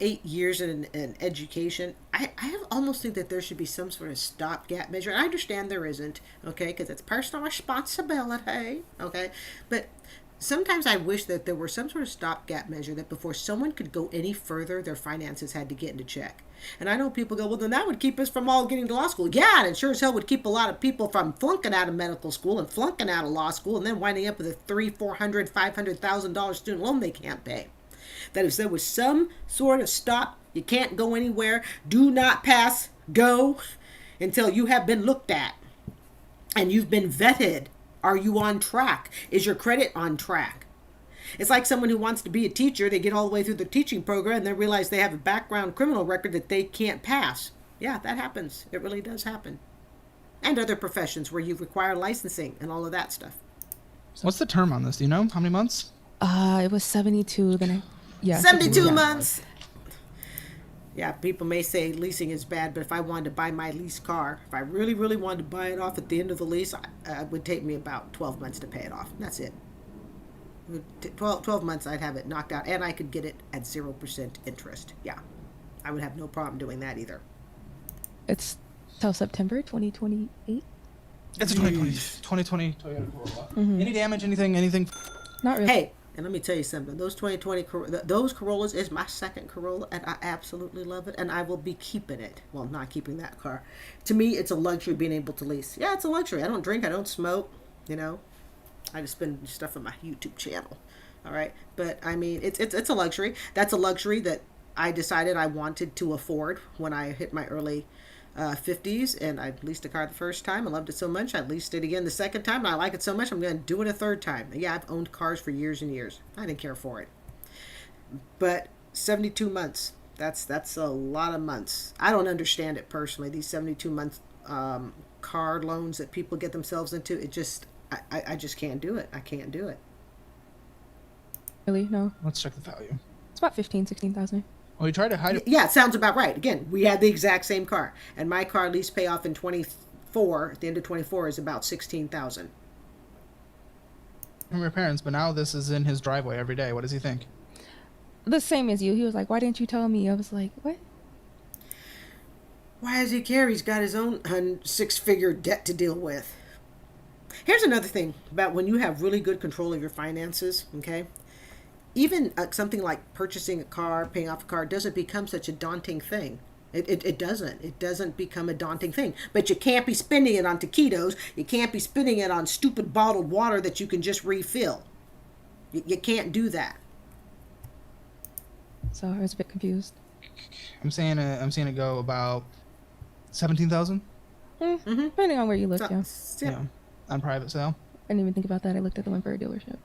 8 years in education, I almost think that there should be some sort of stopgap measure. And I understand there isn't, okay, because it's personal responsibility, okay, but sometimes I wish that there were some sort of stopgap measure that before someone could go any further, their finances had to get into check. And I know people go, well, then that would keep us from all getting to law school. Yeah, and it sure as hell would keep a lot of people from flunking out of medical school and flunking out of law school and then winding up with a $300,000, $400,000 student loan they can't pay. That if there was some sort of stop, you can't go anywhere, do not pass, go, until you have been looked at and you've been vetted. Are you on track? Is your credit on track? It's like someone who wants to be a teacher. They get all the way through the teaching program and then realize they have a background criminal record that they can't pass. Yeah, that happens. It really does happen. And other professions where you require licensing and all of that stuff. What's the term on this? Do you know how many months? It was 72. Then 72 yeah. months. Yeah, people may say leasing is bad, but if I wanted to buy my lease car, if I really, really wanted to buy it off at the end of the lease, it would take me about 12 months to pay it off. That's it. 12 months I'd have it knocked out, and I could get it at 0% interest. Yeah, I would have no problem doing that either. It's till September 2028. It's a 2020 Toyota Corolla. Any damage, anything? Not really. Hey, and let me tell you something. Those 2020 those Corollas is my second Corolla, and I absolutely love it, and I will be keeping it. Well, not keeping that car. To me, it's a luxury being able to lease. Yeah, it's a luxury. I don't drink. I don't smoke. I just spend stuff on my YouTube channel. All right, but I mean, it's a luxury. That's a luxury that I decided I wanted to afford when I hit my early 50s, and I leased a car the first time. I loved it so much. I leased it again the second time, and I like it so much I'm going to do it a third time. Yeah, I've owned cars for years and years. I didn't care for it. But 72 months, that's a lot of months. I don't understand it personally. These 72-month car loans that people get themselves into, I just can't do it. I can't do it. Really? No. Let's check the value. It's about 16,000. Well, you tried to hide it. Yeah, it sounds about right. Again, we had the exact same car, and my car lease payoff in 24, at the end of 24, is about 16,000. From your parents, but now this is in his driveway every day. What does he think? The same as you. He was like, "Why didn't you tell me?" I was like, "What?" Why does he care? He's got his own 6-figure debt to deal with. Here's another thing about when you have really good control of your finances, okay? Even something like purchasing a car, paying off a car, doesn't become such a daunting thing. It doesn't. It doesn't become a daunting thing. But you can't be spending it on taquitos. You can't be spending it on stupid bottled water that you can just refill. You can't do that. So I was a bit confused. I'm saying it go about 17,000. Depending on where you look, yeah. Yeah, on private sale. I didn't even think about that. I looked at the one for a dealership.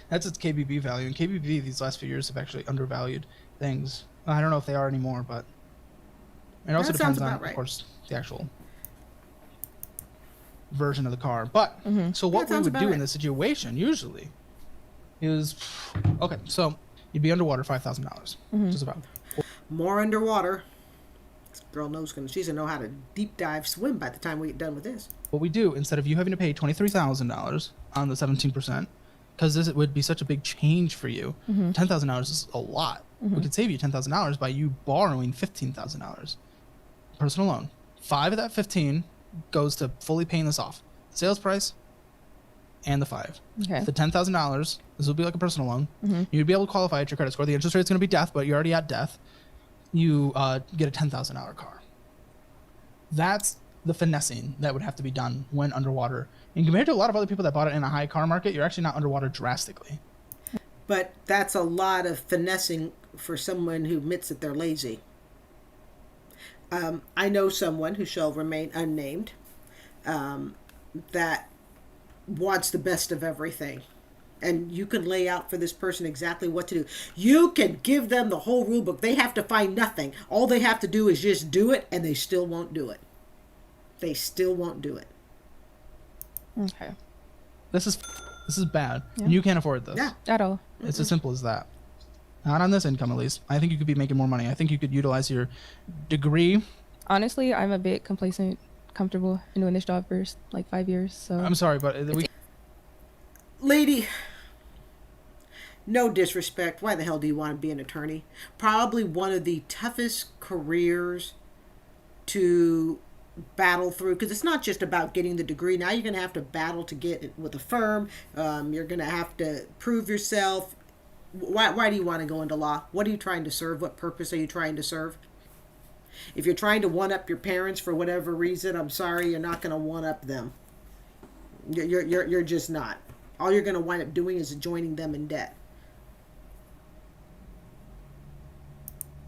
That's its KBB value, and KBB these last few years have actually undervalued things. I don't know if they are anymore, but it also depends on, of course, the actual version of the car. But so what we would do in this situation usually is, okay, so you'd be underwater $5,000, just about. More underwater. This girl she's gonna know how to deep dive swim by the time we get done with this. What we do, instead of you having to pay $23,000 on the 17%, because this would be such a big change for you, $10,000 is a lot. We could save you $10,000 by you borrowing $15,000. Personal loan. 5 of that 15 goes to fully paying this off. Sales price and the 5. Okay. The $10,000, this will be like a personal loan. You'd be able to qualify at your credit score. The interest rate's going to be death, but you're already at death. You get a $10,000 car. That's the finessing that would have to be done when underwater. And compared to a lot of other people that bought it in a high car market, you're actually not underwater drastically. But that's a lot of finessing for someone who admits that they're lazy. I know someone who shall remain unnamed that wants the best of everything. And you can lay out for this person exactly what to do. You can give them the whole rule book. They have to find nothing. All they have to do is just do it, and they still won't do it. They still won't do it. Okay. This is bad. Yeah. And you can't afford this. Yeah. At all. It's as simple as that. Not on this income, at least. I think you could be making more money. I think you could utilize your degree. Honestly, I'm a bit complacent, comfortable in doing this job for like 5 years. So I'm sorry, but Lady, no disrespect, why the hell do you want to be an attorney? Probably one of the toughest careers to battle through, because it's not just about getting the degree. Now you're going to have to battle to get it with a firm. You're going to have to prove yourself. Why do you want to go into law? What are you trying to serve? What purpose are you trying to serve? If you're trying to one-up your parents for whatever reason, I'm sorry, you're not going to one-up them. You're just not. All you're going to wind up doing is joining them in debt.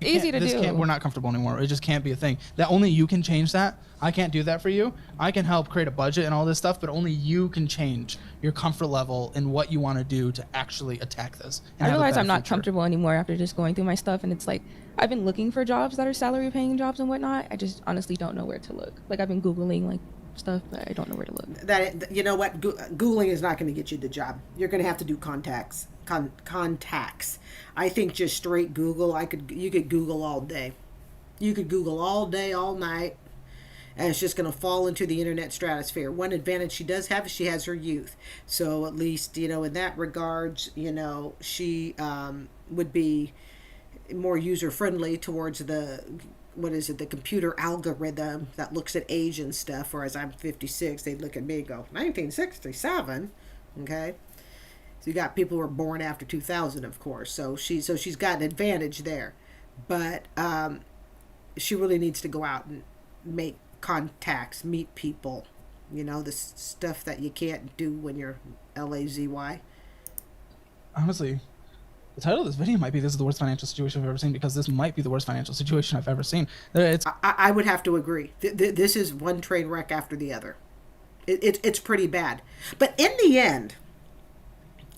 Easy to do. We're not comfortable anymore. It just can't be a thing. That only you can change that. I can't do that for you. I can help create a budget and all this stuff, but only you can change your comfort level and what you want to do to actually attack this. I realize I'm not comfortable anymore after just going through my stuff, and it's like I've been looking for jobs that are salary paying jobs and whatnot. I just honestly don't know where to look. Like I've been Googling like stuff, but I don't know where to look. That, you know what, Googling is not going to get you the job. You're going to have to do contacts. I think just straight Google, you could Google all day. You could Google all day, all night, and it's just going to fall into the internet stratosphere. One advantage she does have is she has her youth. So at least, in that regards, she would be more user friendly towards the computer algorithm that looks at age and stuff. Whereas I'm 56, they'd look at me and go, 1967, okay? So you got people who were born after 2000, of course. So she's got an advantage there, but she really needs to go out and make contacts, meet people. The stuff that you can't do when you're LAZY. Honestly, the title of this video might be "This is the worst financial situation I've ever seen," because this might be the worst financial situation I've ever seen. I would have to agree. This is one train wreck after the other. It's pretty bad. But in the end,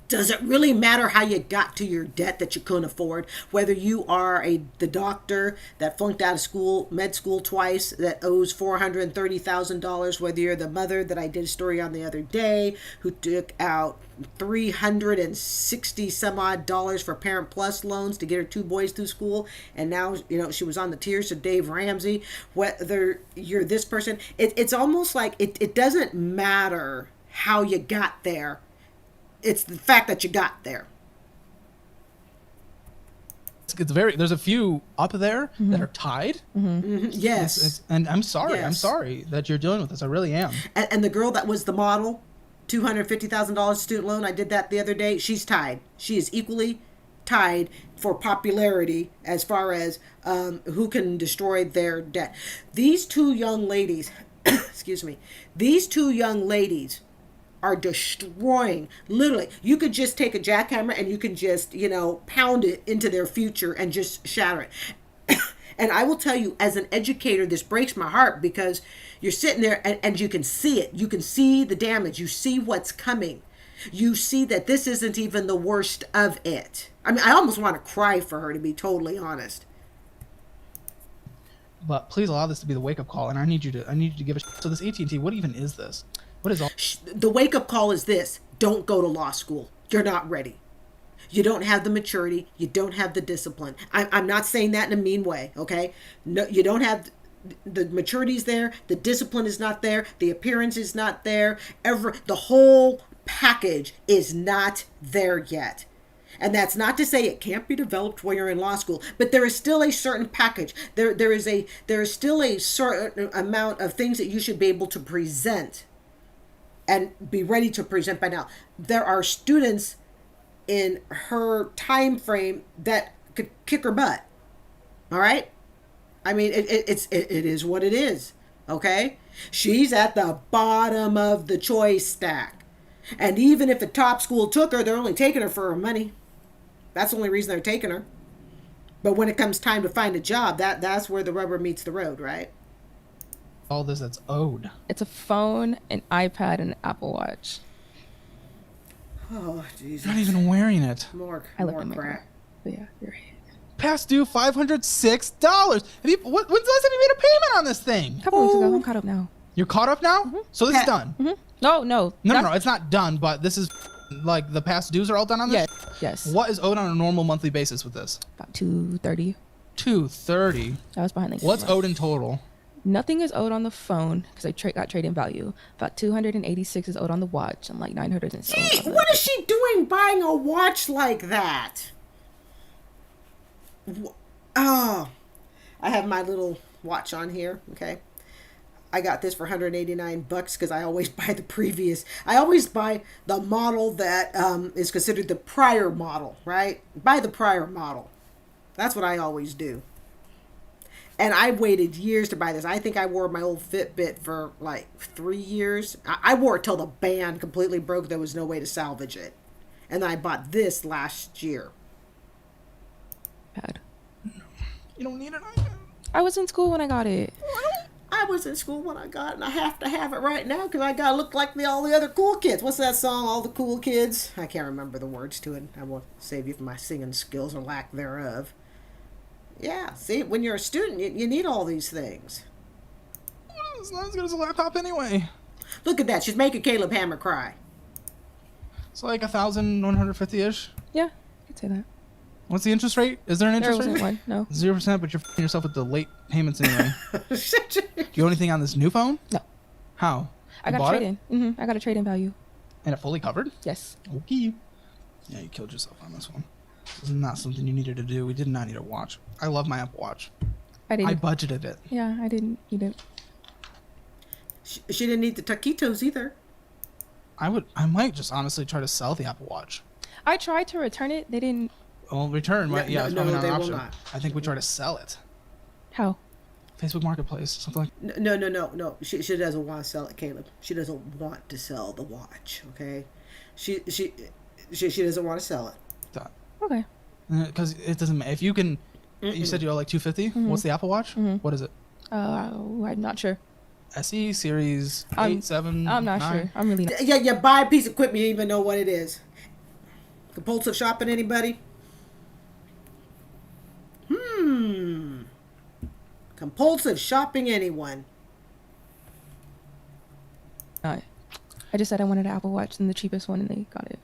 does it really matter how you got to your debt that you couldn't afford? Whether you are the doctor that flunked out of med school twice, that owes $430,000, whether you're the mother that I did a story on the other day, who took out $360 some odd for Parent Plus loans to get her 2 boys through school, and now she was on the tiers of Dave Ramsey. Whether you're this person, it's almost like it doesn't matter how you got there. It's the fact that you got there. There's a few up there that are tied. Yes. And I'm sorry. Yes. I'm sorry that you're dealing with this. I really am. And the girl that was the model, $250,000 student loan, I did that the other day. She's tied. She is equally tied for popularity as far as who can destroy their debt. These 2 young ladies, excuse me, are destroying, literally. You could just take a jackhammer and you can just, pound it into their future and just shatter it. And I will tell you, as an educator, this breaks my heart, because you're sitting there and you can see it. You can see the damage. You see what's coming. You see that this isn't even the worst of it. I mean, I almost want to cry for her, to be totally honest. But please allow this to be the wake-up call, and I need you to give a so this AT&T, what even is this? What is all? The wake-up call is this: don't go to law school. You're not ready. You don't have the maturity. You don't have the discipline. I'm not saying that in a mean way, okay? No, you don't have the maturity's there. The discipline is not there. The appearance is not there. The whole package is not there yet. And that's not to say it can't be developed while you're in law school, but there is still a certain package. There is still a certain amount of things that you should be able to present and be ready to present by now. There are students in her time frame that could kick her butt. All right? I mean, it is what it is. Okay? She's at the bottom of the choice stack. And even if a top school took her, they're only taking her for her money. That's the only reason they're taking her. But when it comes time to find a job, that's where the rubber meets the road, right? All this that's owed. It's a phone, an iPad, and an Apple Watch. Oh, Jesus. You're not even wearing it. More I look in my crap. mirror. But yeah, you're right. Past due $506. When's the last time you made a payment on this thing? A couple weeks ago, I'm caught up now. You're caught up now? So this is done? No. No, it's not done, but this is like the past dues are all done on this? Yes. What is owed on a normal monthly basis with this? About $230. $230. I was behind like What's owed in total? Nothing is owed on the phone because I got trade-in value. About 286 is owed on the watch and like 900 is owed Gee, on the what is she doing buying a watch like that? Oh, I have my little watch on here, okay? I got this for $189 because I always buy I always buy the model that is considered the prior model, right? Buy the prior model. That's what I always do. And I waited years to buy this. I think I wore my old Fitbit for like 3 years. I wore it till the band completely broke. There was no way to salvage it. And then I bought this last year. pad. You don't need an iPad. I was in school when I got it. I was in school when I got it, and I have to have it right now because I gotta look like all the other cool kids. What's that song, All the Cool Kids? I can't remember the words to it. I won't save you from my singing skills or lack thereof. Yeah, see, when you're a student, you need all these things. It's not as good as a laptop anyway. Look at that. She's making Caleb Hammer cry. It's like 1,150-ish. Yeah, I could say that. What's the interest rate? Is there an There interest wasn't rate? one. No. 0%, but you're f***ing yourself with the late payments anyway. Do you owe anything on this new phone? No. How? I You got a bought trade it? in. I got a trade in value. And it fully covered? Yes. Okay. Yeah, you killed yourself on this one. This is not something you needed to do. We did not need a watch. I love my Apple Watch. I didn't. I budgeted it. Yeah, I didn't need it. She didn't need the taquitos either. I might just honestly try to sell the Apple Watch. I tried to return it. They didn't. Well, return, right? Yeah, it's no, probably not they an will option. not. I think we try to sell it. How? Facebook Marketplace, something like. No. She doesn't want to sell it, Caleb. She doesn't want to sell the watch. Okay, she doesn't want to sell it. That. Okay. Because it doesn't matter if you can. You said you owe like 250. What's the Apple Watch? What is it? I'm not sure. SE series 8, 7. I'm not 9. sure. I'm really not. Yeah, you buy a piece of equipment, you don't even know what it is. Compulsive shopping, anybody? Compulsive shopping, anyone? I just said I wanted an Apple Watch and the cheapest one, and they got it.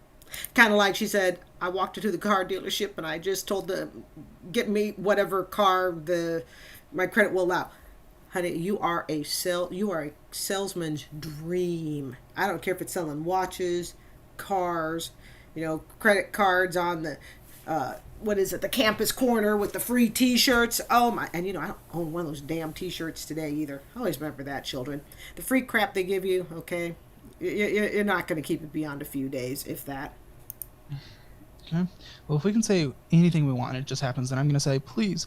Kind of like she said, I walked into the car dealership and I just told them, get me whatever car my credit will allow. Honey, you are a salesman's dream. I don't care if it's selling watches, cars, credit cards on the the campus corner with the free t-shirts. Oh my, and I don't own one of those damn t-shirts today either. Always remember that, children. The free crap they give you, okay? You're not going to keep it beyond a few days, if that. Okay. Well, if we can say anything we want, it just happens. Then I'm going to say, please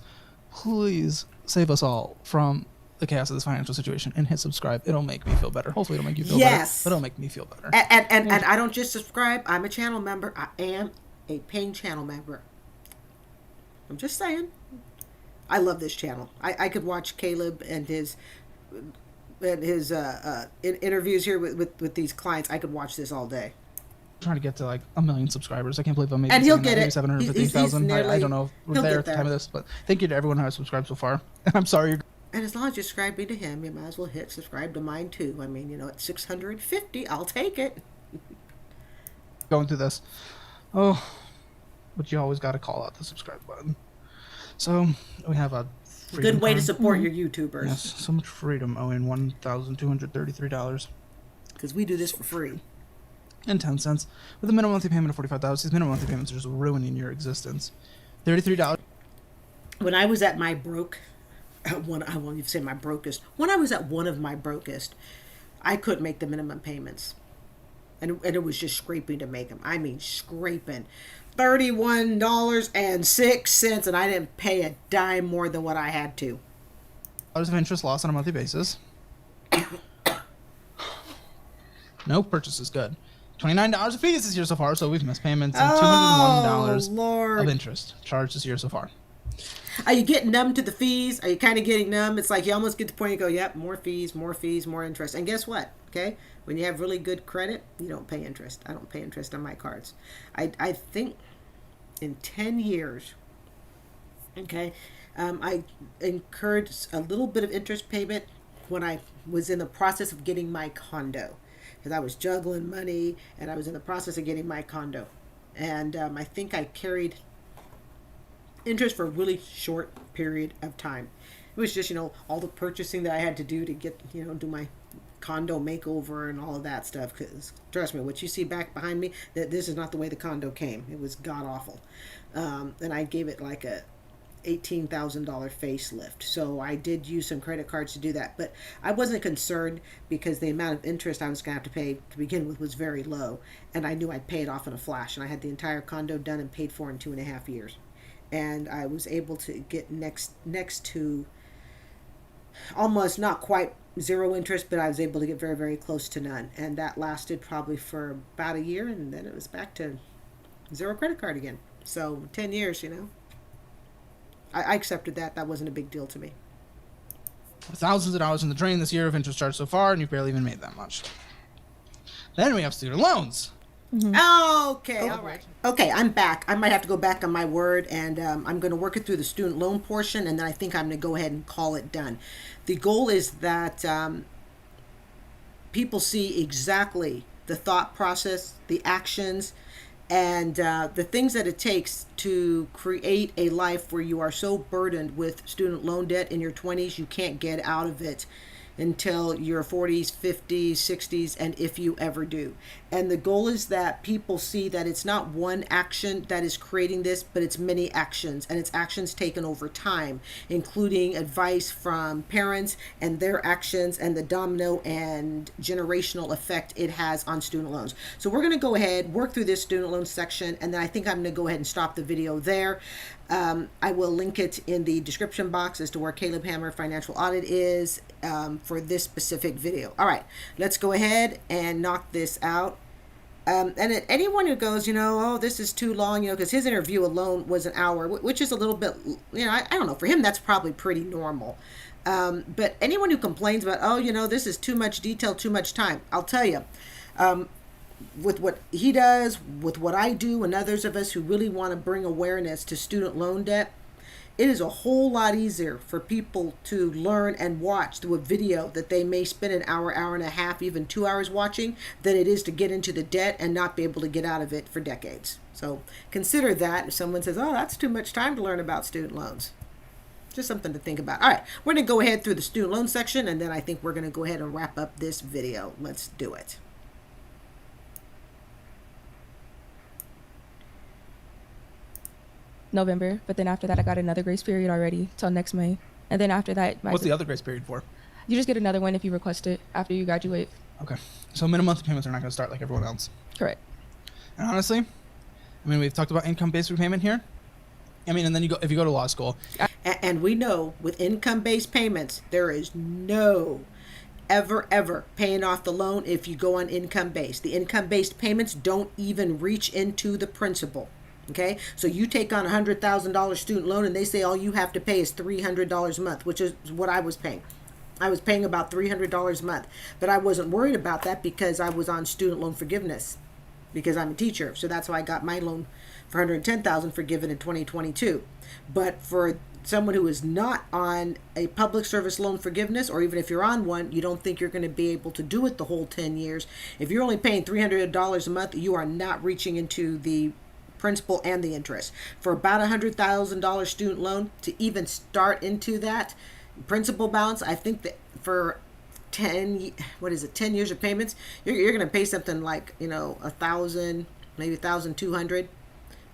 save us all from the chaos of this financial situation and hit subscribe. It'll make me feel better. Hopefully, it'll make you feel better. But it'll make me feel better. And I don't just subscribe. I'm a channel member. I am a paying channel member. I'm just saying. I love this channel. I could watch Caleb and his interviews here with these clients. I could watch this all day. I'm trying to get to like 1 million subscribers. I can't believe I'm maybe And he'll get it. 750,000. I don't know if we're he'll there get at the time there. of this, but thank you to everyone who has subscribed so far. And I'm sorry. And as long as you're subscribing to him, you might as well hit subscribe to mine too. I mean, at 650, I'll take it. Going through this. Oh, but you always got to call out the subscribe button. So we have a Good way to card. support your YouTubers. Yes, so much freedom owing $1,233 Because we do this for free. and 10 cents with a minimum monthly payment of $45. These minimum monthly payments are just ruining your existence. $33. When I was at my broke, I won't even say my brokest. When I was at one of my brokest, I couldn't make the minimum payments. And it was just scraping to make them. I mean, scraping. $31.06, and I didn't pay a dime more than what I had to. Of interest loss on a monthly basis. No purchase is good. $29 of fees this year so far, so we've missed payments, and $201 Lord. of interest charged this year so far. Are you getting numb to the fees? Are you kind of getting numb? It's like you almost get to the point you go, yep, more fees, more interest. And guess what? Okay, when you have really good credit, you don't pay interest. I don't pay interest on my cards. I think in 10 years, okay, I incurred a little bit of interest payment when I was in the process of getting my condo. Because I was juggling money and I was in the process of getting my condo. And I think I carried interest for a really short period of time. It was just, all the purchasing that I had to do to get, do my condo makeover and all of that stuff. Because trust me, what you see back behind me, that this is not the way the condo came. It was god awful. And I gave it like a $18,000 facelift. So I did use some credit cards to do that, but I wasn't concerned because the amount of interest I was going to have to pay to begin with was very low, and I knew I'd pay it off in a flash. And I had the entire condo done and paid for in 2.5 years, and I was able to get next to almost, not quite zero interest, but I was able to get very, very close to none, and that lasted probably for about a year, and then it was back to zero credit card again. So 10 years, I accepted that. That wasn't a big deal to me. Thousands of dollars in the drain this year of interest charged so far, and you've barely even made that much. Then we have student loans. Okay, all right. Okay, I'm back. I might have to go back on my word, and I'm going to work it through the student loan portion, and then I think I'm going to go ahead and call it done. The goal is that people see exactly the thought process, the actions, and the things that it takes to create a life where you are so burdened with student loan debt in your 20s, you can't get out of it until your 40s, 50s, 60s, and if you ever do. And the goal is that people see that it's not one action that is creating this, but it's many actions, and it's actions taken over time, including advice from parents and their actions and the domino and generational effect it has on student loans. So we're going to go ahead, work through this student loan section, and then I think I'm going to go ahead and stop the video there. I will link it in the description box as to where Caleb Hammer Financial Audit is for this specific video. All right, let's go ahead and knock this out. And anyone who goes, oh, this is too long, because his interview alone was an hour, which is a little bit, I don't know, for him, that's probably pretty normal. But anyone who complains about, oh, this is too much detail, too much time, I'll tell you, with what he does, with what I do, and others of us who really want to bring awareness to student loan debt, it is a whole lot easier for people to learn and watch through a video that they may spend an hour, hour and a half, even 2 hours watching, than it is to get into the debt and not be able to get out of it for decades. So consider that if someone says, oh, that's too much time to learn about student loans. Just something to think about. All right, we're going to go ahead through the student loan section, and then I think we're going to go ahead and wrap up this video. Let's do it. November, but then after that I got another grace period already till next May, and then after that What's the other grace period for? you just get another one if you request it after you graduate. Okay. So minimum monthly payments are not going to start like everyone else. Correct. And honestly, we've talked about income-based repayment here. And then if you go to law school. And we know with income-based payments, there is no ever paying off the loan if you go on income-based. The income-based payments don't even reach into the principal. Okay, so you take on $100,000 student loan and they say all you have to pay is $300 a month, which is what I was paying. I was paying about $300 a month, but I wasn't worried about that because I was on student loan forgiveness because I'm a teacher. So that's why I got my loan for $110,000 forgiven in 2022. But for someone who is not on a public service loan forgiveness, or even if you're on one, you don't think you're going to be able to do it the whole 10 years. If you're only paying $300 a month, you are not reaching into the principal and the interest. For about $100,000 student loan, to even start into that principal balance, I think that for 10 years of payments, you're going to pay something like, $1,000, maybe $1,200. Do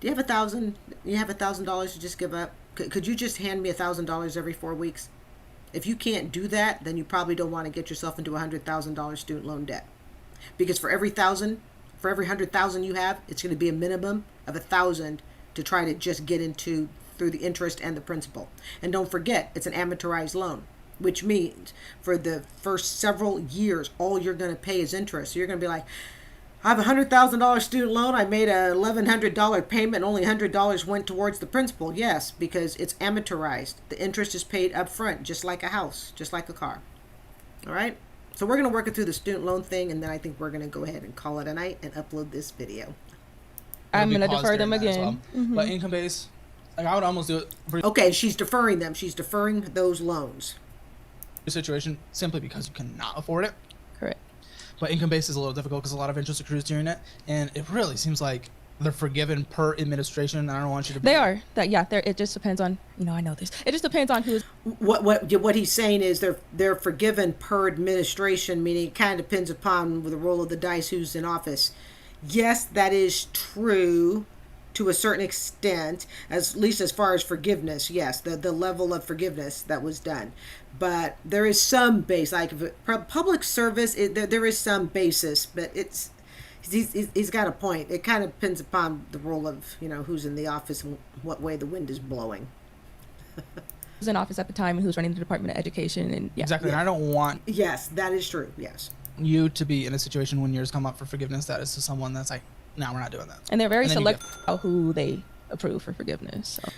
you have $1,000? You have $1,000 to just give up? Could you just hand me $1,000 every 4 weeks? If you can't do that, then you probably don't want to get yourself into $100,000 student loan debt, because for every $100,000 you have, it's going to be a minimum of $1,000 to try to just get into through the interest and the principal. And don't forget, it's an amortized loan, which means for the first several years, all you're going to pay is interest. So you're going to be like, I have a $100,000 student loan. I made a $1,100 payment. Only $100 went towards the principal. Yes, because it's amortized. The interest is paid up front, just like a house, just like a car. All right. So we're going to work it through the student loan thing, and then I think we're going to go ahead and call it a night and upload this video. I'm going to defer them again. Well. Mm-hmm. But income based, I would almost do it for Okay, she's deferring them. She's deferring those loans. your situation simply because you cannot afford it. Correct. But income based is a little difficult because a lot of interest accrues during it, and it really seems like they're forgiven per administration. I don't want you to. They are that yeah. It just depends on I know this. It just depends on who's. What he's saying is they're forgiven per administration, meaning it kind of depends upon the roll of the dice who's in office. Yes, that is true to a certain extent, at least as far as forgiveness. Yes, the level of forgiveness that was done, but there is some base, like public service. There is some basis, but he's got a point. It kind of depends upon the role of who's in the office and what way the wind is blowing. Who's in office at the time and who's running the Department of Education and yeah. Exactly, and I don't want Yes, that is true. Yes. you to be in a situation when yours come up for forgiveness status to someone that's like, no, we're not doing that. And they're very And then you selective about who they approve for forgiveness. So.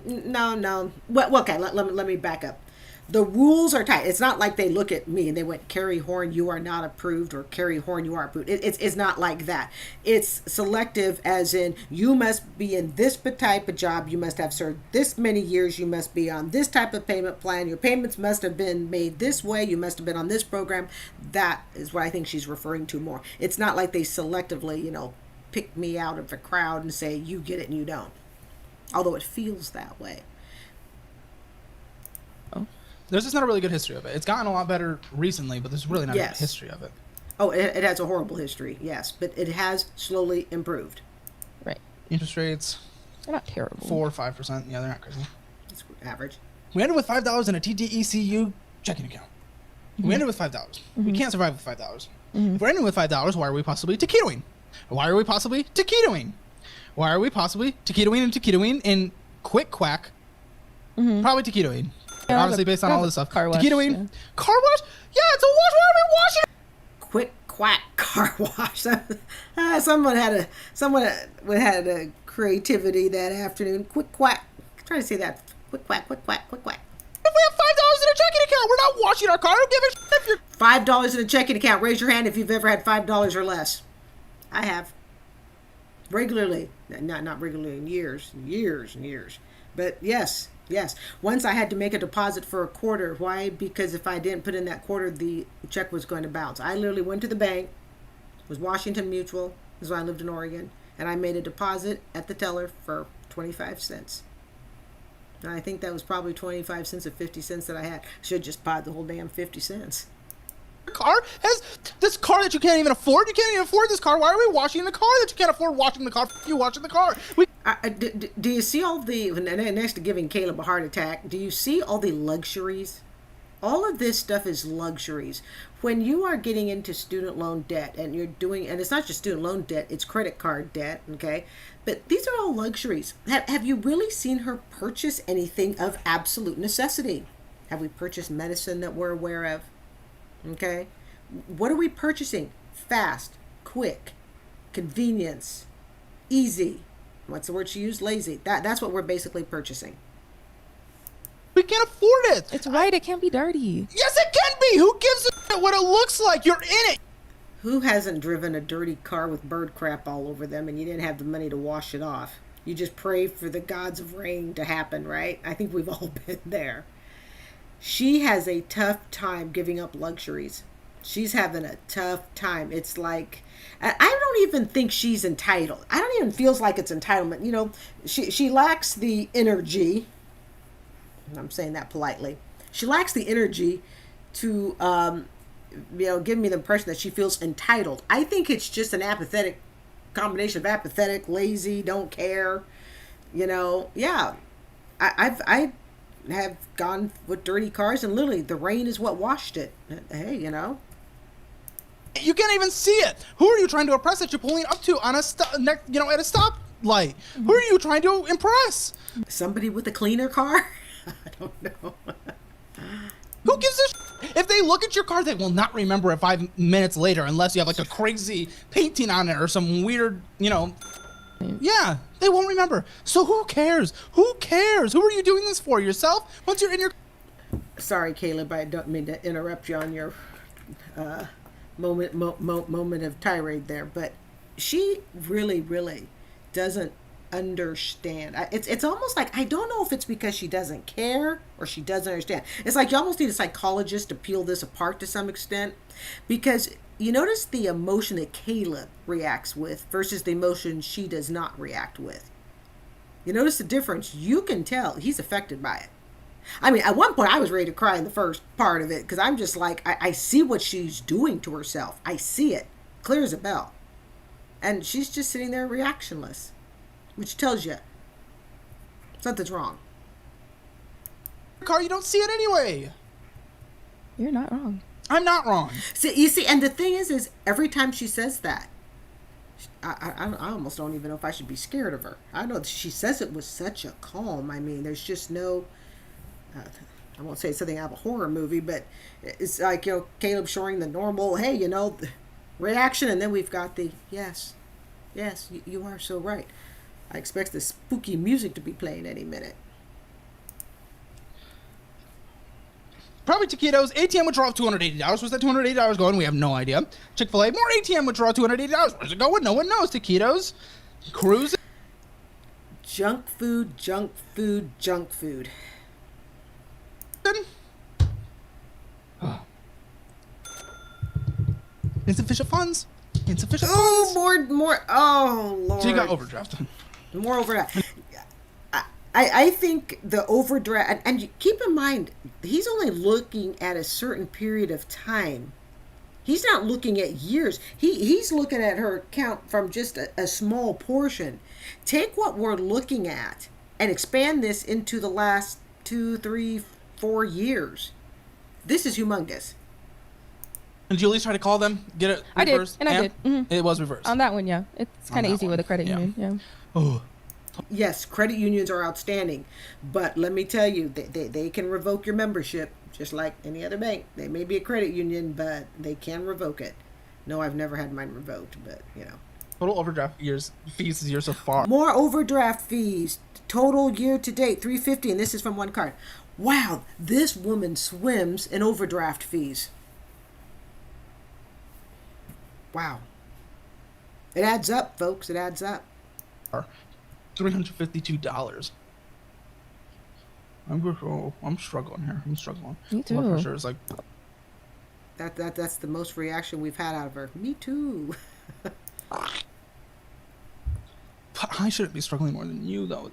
No. Well, okay, let me back up. The rules are tight. It's not like they look at me and they went, Carrie Horn, you are not approved, or Carrie Horn, you are approved. It's not like that. It's selective, as in you must be in this type of job, you must have served this many years, you must be on this type of payment plan, your payments must have been made this way, you must have been on this program. That is what I think she's referring to more. It's not like they selectively, pick me out of a crowd and say, you get it and you don't. Although it feels that way. There's just not a really good history of it. It's gotten a lot better recently, but there's really not a good history of it. Oh, it has a horrible history, yes, but it has slowly improved. Right. Interest rates, They're not terrible. 4 or 5%. Yeah, they're not crazy. It's average. We ended with $5 in a TDECU checking account. We ended with $5. We can't survive with $5. If we're ending with $5, why are we possibly taquitoing? Why are we possibly taquitoing? Why are we possibly taquitoing and quick quack? Probably taquitoing. Yeah, Honestly, based on all this stuff. car wash, Taquitoing. yeah. Car wash? Yeah, it's a wash. Why are we washing? Quick quack car wash. Someone had a creativity that afternoon. Quick quack. Try to say that. Quick quack. Quick quack. Quick quack. If we have $5 in a checking account, we're not washing our car. I don't give a shit if you're... $5 in a checking account. Raise your hand if you've ever had $5 or less. I have. Regularly. Not regularly, in years and years. But yes. Once I had to make a deposit for a quarter. Why? Because if I didn't put in that quarter, the check was going to bounce. I literally went to the bank. It was Washington Mutual. This is when I lived in Oregon. And I made a deposit at the teller for 25 cents. And I think that was probably 25 cents or 50 cents that I had. Should just buy the whole damn 50 cents. car has this car that you can't even afford. You can't even afford this car. Why are we washing the car that you can't afford washing the car? F you washing the car. Do you see all the, next to giving Caleb a heart attack, do you see all the luxuries? All of this stuff is luxuries. When you are getting into student loan debt and you're doing, and it's not just student loan debt, it's credit card debt, okay? But these are all luxuries. Have you really seen her purchase anything of absolute necessity? Have we purchased medicine that we're aware of? Okay? What are we purchasing? Fast, quick, convenience, easy. What's the word she used? Lazy. That's what we're basically purchasing. We can't afford it. It's right. It can't be dirty. Yes, it can be. Who gives a shit what it looks like? You're in it. Who hasn't driven a dirty car with bird crap all over them and you didn't have the money to wash it off? You just pray for the gods of rain to happen, right? I think we've all been there. She has a tough time giving up luxuries. She's having a tough time. It's like, I don't even think she's entitled. I don't even feels like it's entitlement. You know, she lacks the energy. I'm saying that politely. She lacks the energy to, give me the impression that she feels entitled. I think it's just an apathetic combination of apathetic, lazy, don't care. Yeah. I have gone with dirty cars, and literally the rain is what washed it. Hey, You can't even see it. Who are you trying to impress that you're pulling up to on a at a stoplight? Who are you trying to impress? Somebody with a cleaner car? I don't know. Who gives a shit? If they look at your car, they will not remember it 5 minutes later unless you have like a crazy painting on it or some weird, Yeah, they won't remember. So who cares? Who cares? Who are you doing this for? Yourself? Once you're in your... Sorry, Caleb, I don't mean to interrupt you on your moment of tirade there, but she really, really doesn't understand. It's almost like, I don't know if it's because she doesn't care or she doesn't understand. It's like you almost need a psychologist to peel this apart to some extent, because you notice the emotion that Caleb reacts with versus the emotion she does not react with. You notice the difference. You can tell he's affected by it. I mean, at one point I was ready to cry in the first part of it, because I'm just like, I see what she's doing to herself. I see it clear as a bell. And she's just sitting there reactionless, which tells you something's wrong. Car, you don't see it anyway. You're not wrong. I'm not wrong. See, you see, and the thing is every time she says that, I almost don't even know if I should be scared of her. I know she says it with such a calm. I mean, there's just no, I won't say something out of a horror movie, but it's like, Caleb showing the normal, hey, reaction, and then we've got the, yes, you are so right. I expect the spooky music to be playing any minute. Probably taquitos. ATM withdrawal of $280. Where's that $280 going? We have no idea. Chick-fil-A, more ATM withdrawal $280. Where's it going? No one knows. Taquitos. Cruise. Junk food, junk food, junk food. Insufficient funds. Insufficient Oh, funds. more. Oh, Lord. So you got overdraft. More overdraft. I think the overdraft, and you keep in mind, he's only looking at a certain period of time. He's not looking at years. He's looking at her account from just a small portion. Take what we're looking at and expand this into the last 2, 3, 4 years. This is humongous. And Julie tried to call them, get it reversed. I did, and I did. Mm-hmm. It was reversed. On that one, yeah. It's kind of easy with a credit union, yeah. Oh. Yes, credit unions are outstanding, but let me tell you, they can revoke your membership just like any other bank. They may be a credit union, but they can revoke it. No, I've never had mine revoked, but Total overdraft fees this year so far. More overdraft fees. Total year to date, $350, and this is from one card. Wow, this woman swims in overdraft fees. Wow. It adds up, folks. It adds up. $352. I'm struggling here. I'm struggling. Me too. Blood pressure is like. That's the most reaction we've had out of her. Me too. I shouldn't be struggling more than you though.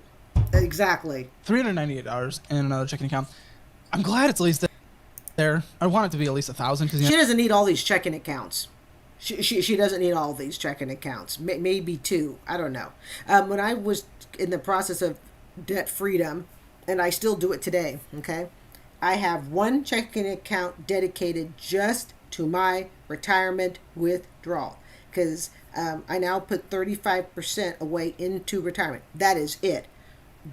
Exactly. $398 in another checking account. I'm glad it's at least there. I want it to be at least 1,000 because she doesn't need all these checking accounts. She doesn't need all these checking accounts. Maybe 2. I don't know. When I was in the process of debt freedom, and I still do it today, okay, I have one checking account dedicated just to my retirement withdrawal, because I now put 35% away into retirement. That is it.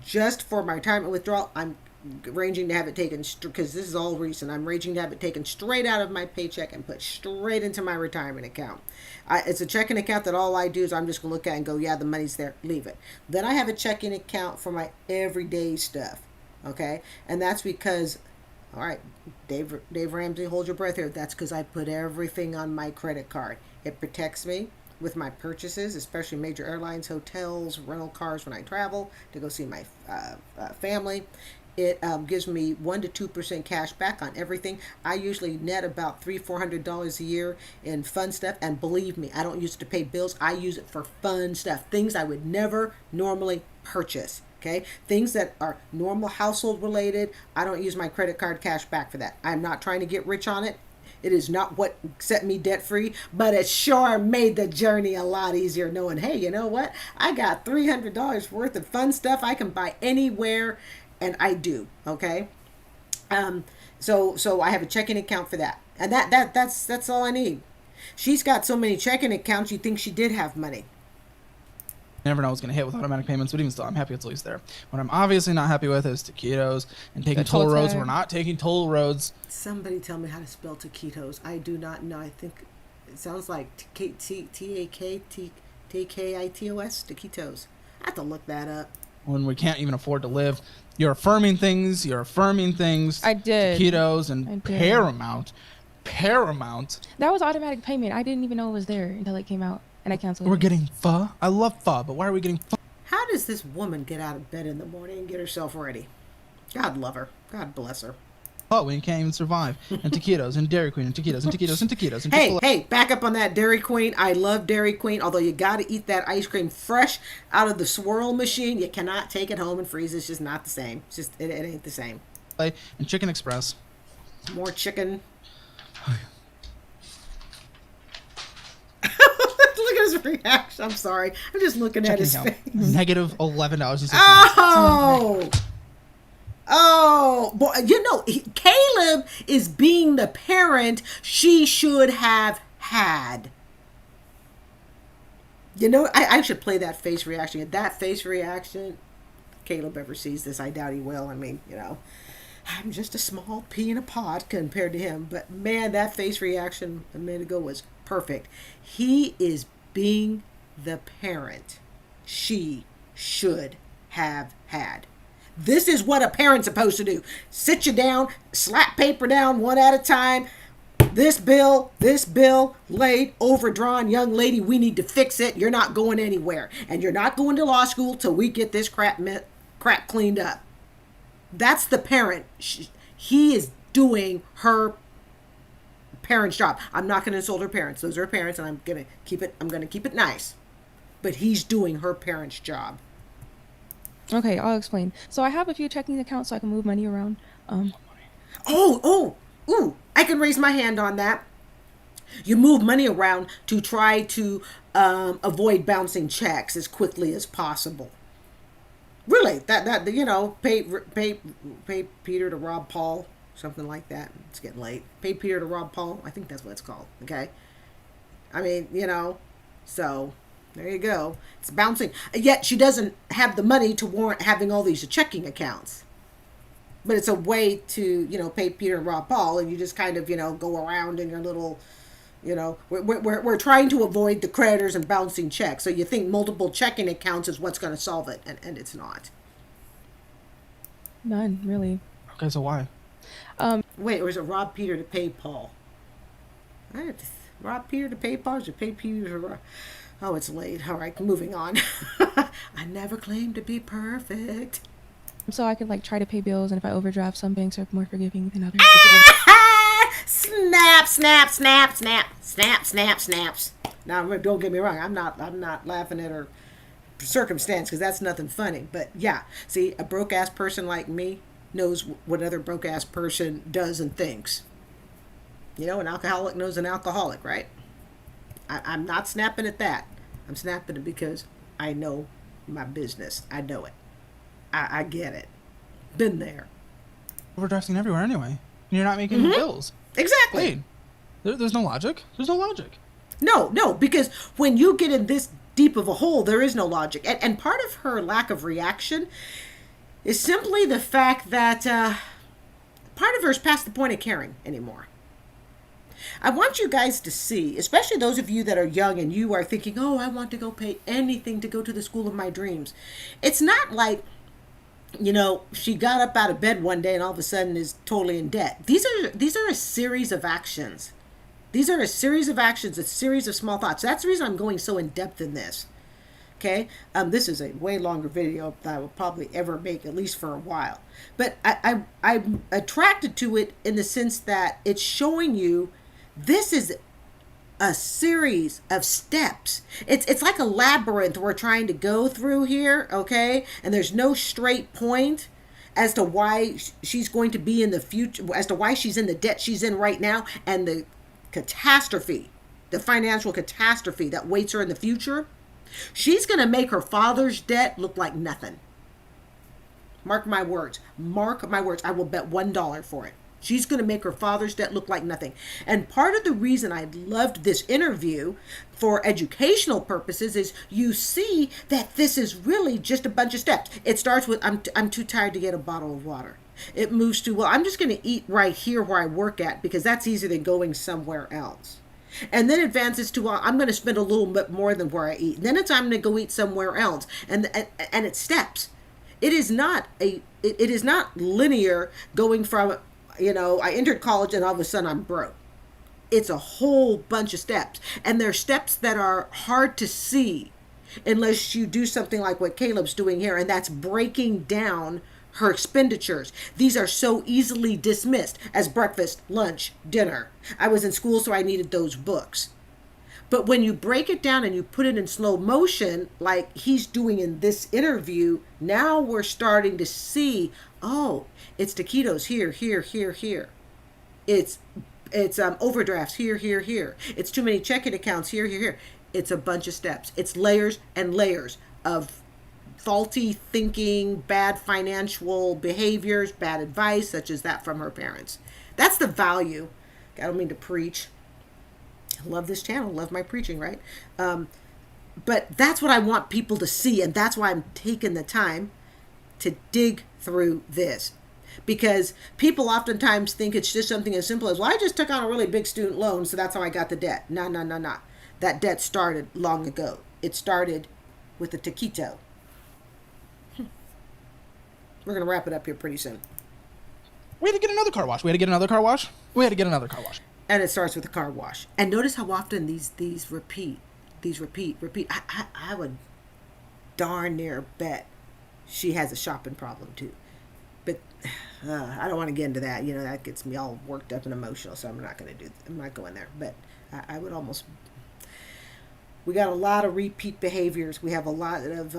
Just for my retirement withdrawal, I'm ranging to have it taken, because this is all recent, I'm ranging to have it taken straight out of my paycheck and put straight into my retirement account. It's a checking account that all I do is I'm just going to look at it and go, yeah, the money's there, leave it. Then I have a checking account for my everyday stuff, okay? And that's because, all right, Dave Ramsey, hold your breath here. That's because I put everything on my credit card. It protects me with my purchases, especially major airlines, hotels, rental cars when I travel to go see my family. It gives me 1% to 2% cash back on everything. I usually net about $300-400 a year in fun stuff, and believe me, I don't use it to pay bills. I use it for fun stuff, things I would never normally purchase. Okay, things that are normal household related. I don't use my credit card cash back for that. I'm not trying to get rich on it. It is not what set me debt free, but it sure made the journey a lot easier knowing, hey, you know what? I got $300 worth of fun stuff I can buy anywhere, and I do, okay? So I have a checking account for that. And that's all I need. She's got so many checking accounts, you'd think she did have money. Never know what's going to hit with automatic payments, but even still, I'm happy it's at least there. What I'm obviously not happy with is taquitos and taking toll roads. We're not taking toll roads. Somebody tell me how to spell taquitos. I do not know. I think it sounds like T-A-K-T-K-I-T-O-S, taquitos. I have to look that up. When we can't even afford to live. You're affirming things. I did. Taquitos and Paramount. That was automatic payment. I didn't even know it was there until it came out, and I canceled it. We're getting pho. I love pho, but why are we getting pho? How does this woman get out of bed in the morning and get herself ready? God love her. God bless her. Oh, when you can't even survive. And taquitos and Dairy Queen and taquitos and taquitos and taquitos and Hey, Chick-fil-A. hey, back up on that Dairy Queen. I love Dairy Queen, although you got to eat that ice cream fresh out of the swirl machine. You cannot take it home and freeze it. It's just not the same. It's just, it ain't the same. And Chicken Express. More chicken. Look at his reaction. I'm sorry. I'm just looking at Checking his account. face. Negative $11.60. Oh! Oh, boy, you know, Caleb is being the parent she should have had. You know, I should play that face reaction. That face reaction, Caleb ever sees this, I doubt he will. I mean, you know, I'm just a small pea in a pod compared to him. But man, that face reaction a minute ago was perfect. He is being the parent she should have had. This is what a parent's supposed to do. Sit you down, slap paper down one at a time. This bill, late, overdrawn, young lady, we need to fix it. You're not going anywhere. And you're not going to law school till we get this crap cleaned up. That's the parent. He is doing her parent's job. I'm not going to insult her parents. Those are her parents, and I'm going to keep it nice. But he's doing her parent's job. Okay, I'll explain. So I have a few checking accounts so I can move money around. Ooh, I can raise my hand on that. You move money around to try to avoid bouncing checks as quickly as possible. Really, that you know, pay Peter to rob Paul, something like that. It's getting late. Pay Peter to rob Paul. I think that's what it's called. Okay. I mean, you know, so there you go. It's bouncing. Yet she doesn't have the money to warrant having all these checking accounts. But it's a way to, you know, pay Peter and rob Paul, and you just kind of, you know, go around in your little, you know, we're trying to avoid the creditors and bouncing checks. So you think multiple checking accounts is what's going to solve it, and it's not. None, really. Okay, so why? Wait, or is it rob Peter to pay Paul? Rob Peter to pay Paul, or is it pay Peter to rob? Oh, it's late. All right, moving on. I never claimed to be perfect. So I could like try to pay bills, and if I overdraft, some banks are more forgiving than others. Snap, snap, snap, snap, snap, snap, snaps. Now, don't get me wrong. I'm not laughing at her circumstance because that's nothing funny. But yeah, see, a broke ass person like me knows what another broke ass person does and thinks. You know, an alcoholic knows an alcoholic, right? I'm not snapping at that. I'm snapping it because I know my business. I know it. I get it. Been there. Overdrafting everywhere anyway. You're not making bills. Exactly. Wait, there's no logic. There's no logic. No, because when you get in this deep of a hole, there is no logic. And part of her lack of reaction is simply the fact that part of her is past the point of caring anymore. I want you guys to see, especially those of you that are young and you are thinking, oh, I want to go pay anything to go to the school of my dreams. It's not like, you know, she got up out of bed one day and all of a sudden is totally in debt. These are a series of actions. These are a series of actions, a series of small thoughts. That's the reason I'm going so in depth in this. Okay, this is a way longer video than I will probably ever make, at least for a while. But I'm attracted to it in the sense that it's showing you this is a series of steps. It's like a labyrinth we're trying to go through here, okay? And there's no straight point as to why she's going to be in the future, as to why she's in the debt she's in right now, and the catastrophe, the financial catastrophe that waits her in the future. She's going to make her father's debt look like nothing. Mark my words. Mark my words. I will bet $1 for it. She's going to make her father's debt look like nothing. And part of the reason I loved this interview for educational purposes is you see that this is really just a bunch of steps. It starts with, I'm too tired to get a bottle of water. It moves to, well, I'm just going to eat right here where I work at because that's easier than going somewhere else. And then advances to, well, I'm going to spend a little bit more than where I eat. And then it's, I'm going to go eat somewhere else. And it steps. It is not linear going from, you know, I entered college and all of a sudden I'm broke. It's a whole bunch of steps. And they're steps that are hard to see unless you do something like what Caleb's doing here, and that's breaking down her expenditures. These are so easily dismissed as breakfast, lunch, dinner. I was in school, so I needed those books. But when you break it down and you put it in slow motion, like he's doing in this interview, now we're starting to see, oh, it's taquitos here, here, here, here. It's overdrafts here, here, here. It's too many checking accounts here, here, here. It's a bunch of steps. It's layers and layers of faulty thinking, bad financial behaviors, bad advice, such as that from her parents. That's the value. I don't mean to preach. I love this channel, love my preaching, right? But that's what I want people to see, and that's why I'm taking the time to dig through this. Because people oftentimes think it's just something as simple as, well, I just took on a really big student loan, so that's how I got the debt. No. That debt started long ago. It started with the taquito. We're going to wrap it up here pretty soon. We had to get another car wash. And it starts with a car wash. And notice how often these repeat. I would darn near bet she has a shopping problem too. But I don't want to get into that. You know, that gets me all worked up and emotional. So I'm not going there. But I would almost. We got a lot of repeat behaviors. We have a lot of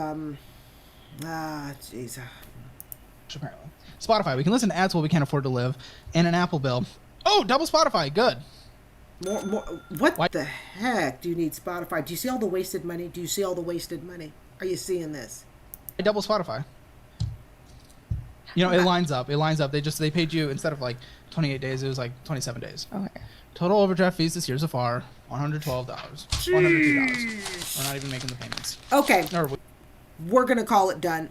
jeez. Apparently, Spotify. We can listen to ads while we can't afford to live, and an Apple bill. Oh, double Spotify. Good. More. What the heck do you need Spotify? Do you see all the wasted money? Are you seeing this? Double Spotify. You know, it lines up. They paid you, instead of like 28 days, it was like 27 days. Okay. Total overdraft fees this year so far, $112. $102. We're not even making the payments. Okay. We're going to call it done.